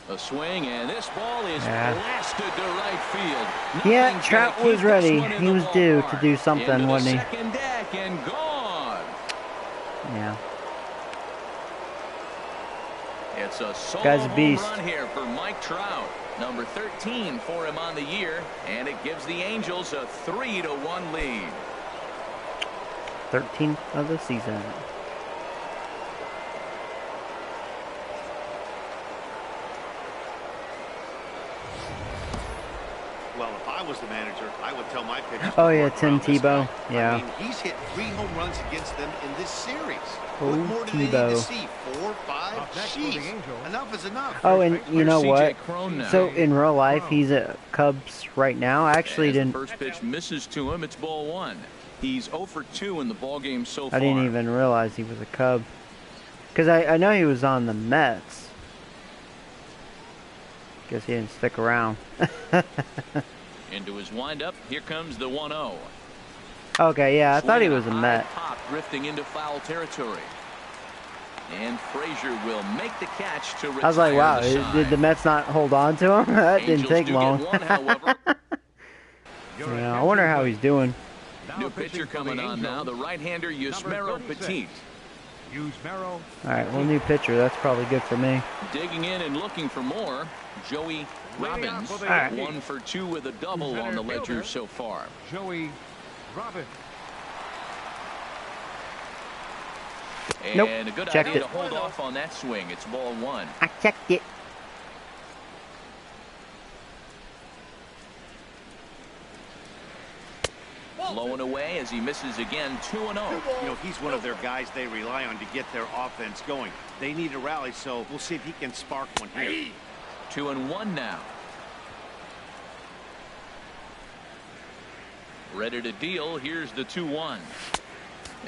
[SPEAKER 2] A swing, and this ball is blasted to right field.
[SPEAKER 1] Yeah,
[SPEAKER 2] Nothing's
[SPEAKER 1] Trout
[SPEAKER 2] gonna
[SPEAKER 1] was
[SPEAKER 2] keep this
[SPEAKER 1] ready.
[SPEAKER 2] one in
[SPEAKER 1] He
[SPEAKER 2] the
[SPEAKER 1] was due to
[SPEAKER 2] ballpark.
[SPEAKER 1] do something,
[SPEAKER 2] Into the
[SPEAKER 1] wasn't he?
[SPEAKER 2] second deck and gone.
[SPEAKER 1] Yeah.
[SPEAKER 2] It's a solo
[SPEAKER 1] Guy's a
[SPEAKER 2] home
[SPEAKER 1] beast.
[SPEAKER 2] run here for Mike Trout. Number 13 for him on the year, and it gives the Angels a 3-1 lead.
[SPEAKER 1] 13th of the season.
[SPEAKER 5] Well, if I was the manager, I would tell my pitchers.
[SPEAKER 1] Oh,
[SPEAKER 5] to
[SPEAKER 1] yeah,
[SPEAKER 5] work
[SPEAKER 1] Tim
[SPEAKER 5] around this
[SPEAKER 1] Tebow.
[SPEAKER 5] guy.
[SPEAKER 1] Yeah.
[SPEAKER 5] I mean, he's hit 3 home runs against them in this series.
[SPEAKER 1] Oh,
[SPEAKER 5] What more do they need
[SPEAKER 1] Tebow.
[SPEAKER 5] to see? 4, 5?
[SPEAKER 4] Up next for the
[SPEAKER 5] Jeez.
[SPEAKER 4] Angels.
[SPEAKER 5] Enough is enough.
[SPEAKER 1] Oh, and you know
[SPEAKER 2] CJ
[SPEAKER 1] what?
[SPEAKER 2] Cron now.
[SPEAKER 1] So in real life, he's at Cubs right now. I actually
[SPEAKER 2] As the
[SPEAKER 1] didn't.
[SPEAKER 2] first pitch misses to him, it's ball 1. He's 0 for 2 in the ball game so far.
[SPEAKER 1] I didn't even realize he was a Cub. Because I know he was on the Mets. Guess he didn't stick around.
[SPEAKER 2] Into his windup, here comes the 1-0.
[SPEAKER 1] Okay, yeah, I thought he
[SPEAKER 2] Swinging
[SPEAKER 1] was a
[SPEAKER 2] high
[SPEAKER 1] Met.
[SPEAKER 2] Pop drifting into foul territory. And Frazier will make the catch to retire.
[SPEAKER 1] I was like, wow,
[SPEAKER 2] the side.
[SPEAKER 1] did the Mets not hold on to him? That didn't
[SPEAKER 2] Angels
[SPEAKER 1] take
[SPEAKER 2] do
[SPEAKER 1] long.
[SPEAKER 2] get one, however.
[SPEAKER 1] Yeah, I wonder how he's doing.
[SPEAKER 2] New pitcher coming on now, the right-hander Yusmeiro Petit.
[SPEAKER 4] Yusmeiro.
[SPEAKER 1] Alright, well, new pitcher. That's probably good for me.
[SPEAKER 2] Digging in and looking for more, Joey Robbins.
[SPEAKER 4] for the
[SPEAKER 1] All right.
[SPEAKER 4] Yankees.
[SPEAKER 2] 1 for 2 with a double on the ledger so far.
[SPEAKER 4] Joey Robbins.
[SPEAKER 1] Nope.
[SPEAKER 2] And a good
[SPEAKER 1] Checked
[SPEAKER 2] idea
[SPEAKER 1] it.
[SPEAKER 2] to hold off on that swing. It's ball 1.
[SPEAKER 1] I checked it.
[SPEAKER 2] Blowing away as he misses again, 2-0.
[SPEAKER 5] You know, he's one of their guys they rely on to get their offense going. They need a rally, so we'll see if he can spark one here.
[SPEAKER 2] 2-1 now. Ready to deal. Here's the 2-1.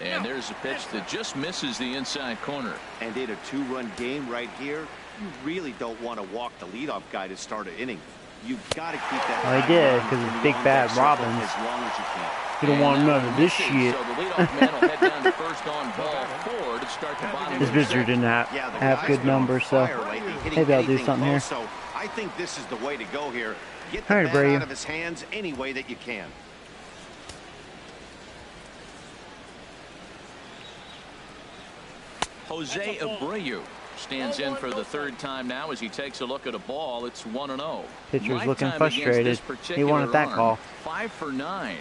[SPEAKER 2] And there's a pitch that just misses the inside corner.
[SPEAKER 5] And in a 2-run game right here, you really don't want to walk the leadoff guy to start an inning. You've got to keep that.
[SPEAKER 1] Well, he
[SPEAKER 5] guy
[SPEAKER 1] did,
[SPEAKER 5] running
[SPEAKER 1] 'cause it's
[SPEAKER 5] from
[SPEAKER 1] big
[SPEAKER 5] on
[SPEAKER 1] bad
[SPEAKER 5] that circle
[SPEAKER 1] Robbins.
[SPEAKER 5] As long as you can.
[SPEAKER 1] You don't want
[SPEAKER 2] And
[SPEAKER 1] none
[SPEAKER 2] that
[SPEAKER 1] of this
[SPEAKER 2] misses,
[SPEAKER 1] shit.
[SPEAKER 2] So the leadoff man will head down to first on ball 4 to start the bottom
[SPEAKER 1] This
[SPEAKER 2] of the
[SPEAKER 1] pitcher
[SPEAKER 2] 6th.
[SPEAKER 1] didn't
[SPEAKER 5] Yeah, the
[SPEAKER 1] have
[SPEAKER 5] guy's
[SPEAKER 1] good
[SPEAKER 5] been on
[SPEAKER 1] numbers, so
[SPEAKER 5] fire lately, hitting
[SPEAKER 1] maybe I'll do
[SPEAKER 5] anything
[SPEAKER 1] something here.
[SPEAKER 5] close, So I think this is the way to go here. Get the
[SPEAKER 1] All right,
[SPEAKER 5] bat
[SPEAKER 1] Abreu.
[SPEAKER 5] out of his hands any way that you can.
[SPEAKER 2] Jose Abreu stands in for the 3rd time now as he takes a look at a ball. It's 1-0.
[SPEAKER 1] Pitcher's looking
[SPEAKER 2] Lifetime
[SPEAKER 1] frustrated.
[SPEAKER 2] against this
[SPEAKER 1] He wanted
[SPEAKER 2] particular
[SPEAKER 1] that
[SPEAKER 2] arm,
[SPEAKER 1] call.
[SPEAKER 2] 5 for 9.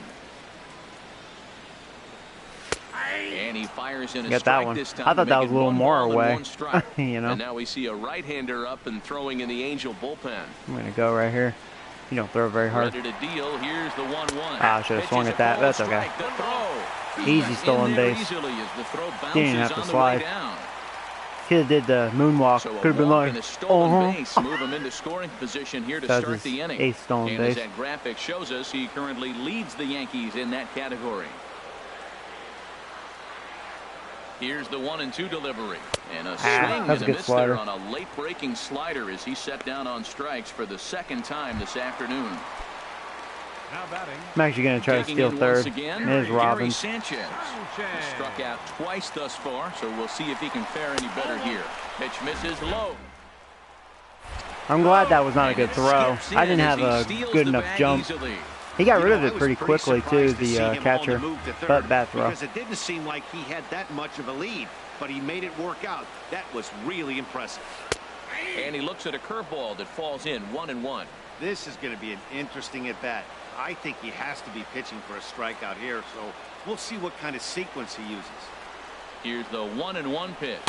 [SPEAKER 2] And he fires in a
[SPEAKER 1] Got that
[SPEAKER 2] strike
[SPEAKER 1] one.
[SPEAKER 2] this time.
[SPEAKER 1] I thought
[SPEAKER 2] to
[SPEAKER 1] that
[SPEAKER 2] make
[SPEAKER 1] was a
[SPEAKER 2] it
[SPEAKER 1] little
[SPEAKER 2] 1
[SPEAKER 1] more
[SPEAKER 2] ball and
[SPEAKER 1] away.
[SPEAKER 2] 1 strike.
[SPEAKER 1] You know?
[SPEAKER 2] And now we see a right-hander up and throwing in the Angel bullpen.
[SPEAKER 1] I'm going to go right here. You don't throw very hard.
[SPEAKER 2] Ready to deal. Here's the 1-1.
[SPEAKER 1] Ah, I should have swung at that. That's okay.
[SPEAKER 2] The throw.
[SPEAKER 1] Easy
[SPEAKER 2] He's
[SPEAKER 1] stolen
[SPEAKER 2] in there
[SPEAKER 1] base.
[SPEAKER 2] easily as the throw bounces
[SPEAKER 1] Didn't even have to
[SPEAKER 2] on the
[SPEAKER 1] slide.
[SPEAKER 2] way down.
[SPEAKER 1] Could have did the moonwalk.
[SPEAKER 2] So a
[SPEAKER 1] Could have been
[SPEAKER 2] walk
[SPEAKER 1] like,
[SPEAKER 2] and a stolen base
[SPEAKER 1] uh-huh.
[SPEAKER 2] move him into scoring position here to
[SPEAKER 1] That was
[SPEAKER 2] start
[SPEAKER 1] his
[SPEAKER 2] the inning.
[SPEAKER 1] 8th stolen
[SPEAKER 2] And
[SPEAKER 1] base.
[SPEAKER 2] as that graphic shows us, he currently leads the Yankees in that category. Here's the 1-2 delivery. And a swing
[SPEAKER 1] that's
[SPEAKER 2] and
[SPEAKER 1] a
[SPEAKER 2] a
[SPEAKER 1] good
[SPEAKER 2] miss
[SPEAKER 1] slider.
[SPEAKER 2] there on a late breaking slider as he set down on strikes for the second time this afternoon.
[SPEAKER 4] Now batting.
[SPEAKER 1] I'm actually going to try to
[SPEAKER 2] Digging
[SPEAKER 1] steal
[SPEAKER 2] in
[SPEAKER 1] third.
[SPEAKER 2] once again,
[SPEAKER 1] It is
[SPEAKER 2] Gary
[SPEAKER 1] Robbins.
[SPEAKER 2] Sanchez. He's struck out twice thus far, so we'll see if he can fare any better here. Pitch misses low.
[SPEAKER 1] I'm glad that was not a
[SPEAKER 2] And
[SPEAKER 1] good
[SPEAKER 2] it
[SPEAKER 1] throw.
[SPEAKER 2] skips
[SPEAKER 1] I
[SPEAKER 2] in
[SPEAKER 1] didn't
[SPEAKER 2] as
[SPEAKER 1] have
[SPEAKER 2] he
[SPEAKER 1] a
[SPEAKER 2] steals
[SPEAKER 1] good
[SPEAKER 2] the
[SPEAKER 1] enough
[SPEAKER 2] bag
[SPEAKER 1] jump.
[SPEAKER 2] easily.
[SPEAKER 1] He got rid of
[SPEAKER 5] I
[SPEAKER 1] it
[SPEAKER 5] was
[SPEAKER 1] pretty quickly, too,
[SPEAKER 5] surprised to see
[SPEAKER 1] the
[SPEAKER 5] him on
[SPEAKER 1] catcher.
[SPEAKER 5] move to third
[SPEAKER 1] But bad throw.
[SPEAKER 5] because it didn't seem like he had that much of a lead, but he made it work out. That was really impressive.
[SPEAKER 2] And he looks at a curveball that falls in 1-1.
[SPEAKER 5] This is going to be an interesting at bat. I think he has to be pitching for a strikeout here, so we'll see what kind of sequence he uses.
[SPEAKER 2] Here's the 1-1 pitch.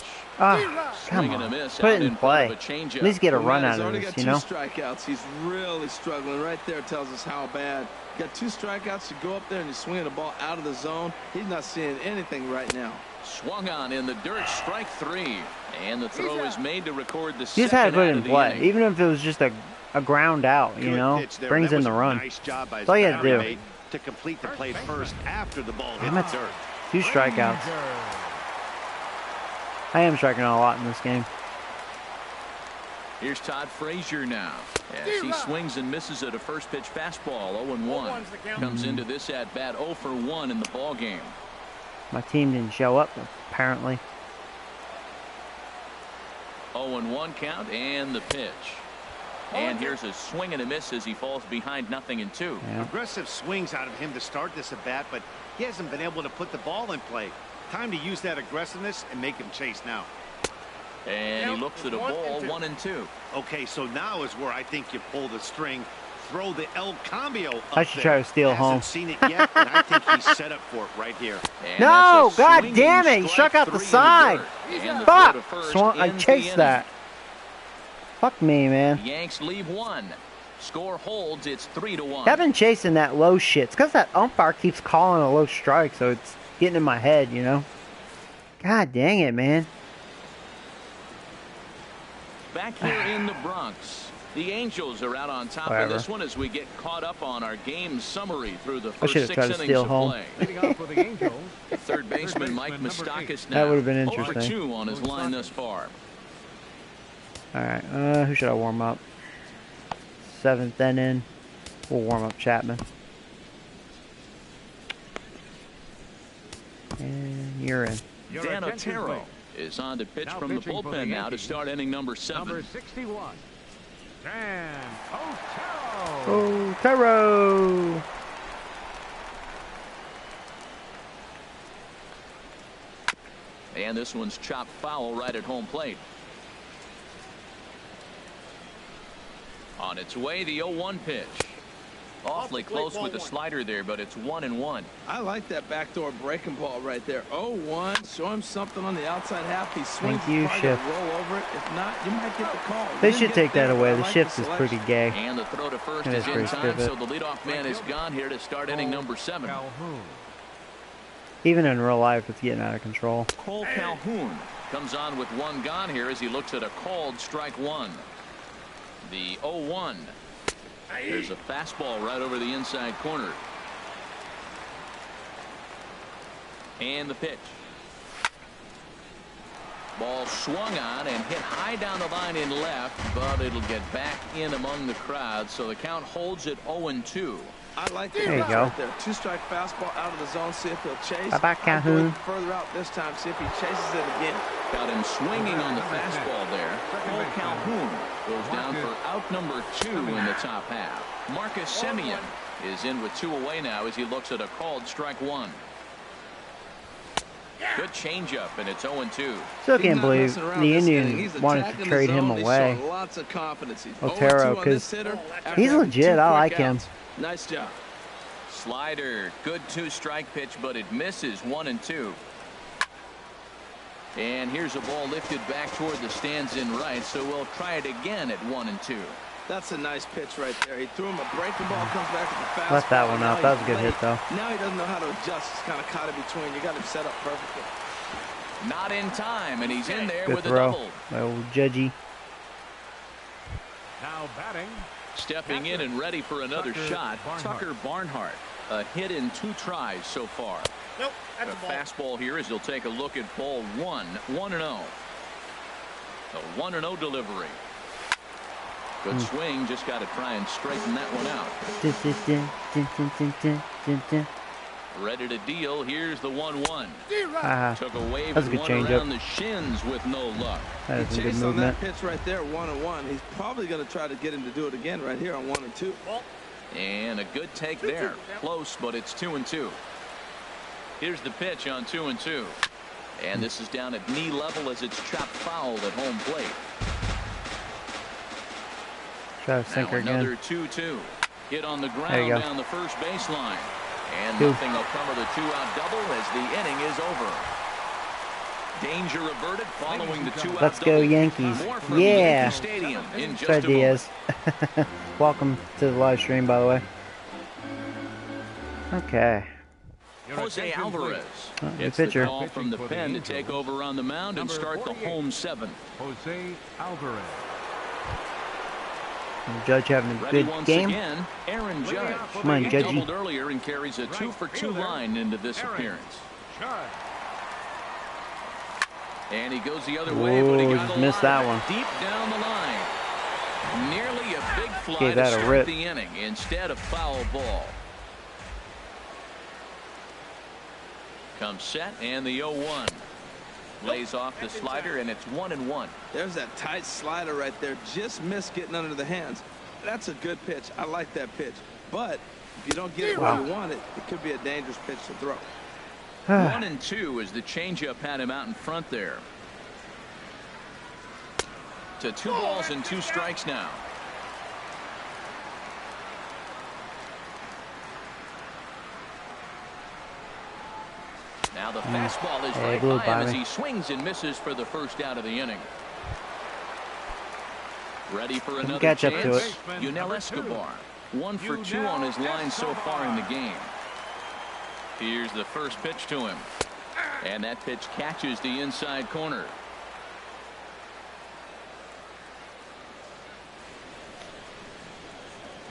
[SPEAKER 1] Ah, come
[SPEAKER 2] Swing and a
[SPEAKER 1] on.
[SPEAKER 2] miss
[SPEAKER 1] Put
[SPEAKER 2] out
[SPEAKER 1] it in
[SPEAKER 2] in front
[SPEAKER 1] play.
[SPEAKER 2] of a changeup.
[SPEAKER 1] At least get a
[SPEAKER 3] Well,
[SPEAKER 1] run
[SPEAKER 3] Matt,
[SPEAKER 1] out
[SPEAKER 3] he's
[SPEAKER 1] of
[SPEAKER 3] already
[SPEAKER 1] this,
[SPEAKER 3] got
[SPEAKER 1] you know?
[SPEAKER 3] two strikeouts. He's really struggling. Right there tells us how bad. Got two strikeouts. You go up there and you swing the ball out of the zone. He's not seeing anything right now.
[SPEAKER 2] Swung on in the dirt, strike 3. And the throw is made to record the
[SPEAKER 1] You just had to
[SPEAKER 2] second
[SPEAKER 1] put it
[SPEAKER 2] out
[SPEAKER 1] in
[SPEAKER 2] of the
[SPEAKER 1] play.
[SPEAKER 2] inning.
[SPEAKER 1] Even if it was just a ground out, you
[SPEAKER 5] Good
[SPEAKER 1] know?
[SPEAKER 5] pitch there.
[SPEAKER 1] Brings
[SPEAKER 5] That
[SPEAKER 1] in
[SPEAKER 5] was
[SPEAKER 1] the
[SPEAKER 5] a
[SPEAKER 1] run.
[SPEAKER 5] Nice job by
[SPEAKER 1] That's all you had to
[SPEAKER 5] his
[SPEAKER 1] do.
[SPEAKER 5] teammate to complete the play first after the ball hit
[SPEAKER 1] Damn
[SPEAKER 5] the
[SPEAKER 1] it.
[SPEAKER 5] dirt.
[SPEAKER 1] 2 strikeouts. I am striking out a lot in this game.
[SPEAKER 2] Here's Todd Frazier now as he swings and misses at a first pitch fastball. 0-1 comes into this at bat 0 for 1 in the ball game.
[SPEAKER 1] My team didn't show up, apparently.
[SPEAKER 2] 0-1 count and the pitch. And here's a swing and a miss as he falls behind 0-2.
[SPEAKER 1] Yeah.
[SPEAKER 5] Aggressive swings out of him to start this at bat, but he hasn't been able to put the ball in play. Time to use that aggressiveness and make him chase now.
[SPEAKER 2] And he looks at a ball 1-2.
[SPEAKER 5] Okay, so now is where I think you pull the string, throw the El Cambio up
[SPEAKER 1] I should
[SPEAKER 5] there.
[SPEAKER 1] try to steal
[SPEAKER 5] Hasn't
[SPEAKER 1] home.
[SPEAKER 5] seen it yet, and I think he's set up for it right here.
[SPEAKER 2] And
[SPEAKER 1] No,
[SPEAKER 2] that's a
[SPEAKER 1] God
[SPEAKER 2] swinging
[SPEAKER 1] damn it, he
[SPEAKER 2] strike
[SPEAKER 1] struck out the
[SPEAKER 2] 3 in
[SPEAKER 1] side.
[SPEAKER 2] dirt. And the
[SPEAKER 1] Fuck!
[SPEAKER 2] throw to first
[SPEAKER 1] I
[SPEAKER 2] ends the
[SPEAKER 1] chased
[SPEAKER 2] inning.
[SPEAKER 1] that. Fuck me, man.
[SPEAKER 2] Yanks leave 1. Score holds. It's 3-1.
[SPEAKER 1] I've been chasing that low shit. It's because that umpire keeps calling a low strike, so it's getting in my head, you know? God dang it, man.
[SPEAKER 2] Back here in the Bronx, the Angels are out on top
[SPEAKER 1] Whatever.
[SPEAKER 2] of this one as we get caught up on our game summary through the
[SPEAKER 1] I
[SPEAKER 2] first
[SPEAKER 1] should have
[SPEAKER 2] 6
[SPEAKER 1] tried to
[SPEAKER 2] innings
[SPEAKER 1] steal
[SPEAKER 2] of
[SPEAKER 1] home.
[SPEAKER 2] play.
[SPEAKER 4] Leading off for the Angels.
[SPEAKER 2] Third baseman Mike
[SPEAKER 4] number 8.
[SPEAKER 2] Moustakas now.
[SPEAKER 1] That would have been
[SPEAKER 2] 0 for
[SPEAKER 1] interesting.
[SPEAKER 2] 2 on his line thus far.
[SPEAKER 1] Alright, who should I warm up? 7th inning. We'll warm up Chapman. And you're in.
[SPEAKER 4] Your
[SPEAKER 2] Dan
[SPEAKER 4] attention,
[SPEAKER 2] Otero
[SPEAKER 4] please.
[SPEAKER 2] is on to pitch
[SPEAKER 4] Now
[SPEAKER 2] from the
[SPEAKER 4] pitching for the
[SPEAKER 2] bullpen now to
[SPEAKER 4] Yankees,
[SPEAKER 2] start inning number 7.
[SPEAKER 4] Number 61. Dan Otero.
[SPEAKER 1] Oh, Taro!
[SPEAKER 2] And this one's chopped foul right at home plate. On its way, the 0-1 pitch. Awfully close with the slider there, but it's 1-1.
[SPEAKER 3] I like that backdoor breaking ball right there. 0-1. Show him something on the outside half. He swings.
[SPEAKER 1] Thank you,
[SPEAKER 3] probably
[SPEAKER 1] Shift.
[SPEAKER 3] gonna roll over it. If not, you might get the call.
[SPEAKER 1] They
[SPEAKER 3] Didn't
[SPEAKER 1] should
[SPEAKER 3] get
[SPEAKER 1] take that
[SPEAKER 3] there,
[SPEAKER 1] away.
[SPEAKER 3] but I
[SPEAKER 1] The
[SPEAKER 3] like
[SPEAKER 1] shift is
[SPEAKER 3] selection.
[SPEAKER 1] pretty gay.
[SPEAKER 2] And the throw to first
[SPEAKER 1] It
[SPEAKER 2] is
[SPEAKER 1] is
[SPEAKER 2] in
[SPEAKER 1] pretty
[SPEAKER 2] time,
[SPEAKER 1] stupid.
[SPEAKER 2] so the leadoff man is gone here to start inning number 7.
[SPEAKER 4] Calhoun.
[SPEAKER 1] Even in real life, it's getting out of control.
[SPEAKER 2] Cole Calhoun comes on with 1 gone here as he looks at a called strike 1. The 0-1. There's a fastball right over the inside corner. And the pitch. Ball swung on and hit high down the line in left, but it'll get back in among the crowd, so the count holds at 0-2.
[SPEAKER 3] I like the
[SPEAKER 1] There you
[SPEAKER 3] pitch
[SPEAKER 1] go.
[SPEAKER 3] right there. 2-strike fastball out of the zone. See if he'll chase.
[SPEAKER 1] Bye-bye,
[SPEAKER 3] I'll go
[SPEAKER 1] Calhoun.
[SPEAKER 3] even further out this time. See if he chases it again.
[SPEAKER 2] Got him swinging on the fastball there. Cole Calhoun goes down for out number 2 in the top half. Marcus Semien is in with 2 away now as he looks at a called strike 1. Good changeup, and it's 0-2.
[SPEAKER 1] Still
[SPEAKER 3] He's
[SPEAKER 1] can't
[SPEAKER 3] not
[SPEAKER 1] believe
[SPEAKER 3] messing around
[SPEAKER 1] the
[SPEAKER 3] this inning.
[SPEAKER 1] Indians
[SPEAKER 3] He's
[SPEAKER 1] wanted
[SPEAKER 3] attacking
[SPEAKER 1] to
[SPEAKER 3] the
[SPEAKER 1] trade him
[SPEAKER 3] zone. He's
[SPEAKER 1] away.
[SPEAKER 3] showing lots of confidence. He's
[SPEAKER 1] Otero,
[SPEAKER 3] 0-2 on this
[SPEAKER 1] 'cause
[SPEAKER 3] hitter after
[SPEAKER 1] he's
[SPEAKER 3] having
[SPEAKER 1] legit.
[SPEAKER 3] 2
[SPEAKER 1] I
[SPEAKER 3] quick
[SPEAKER 1] like him.
[SPEAKER 3] outs. Nice job.
[SPEAKER 2] Slider, good 2-strike pitch, but it misses 1-2. And here's a ball lifted back toward the stands in right, so we'll try it again at 1-2.
[SPEAKER 3] That's a nice pitch right there. He threw him a breaking ball, comes back with the fastball.
[SPEAKER 1] Left that one
[SPEAKER 3] Now
[SPEAKER 1] up. That was
[SPEAKER 3] he's
[SPEAKER 1] a good hit,
[SPEAKER 3] late.
[SPEAKER 1] though.
[SPEAKER 3] Now he doesn't know how to adjust. He's kind of caught in between. You got him set up perfectly.
[SPEAKER 2] Not in time, and he's in there
[SPEAKER 1] Good
[SPEAKER 2] with a
[SPEAKER 1] throw.
[SPEAKER 2] double.
[SPEAKER 1] My old judgy.
[SPEAKER 4] Now batting.
[SPEAKER 2] Stepping in and ready for another
[SPEAKER 4] Tucker
[SPEAKER 2] shot,
[SPEAKER 4] Barnhart.
[SPEAKER 2] Tucker Barnhart. A hit in 2 tries so far.
[SPEAKER 4] Nope, that's
[SPEAKER 2] The
[SPEAKER 4] a ball.
[SPEAKER 2] fastball here as he'll take a look at ball 1, 1-0. A 1-0 delivery. Good swing, just got to try and straighten that one out. Ready to deal. Here's the 1-1. Took a wave
[SPEAKER 1] that's a
[SPEAKER 2] and
[SPEAKER 1] good
[SPEAKER 2] one around
[SPEAKER 1] changeup.
[SPEAKER 2] the shins with no luck.
[SPEAKER 1] That
[SPEAKER 3] He
[SPEAKER 1] is a good
[SPEAKER 3] chased on
[SPEAKER 1] movement.
[SPEAKER 3] that pitch right there, 1-1. He's probably going to try to get him to do it again right here on 1-2.
[SPEAKER 2] And a good take there. Close, but it's 2-2. Here's the pitch on 2-2. And this is down at knee level as it's chopped foul at home plate.
[SPEAKER 1] Try to sinker
[SPEAKER 2] Now another
[SPEAKER 1] again.
[SPEAKER 2] 2-2. Hit on the
[SPEAKER 1] There you
[SPEAKER 2] ground
[SPEAKER 1] go.
[SPEAKER 2] down the first baseline. And
[SPEAKER 1] Two.
[SPEAKER 2] nothing will come of the 2-out double as the inning is over. Danger averted following the 2-out
[SPEAKER 1] Let's go
[SPEAKER 2] double.
[SPEAKER 1] Yankees.
[SPEAKER 2] More from
[SPEAKER 1] Yeah.
[SPEAKER 2] Yankee Stadium in just
[SPEAKER 1] Fred
[SPEAKER 2] a moment.
[SPEAKER 1] Diaz. Welcome to the live stream, by the way. Okay.
[SPEAKER 2] Jose Alvarez
[SPEAKER 1] Good
[SPEAKER 2] gets the
[SPEAKER 1] pitcher.
[SPEAKER 2] call from the pen to take over on the mound and start the home 7th.
[SPEAKER 4] Jose Alvarez.
[SPEAKER 1] Judge having a
[SPEAKER 2] Ready
[SPEAKER 1] good
[SPEAKER 2] once
[SPEAKER 1] game.
[SPEAKER 2] again, Aaron Judge.
[SPEAKER 1] Come on,
[SPEAKER 2] He
[SPEAKER 1] Judgy.
[SPEAKER 2] doubled earlier and carries a 2-for-2 line into this
[SPEAKER 4] Aaron
[SPEAKER 2] appearance.
[SPEAKER 4] Judge.
[SPEAKER 2] And he goes the other way, but he
[SPEAKER 1] Whoa,
[SPEAKER 2] got
[SPEAKER 1] just
[SPEAKER 2] a
[SPEAKER 1] missed
[SPEAKER 2] line
[SPEAKER 1] that one.
[SPEAKER 2] deep down the line. Nearly a big fly
[SPEAKER 1] Gave
[SPEAKER 2] to
[SPEAKER 1] that a
[SPEAKER 2] start
[SPEAKER 1] rip.
[SPEAKER 2] the inning instead of foul ball. Comes set and the 0-1. Lays off the slider and it's 1-1.
[SPEAKER 3] There's that tight slider right there. Just missed getting under the hands. That's a good pitch. I like that pitch. But if you don't get it where you want it, it could be a dangerous pitch to throw.
[SPEAKER 2] 1-2 as the changeup had him out in front there. To 2 balls and 2 strikes now. Now the fastball is
[SPEAKER 1] Hey,
[SPEAKER 2] right
[SPEAKER 1] blew it
[SPEAKER 2] by
[SPEAKER 1] by
[SPEAKER 2] him as
[SPEAKER 1] me.
[SPEAKER 2] he swings and misses for the first out of the inning. Ready for another
[SPEAKER 1] catch up to
[SPEAKER 2] chance.
[SPEAKER 1] it.
[SPEAKER 2] Yunel Escobar, 1 for 2 on his line so far in the game. Here's the first pitch to him. And that pitch catches the inside corner.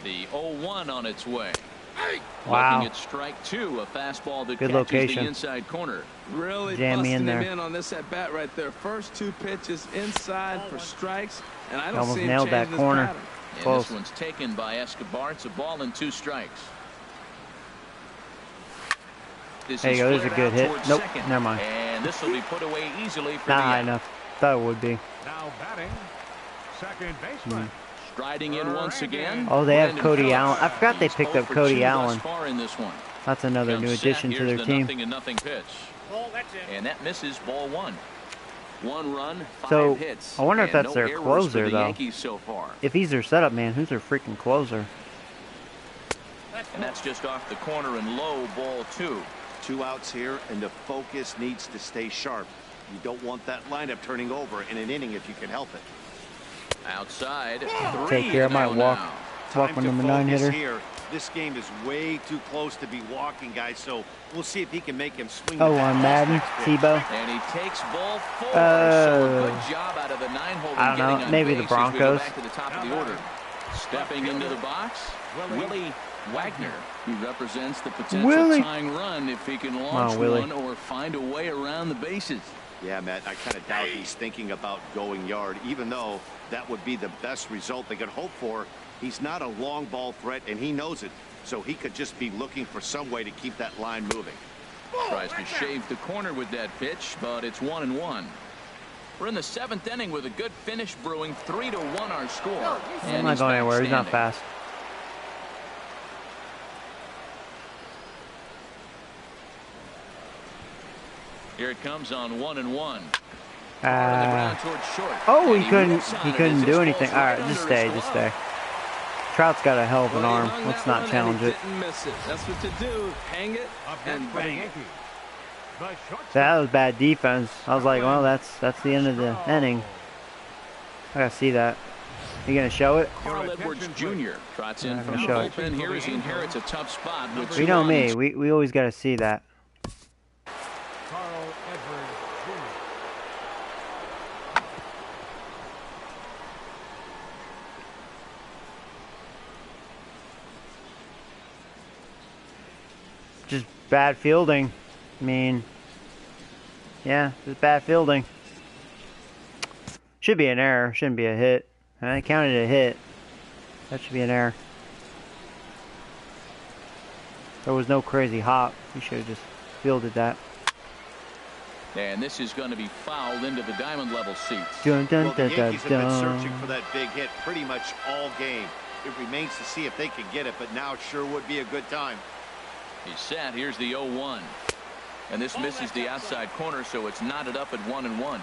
[SPEAKER 2] The 0-1 on its way.
[SPEAKER 1] Wow.
[SPEAKER 2] Looking at strike 2, a fastball that
[SPEAKER 1] Good
[SPEAKER 2] catches
[SPEAKER 1] location.
[SPEAKER 2] the inside corner.
[SPEAKER 3] Really
[SPEAKER 1] Jam me in
[SPEAKER 3] busting
[SPEAKER 1] there.
[SPEAKER 3] him in on this at bat right there. First 2 pitches inside for strikes, and I don't
[SPEAKER 1] Almost
[SPEAKER 3] see him
[SPEAKER 1] nailed that
[SPEAKER 3] changing his
[SPEAKER 1] corner.
[SPEAKER 3] pattern.
[SPEAKER 2] And
[SPEAKER 1] Close.
[SPEAKER 2] this one's taken by Escobar. It's a ball and 2 strikes. This
[SPEAKER 1] There you
[SPEAKER 2] is
[SPEAKER 1] go, there's a
[SPEAKER 2] flared
[SPEAKER 1] good
[SPEAKER 2] out
[SPEAKER 1] hit.
[SPEAKER 2] towards
[SPEAKER 1] Nope,
[SPEAKER 2] second.
[SPEAKER 1] never mind.
[SPEAKER 2] And this will be put away easily for
[SPEAKER 1] Not
[SPEAKER 2] the
[SPEAKER 1] high
[SPEAKER 2] out.
[SPEAKER 1] enough. Thought it would be.
[SPEAKER 4] Now batting, second baseman.
[SPEAKER 2] Striding in once again.
[SPEAKER 1] Oh, they have
[SPEAKER 2] Brandon
[SPEAKER 1] Cody
[SPEAKER 2] Phillips.
[SPEAKER 1] Allen. I forgot they
[SPEAKER 2] He's
[SPEAKER 1] picked
[SPEAKER 2] 0
[SPEAKER 1] up
[SPEAKER 2] for
[SPEAKER 1] Cody
[SPEAKER 2] 2 thus
[SPEAKER 1] Allen.
[SPEAKER 2] far in this one.
[SPEAKER 1] That's another
[SPEAKER 2] Comes
[SPEAKER 1] new
[SPEAKER 2] set.
[SPEAKER 1] addition to
[SPEAKER 2] Here's
[SPEAKER 1] their
[SPEAKER 2] the
[SPEAKER 1] team.
[SPEAKER 2] 0-0 pitch.
[SPEAKER 4] Ball, that's it.
[SPEAKER 2] And that misses ball 1. 1 run, 5
[SPEAKER 1] So,
[SPEAKER 2] hits.
[SPEAKER 1] I wonder if
[SPEAKER 2] and
[SPEAKER 1] that's
[SPEAKER 2] no
[SPEAKER 1] their
[SPEAKER 2] errors
[SPEAKER 1] closer,
[SPEAKER 2] for the
[SPEAKER 1] though.
[SPEAKER 2] Yankees so far.
[SPEAKER 1] If he's their setup man, who's their freaking closer?
[SPEAKER 2] And that's just off the corner and low, ball 2.
[SPEAKER 5] 2 outs here, and the focus needs to stay sharp. You don't want that lineup turning over in an inning if you can help it.
[SPEAKER 2] Outside, 3
[SPEAKER 1] Take care. I might
[SPEAKER 2] to go
[SPEAKER 1] walk.
[SPEAKER 2] now.
[SPEAKER 1] Walk my
[SPEAKER 5] to
[SPEAKER 1] number 9
[SPEAKER 5] focus
[SPEAKER 1] hitter.
[SPEAKER 5] here. This game is way too close to be walking, guys, so we'll see if he can make him swing.
[SPEAKER 1] Oh,
[SPEAKER 5] the bat
[SPEAKER 1] on
[SPEAKER 5] on
[SPEAKER 1] Madden,
[SPEAKER 5] this next pitch.
[SPEAKER 1] Tebow.
[SPEAKER 2] And he takes ball 4. So a good job out of the 9-hole.
[SPEAKER 1] I don't know,
[SPEAKER 2] getting on
[SPEAKER 1] maybe the
[SPEAKER 2] base as we go
[SPEAKER 1] Broncos.
[SPEAKER 2] back to the top of the order. Stepping into the box, Willie Wagner, who represents the potential
[SPEAKER 1] Willie.
[SPEAKER 2] tying run if he can launch
[SPEAKER 1] Willie.
[SPEAKER 2] one or find a way around the bases.
[SPEAKER 5] Yeah, Matt, I kind of doubt he's thinking about going yard, even though that would be the best result they could hope for. He's not a long ball threat, and he knows it, so he could just be looking for some way to keep that line moving.
[SPEAKER 2] Tries to shave the corner with that pitch, but it's 1-1. We're in the 7th inning with a good finish brewing. 3-1 our score.
[SPEAKER 1] He's
[SPEAKER 2] And
[SPEAKER 1] not going
[SPEAKER 2] back
[SPEAKER 1] anywhere. He's not
[SPEAKER 2] standing.
[SPEAKER 1] fast.
[SPEAKER 2] Here it comes on 1-1.
[SPEAKER 1] Oh, he couldn't do anything. All right, just stay, just stay. Trout's got a hell of an
[SPEAKER 3] Well, he
[SPEAKER 1] arm.
[SPEAKER 3] hung
[SPEAKER 1] Let's
[SPEAKER 3] that
[SPEAKER 1] not
[SPEAKER 3] one
[SPEAKER 1] challenge
[SPEAKER 3] and
[SPEAKER 1] it.
[SPEAKER 3] he didn't miss it. That's what you do. Hang it
[SPEAKER 4] Up
[SPEAKER 3] and
[SPEAKER 4] next for the
[SPEAKER 3] bang it.
[SPEAKER 4] Yankees. The shortstop.
[SPEAKER 1] That was bad defense. I was like, well, that's the end of the inning. I gotta see that. You gonna show it?
[SPEAKER 2] Carl Edwards Jr. trots in from the
[SPEAKER 1] Show it.
[SPEAKER 2] bullpen here as he inherits a tough spot with
[SPEAKER 1] You
[SPEAKER 2] 2
[SPEAKER 1] know
[SPEAKER 2] runs.
[SPEAKER 1] me. We always gotta see that.
[SPEAKER 4] Carl Edwards Jr.
[SPEAKER 1] Just bad fielding. I mean, yeah, it's bad fielding. Should be an error. Shouldn't be a hit. I counted a hit. That should be an error. There was no crazy hop. He should have just fielded that.
[SPEAKER 2] And this is going to be fouled into the diamond level seats.
[SPEAKER 1] Dun, dun,
[SPEAKER 5] Well, the
[SPEAKER 1] dun,
[SPEAKER 5] Yankees have
[SPEAKER 1] dun,
[SPEAKER 5] been
[SPEAKER 1] dun.
[SPEAKER 5] searching for that big hit pretty much all game. It remains to see if they can get it, but now it sure would be a good time.
[SPEAKER 2] He's set. Here's the 0-1. And this misses the outside corner, so it's knotted up at 1-1.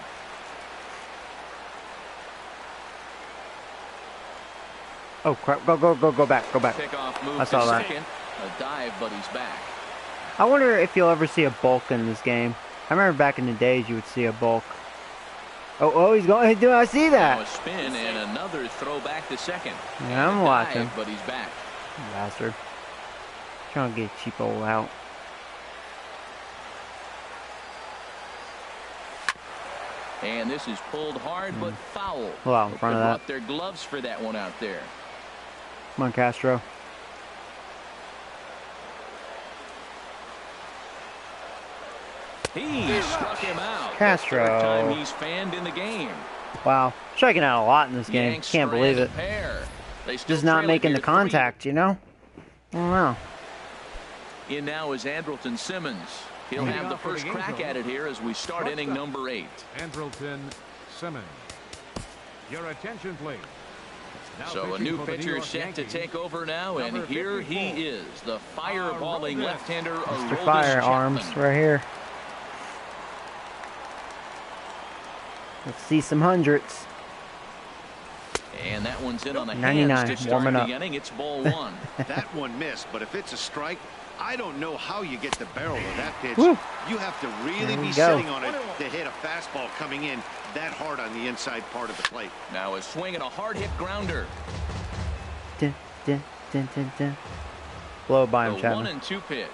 [SPEAKER 1] Oh crap! Go back!
[SPEAKER 2] Pickoff move
[SPEAKER 1] I saw
[SPEAKER 2] to
[SPEAKER 1] that.
[SPEAKER 2] second. A dive, but he's back.
[SPEAKER 1] I wonder if you'll ever see a bulk in this game. I remember back in the days you would see a bulk. Oh, he's going. Do I see
[SPEAKER 2] Now a
[SPEAKER 1] that?
[SPEAKER 2] spin and another throw back to second.
[SPEAKER 1] Yeah, I'm
[SPEAKER 2] A
[SPEAKER 1] watching.
[SPEAKER 2] dive, but he's back.
[SPEAKER 1] Bastard. Trying to get cheapo out.
[SPEAKER 2] And this is pulled hard, but foul.
[SPEAKER 1] Well, out in front
[SPEAKER 2] They
[SPEAKER 1] of
[SPEAKER 2] brought
[SPEAKER 1] that.
[SPEAKER 2] their gloves for that one out there.
[SPEAKER 1] Come on, Castro.
[SPEAKER 2] He struck him out.
[SPEAKER 1] Castro.
[SPEAKER 2] Third time he's fanned in the game.
[SPEAKER 1] Wow, striking out a lot in this game.
[SPEAKER 2] Yanks
[SPEAKER 1] Can't believe it.
[SPEAKER 2] strand pair. They still
[SPEAKER 1] Just not
[SPEAKER 2] trail it
[SPEAKER 1] making
[SPEAKER 2] here
[SPEAKER 1] the contact, you know? I don't know.
[SPEAKER 2] 3. In now is Andrelton Simmons. He'll have the first crack at it here as we start inning number 8.
[SPEAKER 4] Andrelton Simmons. Your attention, please. Now
[SPEAKER 2] So a
[SPEAKER 4] pitching
[SPEAKER 2] new
[SPEAKER 4] for the New
[SPEAKER 2] pitcher
[SPEAKER 4] York
[SPEAKER 2] set to
[SPEAKER 4] Yankees,
[SPEAKER 2] take over now, and
[SPEAKER 4] number
[SPEAKER 2] here
[SPEAKER 4] 54.
[SPEAKER 2] he is, the fireballing
[SPEAKER 4] Aroldis.
[SPEAKER 2] left-hander,
[SPEAKER 1] Mr.
[SPEAKER 2] Aroldis
[SPEAKER 1] Firearms
[SPEAKER 2] Chapman.
[SPEAKER 1] right here. Let's see some hundreds.
[SPEAKER 2] And that one's in on the
[SPEAKER 1] 99,
[SPEAKER 2] hands to
[SPEAKER 1] warming
[SPEAKER 2] start
[SPEAKER 1] up.
[SPEAKER 2] the inning. It's ball 1.
[SPEAKER 5] That one missed, but if it's a strike, I don't know how you get the barrel of that pitch.
[SPEAKER 1] Woo.
[SPEAKER 5] You have to really
[SPEAKER 1] There we
[SPEAKER 5] be
[SPEAKER 1] go.
[SPEAKER 5] sitting on it to hit a fastball coming in that hard on the inside part of the plate.
[SPEAKER 2] Now a swing and a hard-hit grounder.
[SPEAKER 1] Dun, dun, dun, dun, dun. Blow by him,
[SPEAKER 2] The
[SPEAKER 1] Chapman.
[SPEAKER 2] 1-2 pitch.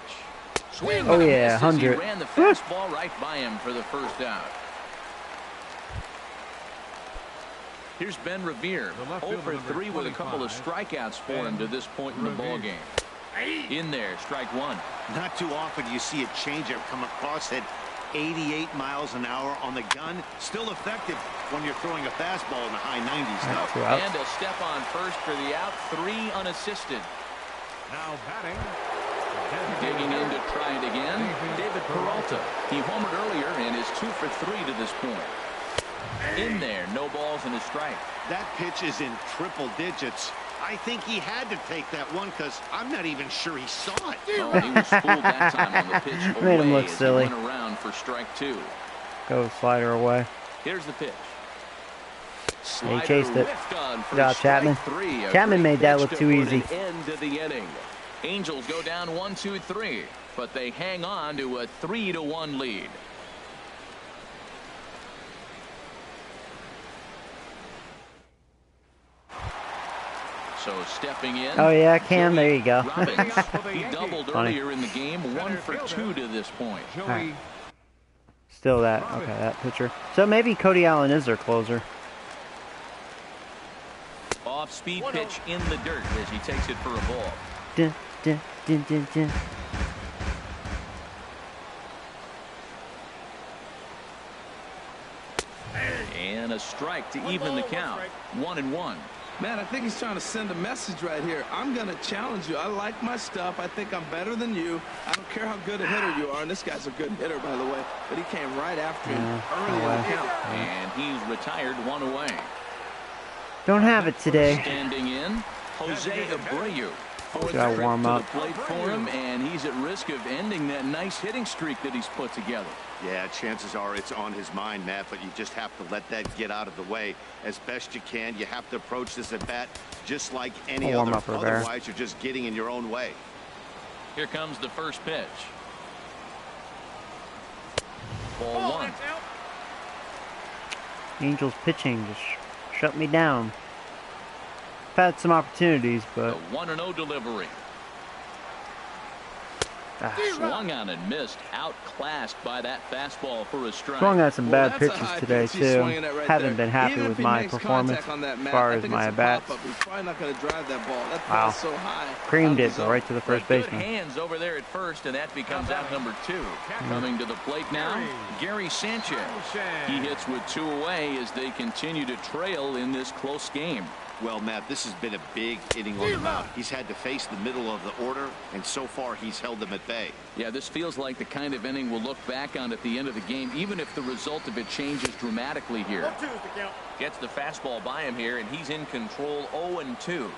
[SPEAKER 2] Swing
[SPEAKER 1] Oh,
[SPEAKER 2] and a
[SPEAKER 1] yeah,
[SPEAKER 2] miss as
[SPEAKER 1] 100.
[SPEAKER 2] He ran the
[SPEAKER 1] Woo.
[SPEAKER 2] fastball right by him for the first out. Here's Ben Revere,
[SPEAKER 4] The left
[SPEAKER 2] 0 for
[SPEAKER 4] fielder,
[SPEAKER 2] 3 with a couple of
[SPEAKER 4] 25,
[SPEAKER 2] strikeouts for him to this point in the
[SPEAKER 4] Revere.
[SPEAKER 2] ball game. In there, strike 1.
[SPEAKER 5] Not too often you see a changeup come across at 88 miles an hour on the gun. Still effective when you're throwing a fastball in the high 90s now.
[SPEAKER 1] 2 outs.
[SPEAKER 2] And a step on first for the out, 3 unassisted.
[SPEAKER 4] Now batting.
[SPEAKER 2] Digging in to try it again, David Peralta. He homered earlier and is 2 for 3 to this point. In there, no balls and a strike.
[SPEAKER 5] That pitch is in triple digits. I think he had to take that one because I'm not even sure he saw it.
[SPEAKER 2] Oh, he was fooled that time on the pitch
[SPEAKER 1] Made him
[SPEAKER 2] away
[SPEAKER 1] look
[SPEAKER 2] as
[SPEAKER 1] silly.
[SPEAKER 2] he went around for strike 2.
[SPEAKER 1] Go slider away.
[SPEAKER 2] Here's the pitch.
[SPEAKER 1] He chased it.
[SPEAKER 2] Whiffed on for
[SPEAKER 1] Good job,
[SPEAKER 2] strike
[SPEAKER 1] Chapman.
[SPEAKER 2] 3. A
[SPEAKER 1] Chapman
[SPEAKER 2] great
[SPEAKER 1] made that
[SPEAKER 2] pitch
[SPEAKER 1] look
[SPEAKER 2] to
[SPEAKER 1] too
[SPEAKER 2] put
[SPEAKER 1] easy.
[SPEAKER 2] an end to the inning. Angels go down 1-2-3, but they hang on to a 3-1 lead. So stepping in.
[SPEAKER 1] Oh yeah, Cam, there you go.
[SPEAKER 2] Robbins. He doubled
[SPEAKER 1] Funny.
[SPEAKER 2] earlier in the game, 1 for 2 to this point.
[SPEAKER 4] Joey
[SPEAKER 1] Alright. Still that. Okay, that pitcher. So maybe Cody Allen is their closer.
[SPEAKER 2] Off speed pitch in the dirt as he takes it for a ball.
[SPEAKER 1] Dun, dun, dun, dun, dun.
[SPEAKER 2] And a strike to even the count. 1-1.
[SPEAKER 3] Man, I think he's trying to send a message right here. I'm going to challenge you. I like my stuff. I think I'm better than you. I don't care how good a hitter you are. And this guy's a good hitter, by the way. But he came right after him early in the count.
[SPEAKER 2] And he's retired 1 away.
[SPEAKER 1] Don't have it today.
[SPEAKER 2] Standing in, Jose Abreu. Fourth
[SPEAKER 1] Gotta
[SPEAKER 2] trip
[SPEAKER 1] warm
[SPEAKER 2] to
[SPEAKER 1] up.
[SPEAKER 2] the plate for him, and he's at risk of ending that nice hitting streak that he's put together.
[SPEAKER 5] Yeah, chances are it's on his mind, Matt, but you just have to let that get out of the way as best you can. You have to approach this at bat just like any
[SPEAKER 1] Warm
[SPEAKER 5] other.
[SPEAKER 1] up, Rivera.
[SPEAKER 5] Otherwise, you're just getting in your own way.
[SPEAKER 2] Here comes the first pitch. Ball 1.
[SPEAKER 1] Angels pitching just shut me down. I've had some opportunities,
[SPEAKER 2] The
[SPEAKER 1] but
[SPEAKER 2] 1-0 delivery. Swung on and missed. Outclassed by that fastball for a strike.
[SPEAKER 1] Swung at some bad
[SPEAKER 3] that's a
[SPEAKER 1] pitches
[SPEAKER 3] high
[SPEAKER 1] today,
[SPEAKER 3] pitch he's
[SPEAKER 1] too.
[SPEAKER 3] swinging at right
[SPEAKER 1] Haven't
[SPEAKER 3] there.
[SPEAKER 1] been happy
[SPEAKER 3] Even
[SPEAKER 1] with
[SPEAKER 3] if he
[SPEAKER 1] my
[SPEAKER 3] makes
[SPEAKER 1] performance
[SPEAKER 3] contact on that,
[SPEAKER 1] as
[SPEAKER 3] Matt,
[SPEAKER 1] far
[SPEAKER 3] I
[SPEAKER 1] as
[SPEAKER 3] think
[SPEAKER 1] my
[SPEAKER 3] it's a
[SPEAKER 1] bats.
[SPEAKER 3] pop-up. He's probably not going to drive that ball. That
[SPEAKER 1] Wow.
[SPEAKER 3] ball's so high.
[SPEAKER 1] Creamed
[SPEAKER 3] out
[SPEAKER 1] it
[SPEAKER 3] of the
[SPEAKER 1] right to the
[SPEAKER 2] But
[SPEAKER 1] first
[SPEAKER 2] good
[SPEAKER 1] baseman.
[SPEAKER 2] hands over there at first, and that becomes out number 2. Coming to the plate now, Gary Sanchez. He hits with 2 away as they continue to trail in this close game.
[SPEAKER 5] Well, Matt, this has been a big inning on the mound. He's had to face the middle of the order, and so far he's held them at bay.
[SPEAKER 2] Yeah, this feels like the kind of inning we'll look back on at the end of the game, even if the result of it changes dramatically here. Gets the fastball by him here, and he's in control 0-2.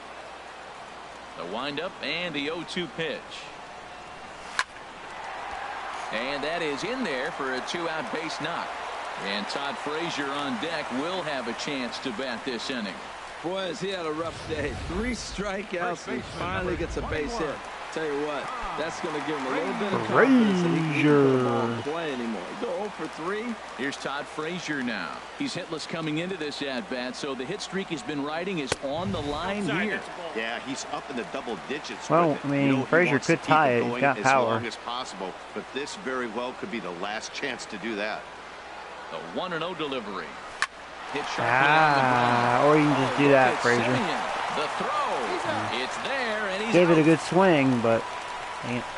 [SPEAKER 2] The windup and the 0-2 pitch. And that is in there for a 2-out base knock. And Todd Frazier on deck will have a chance to bat this inning.
[SPEAKER 3] Boy, has he had a rough day. 3 strikeouts, and he finally gets a base hit. Tell you what, that's going to give him a little bit of confidence that he can put the ball in play anymore. Go 0 for 3.
[SPEAKER 2] Here's Todd Frazier now. He's hitless coming into this at-bat, so the hit streak he's been riding is on the line here.
[SPEAKER 5] Yeah, he's up in the double digits.
[SPEAKER 1] Well,
[SPEAKER 5] with it.
[SPEAKER 1] I mean,
[SPEAKER 5] You know,
[SPEAKER 1] Frazier
[SPEAKER 5] he wants
[SPEAKER 1] could
[SPEAKER 5] to keep
[SPEAKER 1] tie it. He's
[SPEAKER 5] going
[SPEAKER 1] got
[SPEAKER 5] as
[SPEAKER 1] power.
[SPEAKER 5] long as possible, but this very well could be the last chance to do that.
[SPEAKER 2] The 1-0 delivery. Hit sharply on the ground.
[SPEAKER 1] Or you can just do that,
[SPEAKER 2] Look at
[SPEAKER 1] Frazier.
[SPEAKER 2] Semien. The throw. It's there, and he's
[SPEAKER 1] Gave it a
[SPEAKER 2] out.
[SPEAKER 1] good swing, but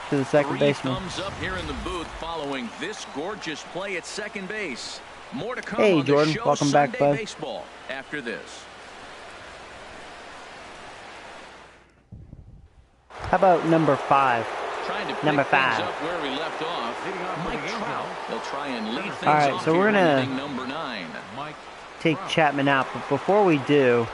[SPEAKER 1] to the second
[SPEAKER 2] 3
[SPEAKER 1] baseman.
[SPEAKER 2] thumbs up here in the booth following this gorgeous play at second base. More to come
[SPEAKER 1] Hey,
[SPEAKER 2] on
[SPEAKER 1] Jordan.
[SPEAKER 2] the show
[SPEAKER 1] Welcome back,
[SPEAKER 2] Sunday
[SPEAKER 1] bud.
[SPEAKER 2] Baseball after this.
[SPEAKER 1] How about number 5?
[SPEAKER 2] Trying to pick
[SPEAKER 1] Number
[SPEAKER 2] things
[SPEAKER 1] 5.
[SPEAKER 2] up where we left off.
[SPEAKER 4] Leading off
[SPEAKER 2] Mike
[SPEAKER 4] with the
[SPEAKER 2] Trout.
[SPEAKER 4] Angels.
[SPEAKER 2] They'll try and lead things
[SPEAKER 1] All right,
[SPEAKER 2] off
[SPEAKER 1] so we're
[SPEAKER 2] here in
[SPEAKER 1] gonna-
[SPEAKER 2] inning number 9.
[SPEAKER 4] Mike
[SPEAKER 1] Take
[SPEAKER 4] Trout.
[SPEAKER 1] Chapman out, but before we do,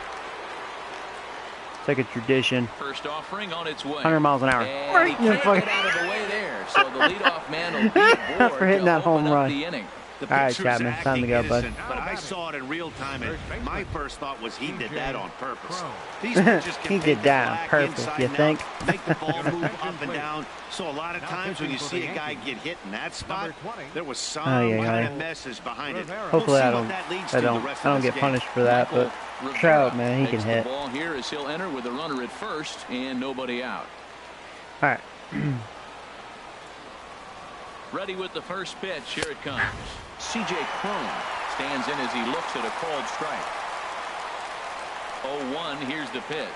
[SPEAKER 1] it's like a tradition.
[SPEAKER 2] First offering on its way.
[SPEAKER 1] 100 miles an hour.
[SPEAKER 2] And
[SPEAKER 1] Right
[SPEAKER 2] he
[SPEAKER 1] in the
[SPEAKER 2] can't
[SPEAKER 1] fucking-
[SPEAKER 2] get out of the way there. So the leadoff man will be aboard
[SPEAKER 1] For hitting
[SPEAKER 2] to
[SPEAKER 1] that home
[SPEAKER 2] open up
[SPEAKER 1] run.
[SPEAKER 2] the inning.
[SPEAKER 5] The
[SPEAKER 1] All right,
[SPEAKER 5] pitcher's
[SPEAKER 1] Chapman, time to go,
[SPEAKER 5] acting
[SPEAKER 1] bud.
[SPEAKER 5] innocent, but I saw it in real time, and my first thought was he did that on purpose.
[SPEAKER 4] Crow.
[SPEAKER 5] These pitches can
[SPEAKER 1] He
[SPEAKER 5] take
[SPEAKER 1] did
[SPEAKER 5] the
[SPEAKER 1] that on
[SPEAKER 5] flag
[SPEAKER 1] purpose,
[SPEAKER 5] inside
[SPEAKER 1] you
[SPEAKER 5] and
[SPEAKER 1] think?
[SPEAKER 5] out, make the ball move up and down. So a lot of times when you see a guy get hit in that spot, there was some kind of message behind it.
[SPEAKER 1] Hopefully
[SPEAKER 5] We'll
[SPEAKER 1] I
[SPEAKER 5] see what
[SPEAKER 1] don't,
[SPEAKER 5] that leads
[SPEAKER 1] I
[SPEAKER 5] to the
[SPEAKER 1] don't,
[SPEAKER 5] rest
[SPEAKER 1] I
[SPEAKER 5] of
[SPEAKER 1] don't
[SPEAKER 5] this
[SPEAKER 1] get
[SPEAKER 5] game.
[SPEAKER 1] punished for that. But
[SPEAKER 2] Rivera
[SPEAKER 1] Trout, man, he
[SPEAKER 2] takes
[SPEAKER 1] can
[SPEAKER 2] the
[SPEAKER 1] hit.
[SPEAKER 2] ball here as he'll enter with a runner at first and nobody out.
[SPEAKER 1] All right.
[SPEAKER 2] Ready with the first pitch. Here it comes. C.J. Cron stands in as he looks at a called strike. 0-1. Here's the pitch.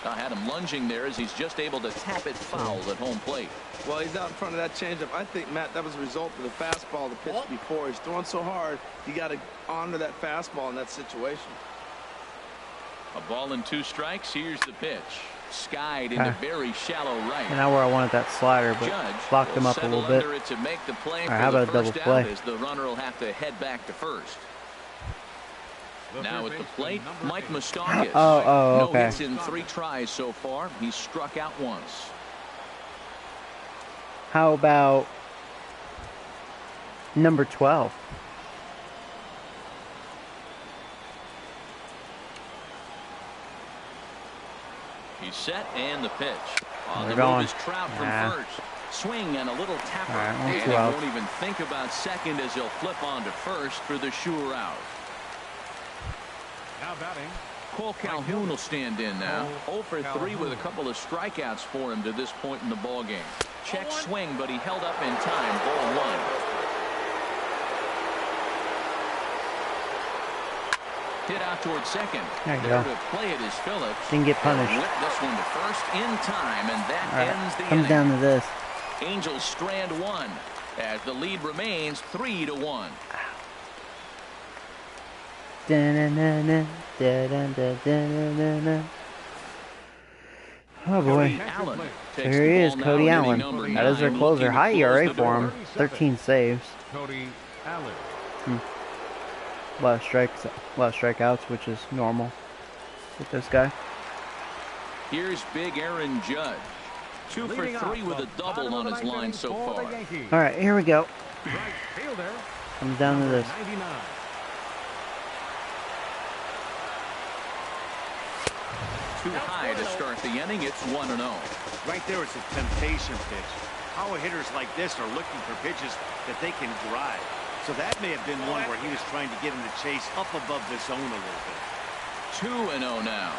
[SPEAKER 2] I had him lunging there as he's just able to tap it foul at home plate.
[SPEAKER 3] Well, he's out in front of that changeup. I think, Matt, that was a result of the fastball the pitch before. He's throwing so hard, you got to honor that fastball in that situation.
[SPEAKER 2] A ball and 2 strikes. Here's the pitch. Skied into very shallow right.
[SPEAKER 1] Not where I wanted that slider, but
[SPEAKER 2] Judge
[SPEAKER 1] blocked him
[SPEAKER 2] will
[SPEAKER 1] up a
[SPEAKER 2] settle
[SPEAKER 1] little bit.
[SPEAKER 2] under it to make the play
[SPEAKER 1] All
[SPEAKER 2] for
[SPEAKER 1] right, how
[SPEAKER 2] the
[SPEAKER 1] about a double
[SPEAKER 2] first
[SPEAKER 1] play?
[SPEAKER 2] out as the runner will have to head back to first.
[SPEAKER 4] The
[SPEAKER 2] Now
[SPEAKER 4] third
[SPEAKER 2] at the
[SPEAKER 4] baseman,
[SPEAKER 2] plate,
[SPEAKER 4] number
[SPEAKER 2] Mike
[SPEAKER 4] 8.
[SPEAKER 2] Moustakas.
[SPEAKER 1] Oh,
[SPEAKER 2] No
[SPEAKER 1] okay.
[SPEAKER 2] hits in 3 tries so far. He's struck out once.
[SPEAKER 1] How about number 12?
[SPEAKER 2] He's set and the pitch. On
[SPEAKER 1] We're
[SPEAKER 2] the
[SPEAKER 1] going.
[SPEAKER 2] move is Trout from
[SPEAKER 1] Nah.
[SPEAKER 2] first. Swing and a little tapper.
[SPEAKER 1] All right,
[SPEAKER 2] And he
[SPEAKER 1] 2 outs.
[SPEAKER 2] won't even think about second as he'll flip on to first for the sure out.
[SPEAKER 4] Now batting.
[SPEAKER 2] Cole Calhoun will stand in now. 0 for 3 with a
[SPEAKER 4] Calhoun.
[SPEAKER 2] couple of strikeouts for him to this point in the ball game. Check swing, but he held up in time. Ball 1. Hit out towards second.
[SPEAKER 1] There you
[SPEAKER 2] There
[SPEAKER 1] go.
[SPEAKER 2] to play it is Phillips.
[SPEAKER 1] Didn't get punished.
[SPEAKER 2] He'll whip this one to first in time, and that
[SPEAKER 1] All
[SPEAKER 2] ends the
[SPEAKER 1] right, comes
[SPEAKER 2] inning.
[SPEAKER 1] down to this.
[SPEAKER 2] Angels strand 1 as the lead remains 3-1.
[SPEAKER 1] Da-na-na-na, da-da-da-da-da-da. Oh boy.
[SPEAKER 2] Allen
[SPEAKER 1] So
[SPEAKER 2] takes
[SPEAKER 1] here he
[SPEAKER 2] the
[SPEAKER 1] is,
[SPEAKER 2] ball now
[SPEAKER 1] Cody
[SPEAKER 2] in
[SPEAKER 1] Allen.
[SPEAKER 2] inning number
[SPEAKER 1] That is their
[SPEAKER 2] 9,
[SPEAKER 1] closer.
[SPEAKER 2] looking to
[SPEAKER 1] High
[SPEAKER 2] close
[SPEAKER 1] ERA
[SPEAKER 2] the
[SPEAKER 1] for
[SPEAKER 2] door.
[SPEAKER 1] him. 13 saves.
[SPEAKER 4] Cody Allen.
[SPEAKER 1] A lot of strikeouts, which is normal with this guy.
[SPEAKER 2] Here's big Aaron Judge. 2 for
[SPEAKER 4] Leading
[SPEAKER 2] 3
[SPEAKER 4] off
[SPEAKER 2] with
[SPEAKER 4] the
[SPEAKER 2] a double
[SPEAKER 4] bottom of
[SPEAKER 2] on
[SPEAKER 4] the
[SPEAKER 2] his
[SPEAKER 4] ninth
[SPEAKER 2] line
[SPEAKER 4] inning
[SPEAKER 2] so
[SPEAKER 4] for the
[SPEAKER 2] far.
[SPEAKER 4] Yankees.
[SPEAKER 1] All right, here we go.
[SPEAKER 4] Right fielder,
[SPEAKER 1] Comes down to
[SPEAKER 4] number
[SPEAKER 1] this.
[SPEAKER 4] 99.
[SPEAKER 2] Too high to start the inning. It's 1-0.
[SPEAKER 5] Right there, it's a temptation pitch. Power hitters like this are looking for pitches that they can drive. So that may have been one where he was trying to get him to chase up above the zone a little bit.
[SPEAKER 2] 2-0 now.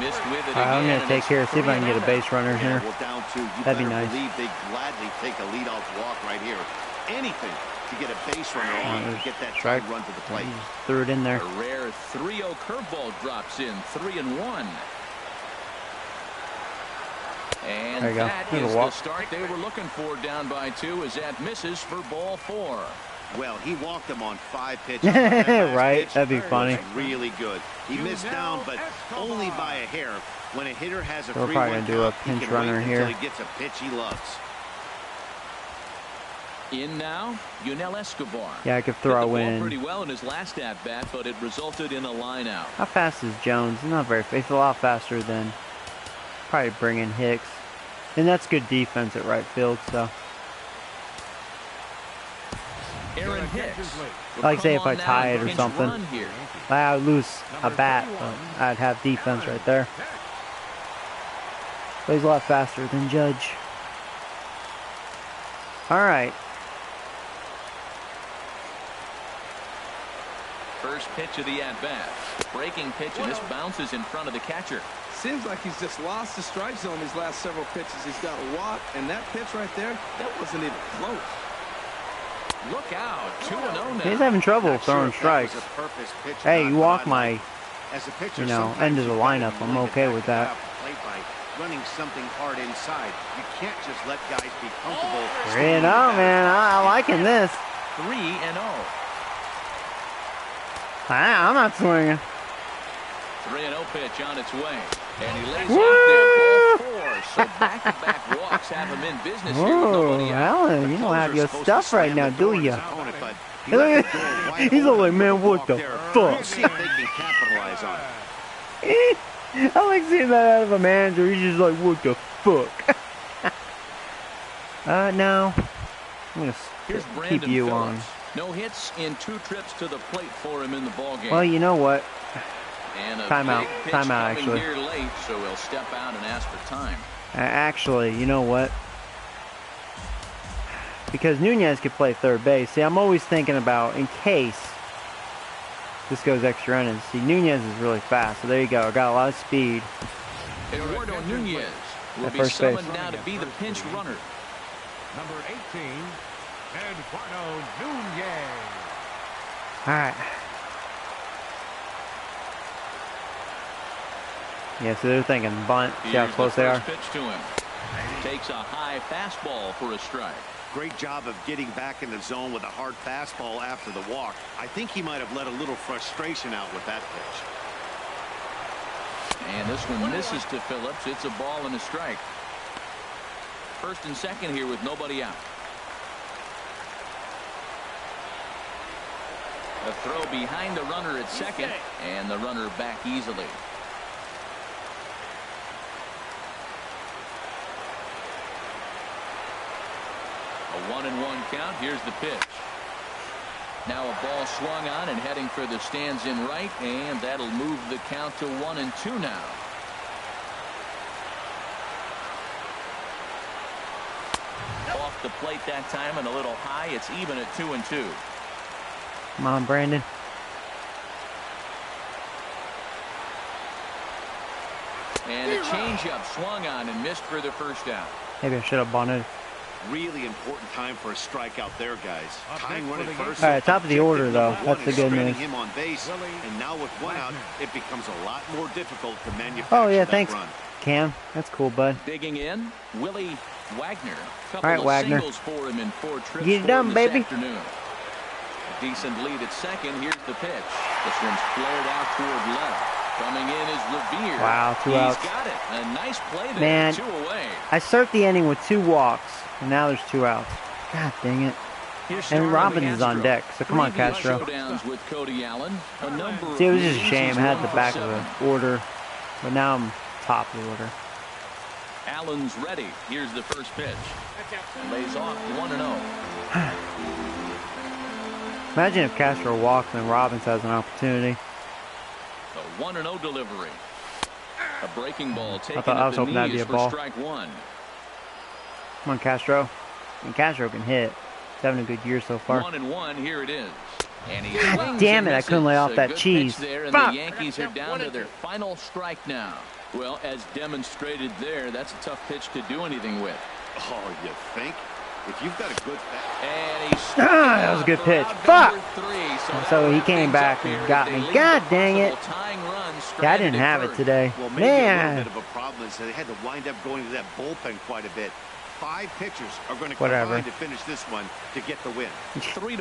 [SPEAKER 2] Missed with it
[SPEAKER 1] Alright, I'm
[SPEAKER 2] again,
[SPEAKER 1] gonna take
[SPEAKER 2] and
[SPEAKER 1] care.
[SPEAKER 2] it's
[SPEAKER 1] See if I can get a
[SPEAKER 2] 3-0.
[SPEAKER 1] base runner here.
[SPEAKER 5] Well, down two. You
[SPEAKER 1] That'd be
[SPEAKER 5] better
[SPEAKER 1] nice.
[SPEAKER 5] believe they gladly take a leadoff walk right here. Anything to get a base runner on and get that
[SPEAKER 1] Strike.
[SPEAKER 5] try run to the plate.
[SPEAKER 1] He just threw it in there.
[SPEAKER 2] A rare 3-0 curveball drops in, 3-1. And
[SPEAKER 1] There you go.
[SPEAKER 2] that
[SPEAKER 1] There's a
[SPEAKER 2] is the
[SPEAKER 1] walk.
[SPEAKER 2] start they were looking for down by 2 as that misses for ball 4.
[SPEAKER 5] Well, he walked him on 5 pitches. That last
[SPEAKER 1] Right?
[SPEAKER 5] pitch
[SPEAKER 1] That'd be funny.
[SPEAKER 5] was really good. He missed down, but only by a hair. When a hitter has a
[SPEAKER 1] We're
[SPEAKER 5] 3-1
[SPEAKER 1] probably gonna do a
[SPEAKER 5] count, he
[SPEAKER 1] pinch
[SPEAKER 5] can
[SPEAKER 1] runner
[SPEAKER 5] wait
[SPEAKER 1] here.
[SPEAKER 5] until he gets a pitch he loves.
[SPEAKER 2] In now, Yunel Escobar.
[SPEAKER 1] Yeah, I could
[SPEAKER 2] Hit
[SPEAKER 1] throw
[SPEAKER 2] the ball
[SPEAKER 1] in.
[SPEAKER 2] pretty well in his last at bat, but it resulted in a line out.
[SPEAKER 1] How fast is Jones? He's not very fast. He's a lot faster than probably bring in Hicks. And that's good defense at right field, so.
[SPEAKER 2] Aaron Hicks.
[SPEAKER 1] Like say if I tie it or something. I would lose a bat, but I'd have defense right there. But he's a lot faster than Judge. Alright.
[SPEAKER 2] First pitch of the at-bat. Breaking pitch, and this bounces in front of the catcher.
[SPEAKER 3] Seems like he's just lost the strike zone these last several pitches. He's got a walk, and that pitch right there, that wasn't even close.
[SPEAKER 2] Look out, 2-0 now.
[SPEAKER 1] He's having trouble
[SPEAKER 5] Not sure
[SPEAKER 1] throwing
[SPEAKER 5] if that was
[SPEAKER 1] strikes.
[SPEAKER 5] a purpose pitch or
[SPEAKER 1] Hey,
[SPEAKER 5] not,
[SPEAKER 1] you
[SPEAKER 5] but
[SPEAKER 1] walk
[SPEAKER 5] I
[SPEAKER 1] my,
[SPEAKER 5] like it. As a pitcher,
[SPEAKER 1] you know,
[SPEAKER 5] sometimes
[SPEAKER 1] end of the
[SPEAKER 5] you gotta
[SPEAKER 1] lineup.
[SPEAKER 5] be
[SPEAKER 1] I'm
[SPEAKER 5] willing to
[SPEAKER 1] okay
[SPEAKER 5] back
[SPEAKER 1] with
[SPEAKER 5] it
[SPEAKER 1] that.
[SPEAKER 5] up, play by running something hard inside. You can't just let guys be comfortable.
[SPEAKER 1] You know, man, I'm liking this.
[SPEAKER 2] 3-0.
[SPEAKER 1] I'm not swinging.
[SPEAKER 2] 3-0 pitch on its way. And he lays
[SPEAKER 1] Woo!
[SPEAKER 2] off there, ball 4. So back-to-back walks have him in business here with
[SPEAKER 1] Whoa,
[SPEAKER 2] nobody out.
[SPEAKER 1] Alan, you don't have your stuff right now, do ya?
[SPEAKER 5] He's
[SPEAKER 1] He's all like, man, what the fuck?
[SPEAKER 5] See if they can capitalize on it.
[SPEAKER 1] I like seeing that out of a manager. He's just like, what the fuck? No. I'm going
[SPEAKER 2] Here's
[SPEAKER 1] to
[SPEAKER 2] Brandon
[SPEAKER 1] keep you
[SPEAKER 2] Phillips.
[SPEAKER 1] on.
[SPEAKER 2] No hits in 2 trips to the plate for him in the ballgame.
[SPEAKER 1] Well, you know what?
[SPEAKER 2] And a
[SPEAKER 1] Timeout.
[SPEAKER 2] big pitch
[SPEAKER 1] Timeout,
[SPEAKER 2] coming
[SPEAKER 1] actually.
[SPEAKER 2] here late, so he'll step out and ask for time.
[SPEAKER 1] Actually, you know what? Because Nunez could play third base. See, I'm always thinking about, in case this goes extra innings. See, Nunez is really fast, so there you go. I got a lot of speed.
[SPEAKER 2] Eduardo Nunez will
[SPEAKER 1] At
[SPEAKER 2] be
[SPEAKER 1] first base.
[SPEAKER 2] summoned now to be the pinch runner.
[SPEAKER 4] Number 18, Eduardo Nunez.
[SPEAKER 1] All right. Yeah, so they're thinking bunt. See how
[SPEAKER 2] Here's
[SPEAKER 1] close
[SPEAKER 2] the
[SPEAKER 1] they are.
[SPEAKER 2] first pitch to him. Takes a high fastball for a strike.
[SPEAKER 5] Great job of getting back in the zone with a hard fastball after the walk. I think he might have let a little frustration out with that pitch.
[SPEAKER 2] And this one misses to Phillips. It's a ball and a strike. First and second here with nobody out. A throw behind the runner at second, and the runner back easily. A 1-1 count. Here's the pitch. Now a ball swung on and heading for the stands in right, and that'll move the count to 1-2 now. Off the plate that time and a little high. It's even at 2-2.
[SPEAKER 1] Come on, Brandon.
[SPEAKER 2] And a changeup swung on and missed for the first out.
[SPEAKER 1] Maybe I should have bunted.
[SPEAKER 5] Really important time for a strikeout there, guys. Tying running first.
[SPEAKER 1] All right, top of the order, though.
[SPEAKER 5] One
[SPEAKER 1] That's the
[SPEAKER 5] is
[SPEAKER 1] good
[SPEAKER 5] stranding
[SPEAKER 1] news.
[SPEAKER 5] him on base, and now with one out, it becomes a lot more difficult to manufacture
[SPEAKER 1] Oh, yeah,
[SPEAKER 5] that
[SPEAKER 1] thanks,
[SPEAKER 5] run.
[SPEAKER 1] Cam. That's cool, bud.
[SPEAKER 2] Digging in, Willie Wagner. Couple
[SPEAKER 1] All right,
[SPEAKER 2] of
[SPEAKER 1] Wagner.
[SPEAKER 2] singles for him in 4 trips
[SPEAKER 1] Get it
[SPEAKER 2] for
[SPEAKER 1] done,
[SPEAKER 2] him this
[SPEAKER 1] baby.
[SPEAKER 2] afternoon. A decent lead at second. Here's the pitch. This one's flared out toward left. Coming in is Revere.
[SPEAKER 1] Wow, 2
[SPEAKER 2] He's
[SPEAKER 1] outs.
[SPEAKER 2] got it. A nice play there.
[SPEAKER 1] Man.
[SPEAKER 2] 2 away.
[SPEAKER 1] I start the inning with 2 walks, and now there's 2 outs. God dang it.
[SPEAKER 2] Here's
[SPEAKER 1] And
[SPEAKER 2] Starlin
[SPEAKER 1] Robbins is on
[SPEAKER 2] Castro.
[SPEAKER 1] deck, so come on,
[SPEAKER 2] Previous
[SPEAKER 1] Castro.
[SPEAKER 2] showdowns with Cody Allen. A number of
[SPEAKER 1] See, it was just a
[SPEAKER 2] leads.
[SPEAKER 1] shame.
[SPEAKER 2] He's
[SPEAKER 1] I had
[SPEAKER 2] 1
[SPEAKER 1] the
[SPEAKER 2] for
[SPEAKER 1] back of
[SPEAKER 2] 7.
[SPEAKER 1] the order, but now I'm top of the order.
[SPEAKER 2] Allen's ready. Here's the first pitch. Lays off 1-0.
[SPEAKER 1] Imagine if Castro walks and Robbins has an opportunity.
[SPEAKER 2] The 1-0 delivery. A breaking ball taken
[SPEAKER 1] I
[SPEAKER 2] at
[SPEAKER 1] was
[SPEAKER 2] the
[SPEAKER 1] hoping that'd be
[SPEAKER 2] knees
[SPEAKER 1] a
[SPEAKER 2] for
[SPEAKER 1] ball.
[SPEAKER 2] strike 1.
[SPEAKER 1] Come on, Castro. And Castro can hit. He's having a good year so far.
[SPEAKER 2] 1-1. Here it is. And he
[SPEAKER 1] God
[SPEAKER 2] swings
[SPEAKER 1] damn
[SPEAKER 2] and
[SPEAKER 1] it, I couldn't
[SPEAKER 2] misses.
[SPEAKER 1] lay off
[SPEAKER 2] A
[SPEAKER 1] that
[SPEAKER 2] good
[SPEAKER 1] cheese.
[SPEAKER 2] pitch there, and
[SPEAKER 1] Fuck.
[SPEAKER 2] the Yankees are down to their final strike now. Well, as demonstrated there, that's a tough pitch to do anything with.
[SPEAKER 5] Oh, you think? If you've got a good
[SPEAKER 2] And he's
[SPEAKER 1] that was a good pitch. Fuck! So he came back and got me. God dang it. Yeah, I didn't have it today.
[SPEAKER 5] Well, maybe a
[SPEAKER 1] Man.
[SPEAKER 5] little bit of a problem is that they had to wind up going to that bullpen quite a bit. 5 pitchers are going to
[SPEAKER 1] Whatever.
[SPEAKER 5] combine to finish this one to get the win.
[SPEAKER 2] 3-1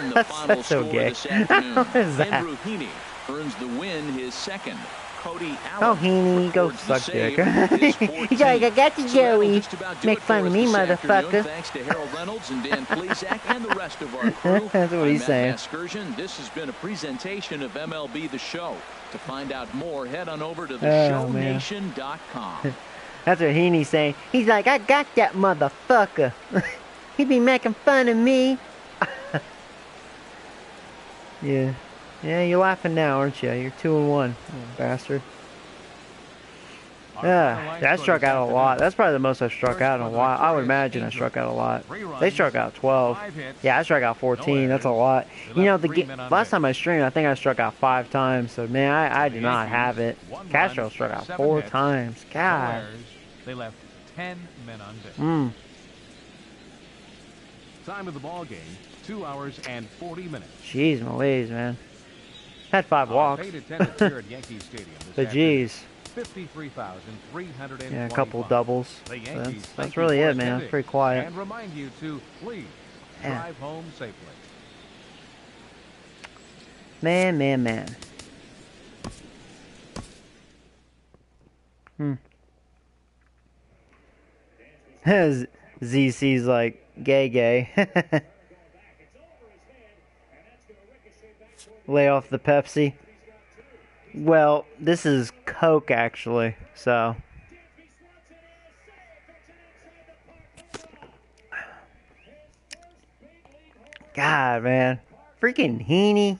[SPEAKER 2] the
[SPEAKER 1] That's
[SPEAKER 2] final
[SPEAKER 1] so
[SPEAKER 2] score
[SPEAKER 1] gay.
[SPEAKER 2] this afternoon.
[SPEAKER 1] What is that?
[SPEAKER 2] Andrew Heaney earns the win, his second. Cody
[SPEAKER 1] Oh,
[SPEAKER 2] Allen
[SPEAKER 1] Heaney, go
[SPEAKER 2] records the
[SPEAKER 1] suck
[SPEAKER 2] save
[SPEAKER 1] dick.
[SPEAKER 2] with his
[SPEAKER 1] He's like, I got you,
[SPEAKER 2] So that'll
[SPEAKER 1] Joey.
[SPEAKER 2] just about do
[SPEAKER 1] Make
[SPEAKER 2] it
[SPEAKER 1] fun
[SPEAKER 2] for
[SPEAKER 1] of
[SPEAKER 2] us
[SPEAKER 1] me,
[SPEAKER 2] this
[SPEAKER 1] motherfucker.
[SPEAKER 2] afternoon. Thanks to Harold Reynolds and Dan Plesac and the rest of our crew.
[SPEAKER 1] That's what
[SPEAKER 2] I'm
[SPEAKER 1] he's
[SPEAKER 2] Matt
[SPEAKER 1] saying.
[SPEAKER 2] Vasgersian. This has been a presentation of MLB The Show. To find out more, head on over to
[SPEAKER 1] Oh, man.
[SPEAKER 2] theshownation.com.
[SPEAKER 1] That's what Heaney's saying. He's like, I got that motherfucker. He be making fun of me. Yeah. Yeah, you're laughing now, aren't you? You're 2-1, bastard. Yeah, I struck out a lot. That's probably the most I've struck out in a while. I would imagine I struck out a lot. They struck out 12. Yeah, I struck out 14. That's a lot. You know, last time I streamed, I think I struck out 5 times. So, man, I do not have it. Castro struck out 4 times. God.
[SPEAKER 4] They left 10 men on base. Time of the ball game, 2 hours and 40 minutes.
[SPEAKER 1] Jeez, Louise, man. Had 5 walks.
[SPEAKER 4] Paid attendance here at Yankee Stadium this
[SPEAKER 1] But
[SPEAKER 4] afternoon,
[SPEAKER 1] jeez.
[SPEAKER 4] 53,325.
[SPEAKER 1] Yeah, a couple doubles.
[SPEAKER 4] The Yankees
[SPEAKER 1] That's
[SPEAKER 4] thank you
[SPEAKER 1] really
[SPEAKER 4] for
[SPEAKER 1] it, man.
[SPEAKER 4] attending
[SPEAKER 1] It's pretty quiet.
[SPEAKER 4] And remind you to please
[SPEAKER 1] Yeah.
[SPEAKER 4] drive home safely.
[SPEAKER 1] Man. ZC's like, gay. Lay off the Pepsi. Well, this is Coke, actually, so. God, man. Freaking Heaney.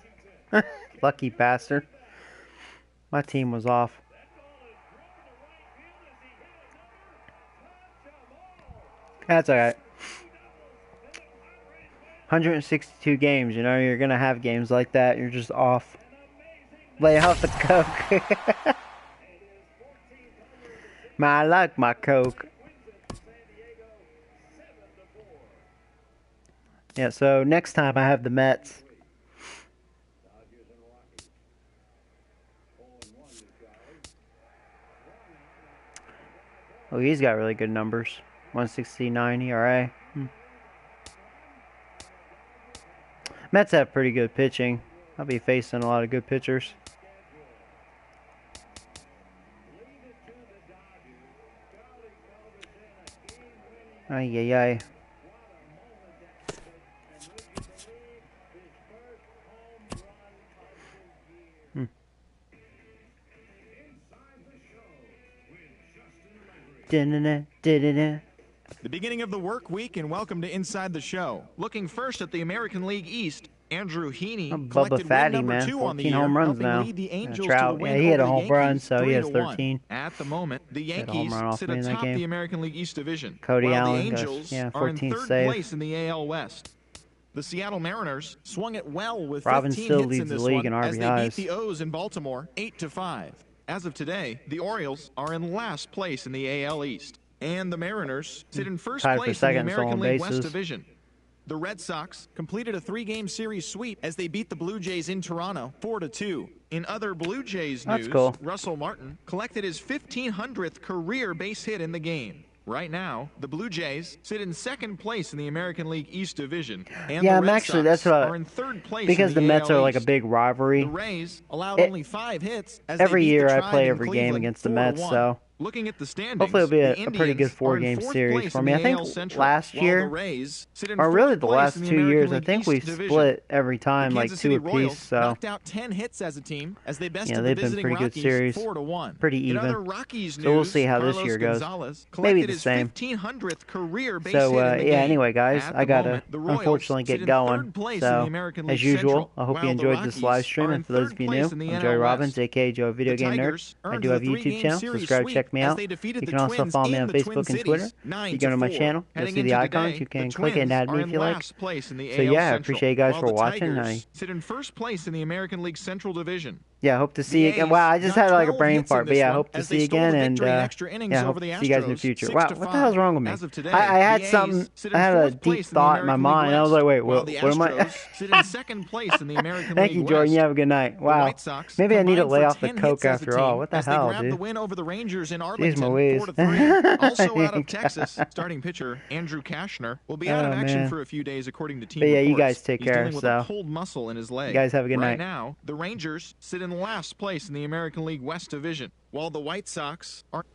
[SPEAKER 1] Lucky bastard. My team was off. That's alright. 162 games, you know, you're gonna have games like that. You're just off. Lay off the Coke. I like my Coke. Yeah, so next time I have the Mets. Oh, he's got really good numbers. 169 ERA. Mets have pretty good pitching. I'll be facing a lot of good pitchers. Ay.
[SPEAKER 6] The beginning of the work week, and welcome to Inside the Show. Looking first at the American League East, Andrew Heaney
[SPEAKER 1] Bubba
[SPEAKER 6] collected
[SPEAKER 1] Fatty,
[SPEAKER 6] win number
[SPEAKER 1] man.
[SPEAKER 6] 2 on the
[SPEAKER 1] 14
[SPEAKER 6] year,
[SPEAKER 1] home runs
[SPEAKER 6] helping
[SPEAKER 1] now.
[SPEAKER 6] lead the Angels
[SPEAKER 1] Trout,
[SPEAKER 6] to the win
[SPEAKER 1] yeah, he had
[SPEAKER 6] over
[SPEAKER 1] a
[SPEAKER 6] the
[SPEAKER 1] home run,
[SPEAKER 6] Yankees,
[SPEAKER 1] so he has
[SPEAKER 6] 3-1.
[SPEAKER 1] 13.
[SPEAKER 6] At the moment, the
[SPEAKER 1] Hit a home
[SPEAKER 6] Yankees
[SPEAKER 1] run off
[SPEAKER 6] sit
[SPEAKER 1] me in that
[SPEAKER 6] atop
[SPEAKER 1] game.
[SPEAKER 6] the American League East division,
[SPEAKER 1] Cody
[SPEAKER 6] while
[SPEAKER 1] Allen
[SPEAKER 6] the
[SPEAKER 1] goes,
[SPEAKER 6] Angels
[SPEAKER 1] yeah,
[SPEAKER 6] are in
[SPEAKER 1] 14th
[SPEAKER 6] third
[SPEAKER 1] save.
[SPEAKER 6] place in the AL West. The Seattle Mariners swung it well with
[SPEAKER 1] Robin
[SPEAKER 6] 15
[SPEAKER 1] still
[SPEAKER 6] hits
[SPEAKER 1] leads
[SPEAKER 6] in
[SPEAKER 1] the
[SPEAKER 6] this
[SPEAKER 1] league
[SPEAKER 6] one
[SPEAKER 1] in
[SPEAKER 6] as they beat
[SPEAKER 1] RBIs.
[SPEAKER 6] the O's in Baltimore 8-5. As of today, the Orioles are in last place in the AL East, and the Mariners sit in first
[SPEAKER 1] Tied for
[SPEAKER 6] place in the
[SPEAKER 1] second,
[SPEAKER 6] American
[SPEAKER 1] stolen
[SPEAKER 6] League West
[SPEAKER 1] bases.
[SPEAKER 6] division. The Red Sox completed a 3-game series sweep as they beat the Blue Jays in Toronto 4-2. In other Blue Jays
[SPEAKER 1] That's
[SPEAKER 6] news,
[SPEAKER 1] cool.
[SPEAKER 6] Russell Martin collected his 1,500th career base hit in the game. Right now, the Blue Jays sit in second place in the American League East division, and
[SPEAKER 1] Yeah,
[SPEAKER 6] the
[SPEAKER 1] I'm
[SPEAKER 6] Red
[SPEAKER 1] actually,
[SPEAKER 6] Sox
[SPEAKER 1] that's what
[SPEAKER 6] are in third place
[SPEAKER 1] because
[SPEAKER 6] in
[SPEAKER 1] the Mets
[SPEAKER 6] AL
[SPEAKER 1] are like a
[SPEAKER 6] East.
[SPEAKER 1] big rivalry.
[SPEAKER 6] The Rays allowed
[SPEAKER 1] It-
[SPEAKER 6] only 5 hits as
[SPEAKER 1] every
[SPEAKER 6] they beat
[SPEAKER 1] year
[SPEAKER 6] the
[SPEAKER 1] I
[SPEAKER 6] Tribe
[SPEAKER 1] play
[SPEAKER 6] in
[SPEAKER 1] every game
[SPEAKER 6] Cleveland
[SPEAKER 1] against the
[SPEAKER 6] 4-1.
[SPEAKER 1] Mets, so
[SPEAKER 6] Looking at the standings,
[SPEAKER 1] hopefully it'll be
[SPEAKER 6] the
[SPEAKER 1] a pretty good
[SPEAKER 6] Indians are in
[SPEAKER 1] 4-game
[SPEAKER 6] fourth
[SPEAKER 1] series
[SPEAKER 6] place
[SPEAKER 1] for
[SPEAKER 6] in
[SPEAKER 1] me.
[SPEAKER 6] the
[SPEAKER 1] I think
[SPEAKER 6] AL Central,
[SPEAKER 1] last
[SPEAKER 6] while
[SPEAKER 1] year,
[SPEAKER 6] the Rays sit in
[SPEAKER 1] or
[SPEAKER 6] fourth
[SPEAKER 1] really the
[SPEAKER 6] place
[SPEAKER 1] last
[SPEAKER 6] in the
[SPEAKER 1] 2
[SPEAKER 6] American
[SPEAKER 1] years, I
[SPEAKER 6] League
[SPEAKER 1] think
[SPEAKER 6] East
[SPEAKER 1] we
[SPEAKER 6] division.
[SPEAKER 1] split every
[SPEAKER 6] The
[SPEAKER 1] time like
[SPEAKER 6] Kansas
[SPEAKER 1] 2
[SPEAKER 6] City
[SPEAKER 1] apiece.
[SPEAKER 6] Royals
[SPEAKER 1] So
[SPEAKER 6] knocked out 10 hits as a team as they bested
[SPEAKER 1] yeah,
[SPEAKER 6] the
[SPEAKER 1] they've been
[SPEAKER 6] visiting
[SPEAKER 1] pretty good
[SPEAKER 6] Rockies
[SPEAKER 1] series.
[SPEAKER 6] 4-1.
[SPEAKER 1] Pretty
[SPEAKER 6] In
[SPEAKER 1] even.
[SPEAKER 6] other Rockies news,
[SPEAKER 1] So we'll see how this
[SPEAKER 6] Carlos
[SPEAKER 1] year goes.
[SPEAKER 6] Gonzalez
[SPEAKER 1] Maybe
[SPEAKER 6] collected
[SPEAKER 1] the
[SPEAKER 6] his
[SPEAKER 1] same.
[SPEAKER 6] 1,500th career base
[SPEAKER 1] So
[SPEAKER 6] hit in the
[SPEAKER 1] yeah.
[SPEAKER 6] game.
[SPEAKER 1] Anyway, guys,
[SPEAKER 6] At
[SPEAKER 1] I
[SPEAKER 6] the
[SPEAKER 1] gotta
[SPEAKER 6] moment, the Royals
[SPEAKER 1] unfortunately
[SPEAKER 6] sit
[SPEAKER 1] get
[SPEAKER 6] in
[SPEAKER 1] going.
[SPEAKER 6] third place in the
[SPEAKER 1] So
[SPEAKER 6] American League
[SPEAKER 1] as usual,
[SPEAKER 6] Central,
[SPEAKER 1] I hope you
[SPEAKER 6] while the
[SPEAKER 1] enjoyed this
[SPEAKER 6] Rockies
[SPEAKER 1] live stream.
[SPEAKER 6] are
[SPEAKER 1] And for those
[SPEAKER 6] in
[SPEAKER 1] of you
[SPEAKER 6] third
[SPEAKER 1] new,
[SPEAKER 6] place in the
[SPEAKER 1] I'm Joey
[SPEAKER 6] NL
[SPEAKER 1] Robbins,
[SPEAKER 6] West.
[SPEAKER 1] aka Joe Video
[SPEAKER 6] The
[SPEAKER 1] Game Nerd.
[SPEAKER 6] Tigers
[SPEAKER 1] I
[SPEAKER 6] earned
[SPEAKER 1] do have a
[SPEAKER 6] the
[SPEAKER 1] YouTube
[SPEAKER 6] 3-game
[SPEAKER 1] channel.
[SPEAKER 6] series
[SPEAKER 1] Subscribe,
[SPEAKER 6] sweep
[SPEAKER 1] check me
[SPEAKER 6] as
[SPEAKER 1] out.
[SPEAKER 6] they defeated
[SPEAKER 1] You
[SPEAKER 6] the
[SPEAKER 1] can also
[SPEAKER 6] Twins
[SPEAKER 1] follow me
[SPEAKER 6] in
[SPEAKER 1] on
[SPEAKER 6] the
[SPEAKER 1] Facebook
[SPEAKER 6] Twin
[SPEAKER 1] and Twitter.
[SPEAKER 6] Cities,
[SPEAKER 1] You go to my
[SPEAKER 6] 9-4.
[SPEAKER 1] channel, you'll
[SPEAKER 6] Heading
[SPEAKER 1] see the
[SPEAKER 6] into
[SPEAKER 1] icons.
[SPEAKER 6] today,
[SPEAKER 1] You can
[SPEAKER 6] the
[SPEAKER 1] click it and
[SPEAKER 6] Twins
[SPEAKER 1] add me
[SPEAKER 6] are
[SPEAKER 1] if
[SPEAKER 6] in
[SPEAKER 1] you like.
[SPEAKER 6] last place in the
[SPEAKER 1] So
[SPEAKER 6] AL
[SPEAKER 1] yeah, I
[SPEAKER 6] Central,
[SPEAKER 1] appreciate you guys
[SPEAKER 6] while
[SPEAKER 1] for
[SPEAKER 6] the
[SPEAKER 1] watching.
[SPEAKER 6] Tigers sit in first place in the American League Central Division.
[SPEAKER 1] yeah, hope to see you again. Wow, I just had like a brain fart, but yeah, hope to see you again, and yeah, hope to see you guys in the future. Wow, what the hell's wrong with me? I had something, I had a deep thought in my mind. I was like, wait, what am I? Thank you, Jordan. You have a good night. Wow, maybe I need to lay off the coke after all. What the hell, dude? Jeez Louise.
[SPEAKER 6] Also out of Texas, starting pitcher Andrew Kashner will be out of action for a few days, according to team
[SPEAKER 1] reports.
[SPEAKER 6] You
[SPEAKER 1] guys take
[SPEAKER 6] He's
[SPEAKER 1] care.
[SPEAKER 6] dealing with a pulled muscle in his leg.
[SPEAKER 1] You guys have a good night.
[SPEAKER 6] Right now, the Rangers sit in last place in the American League West Division, while the White Sox are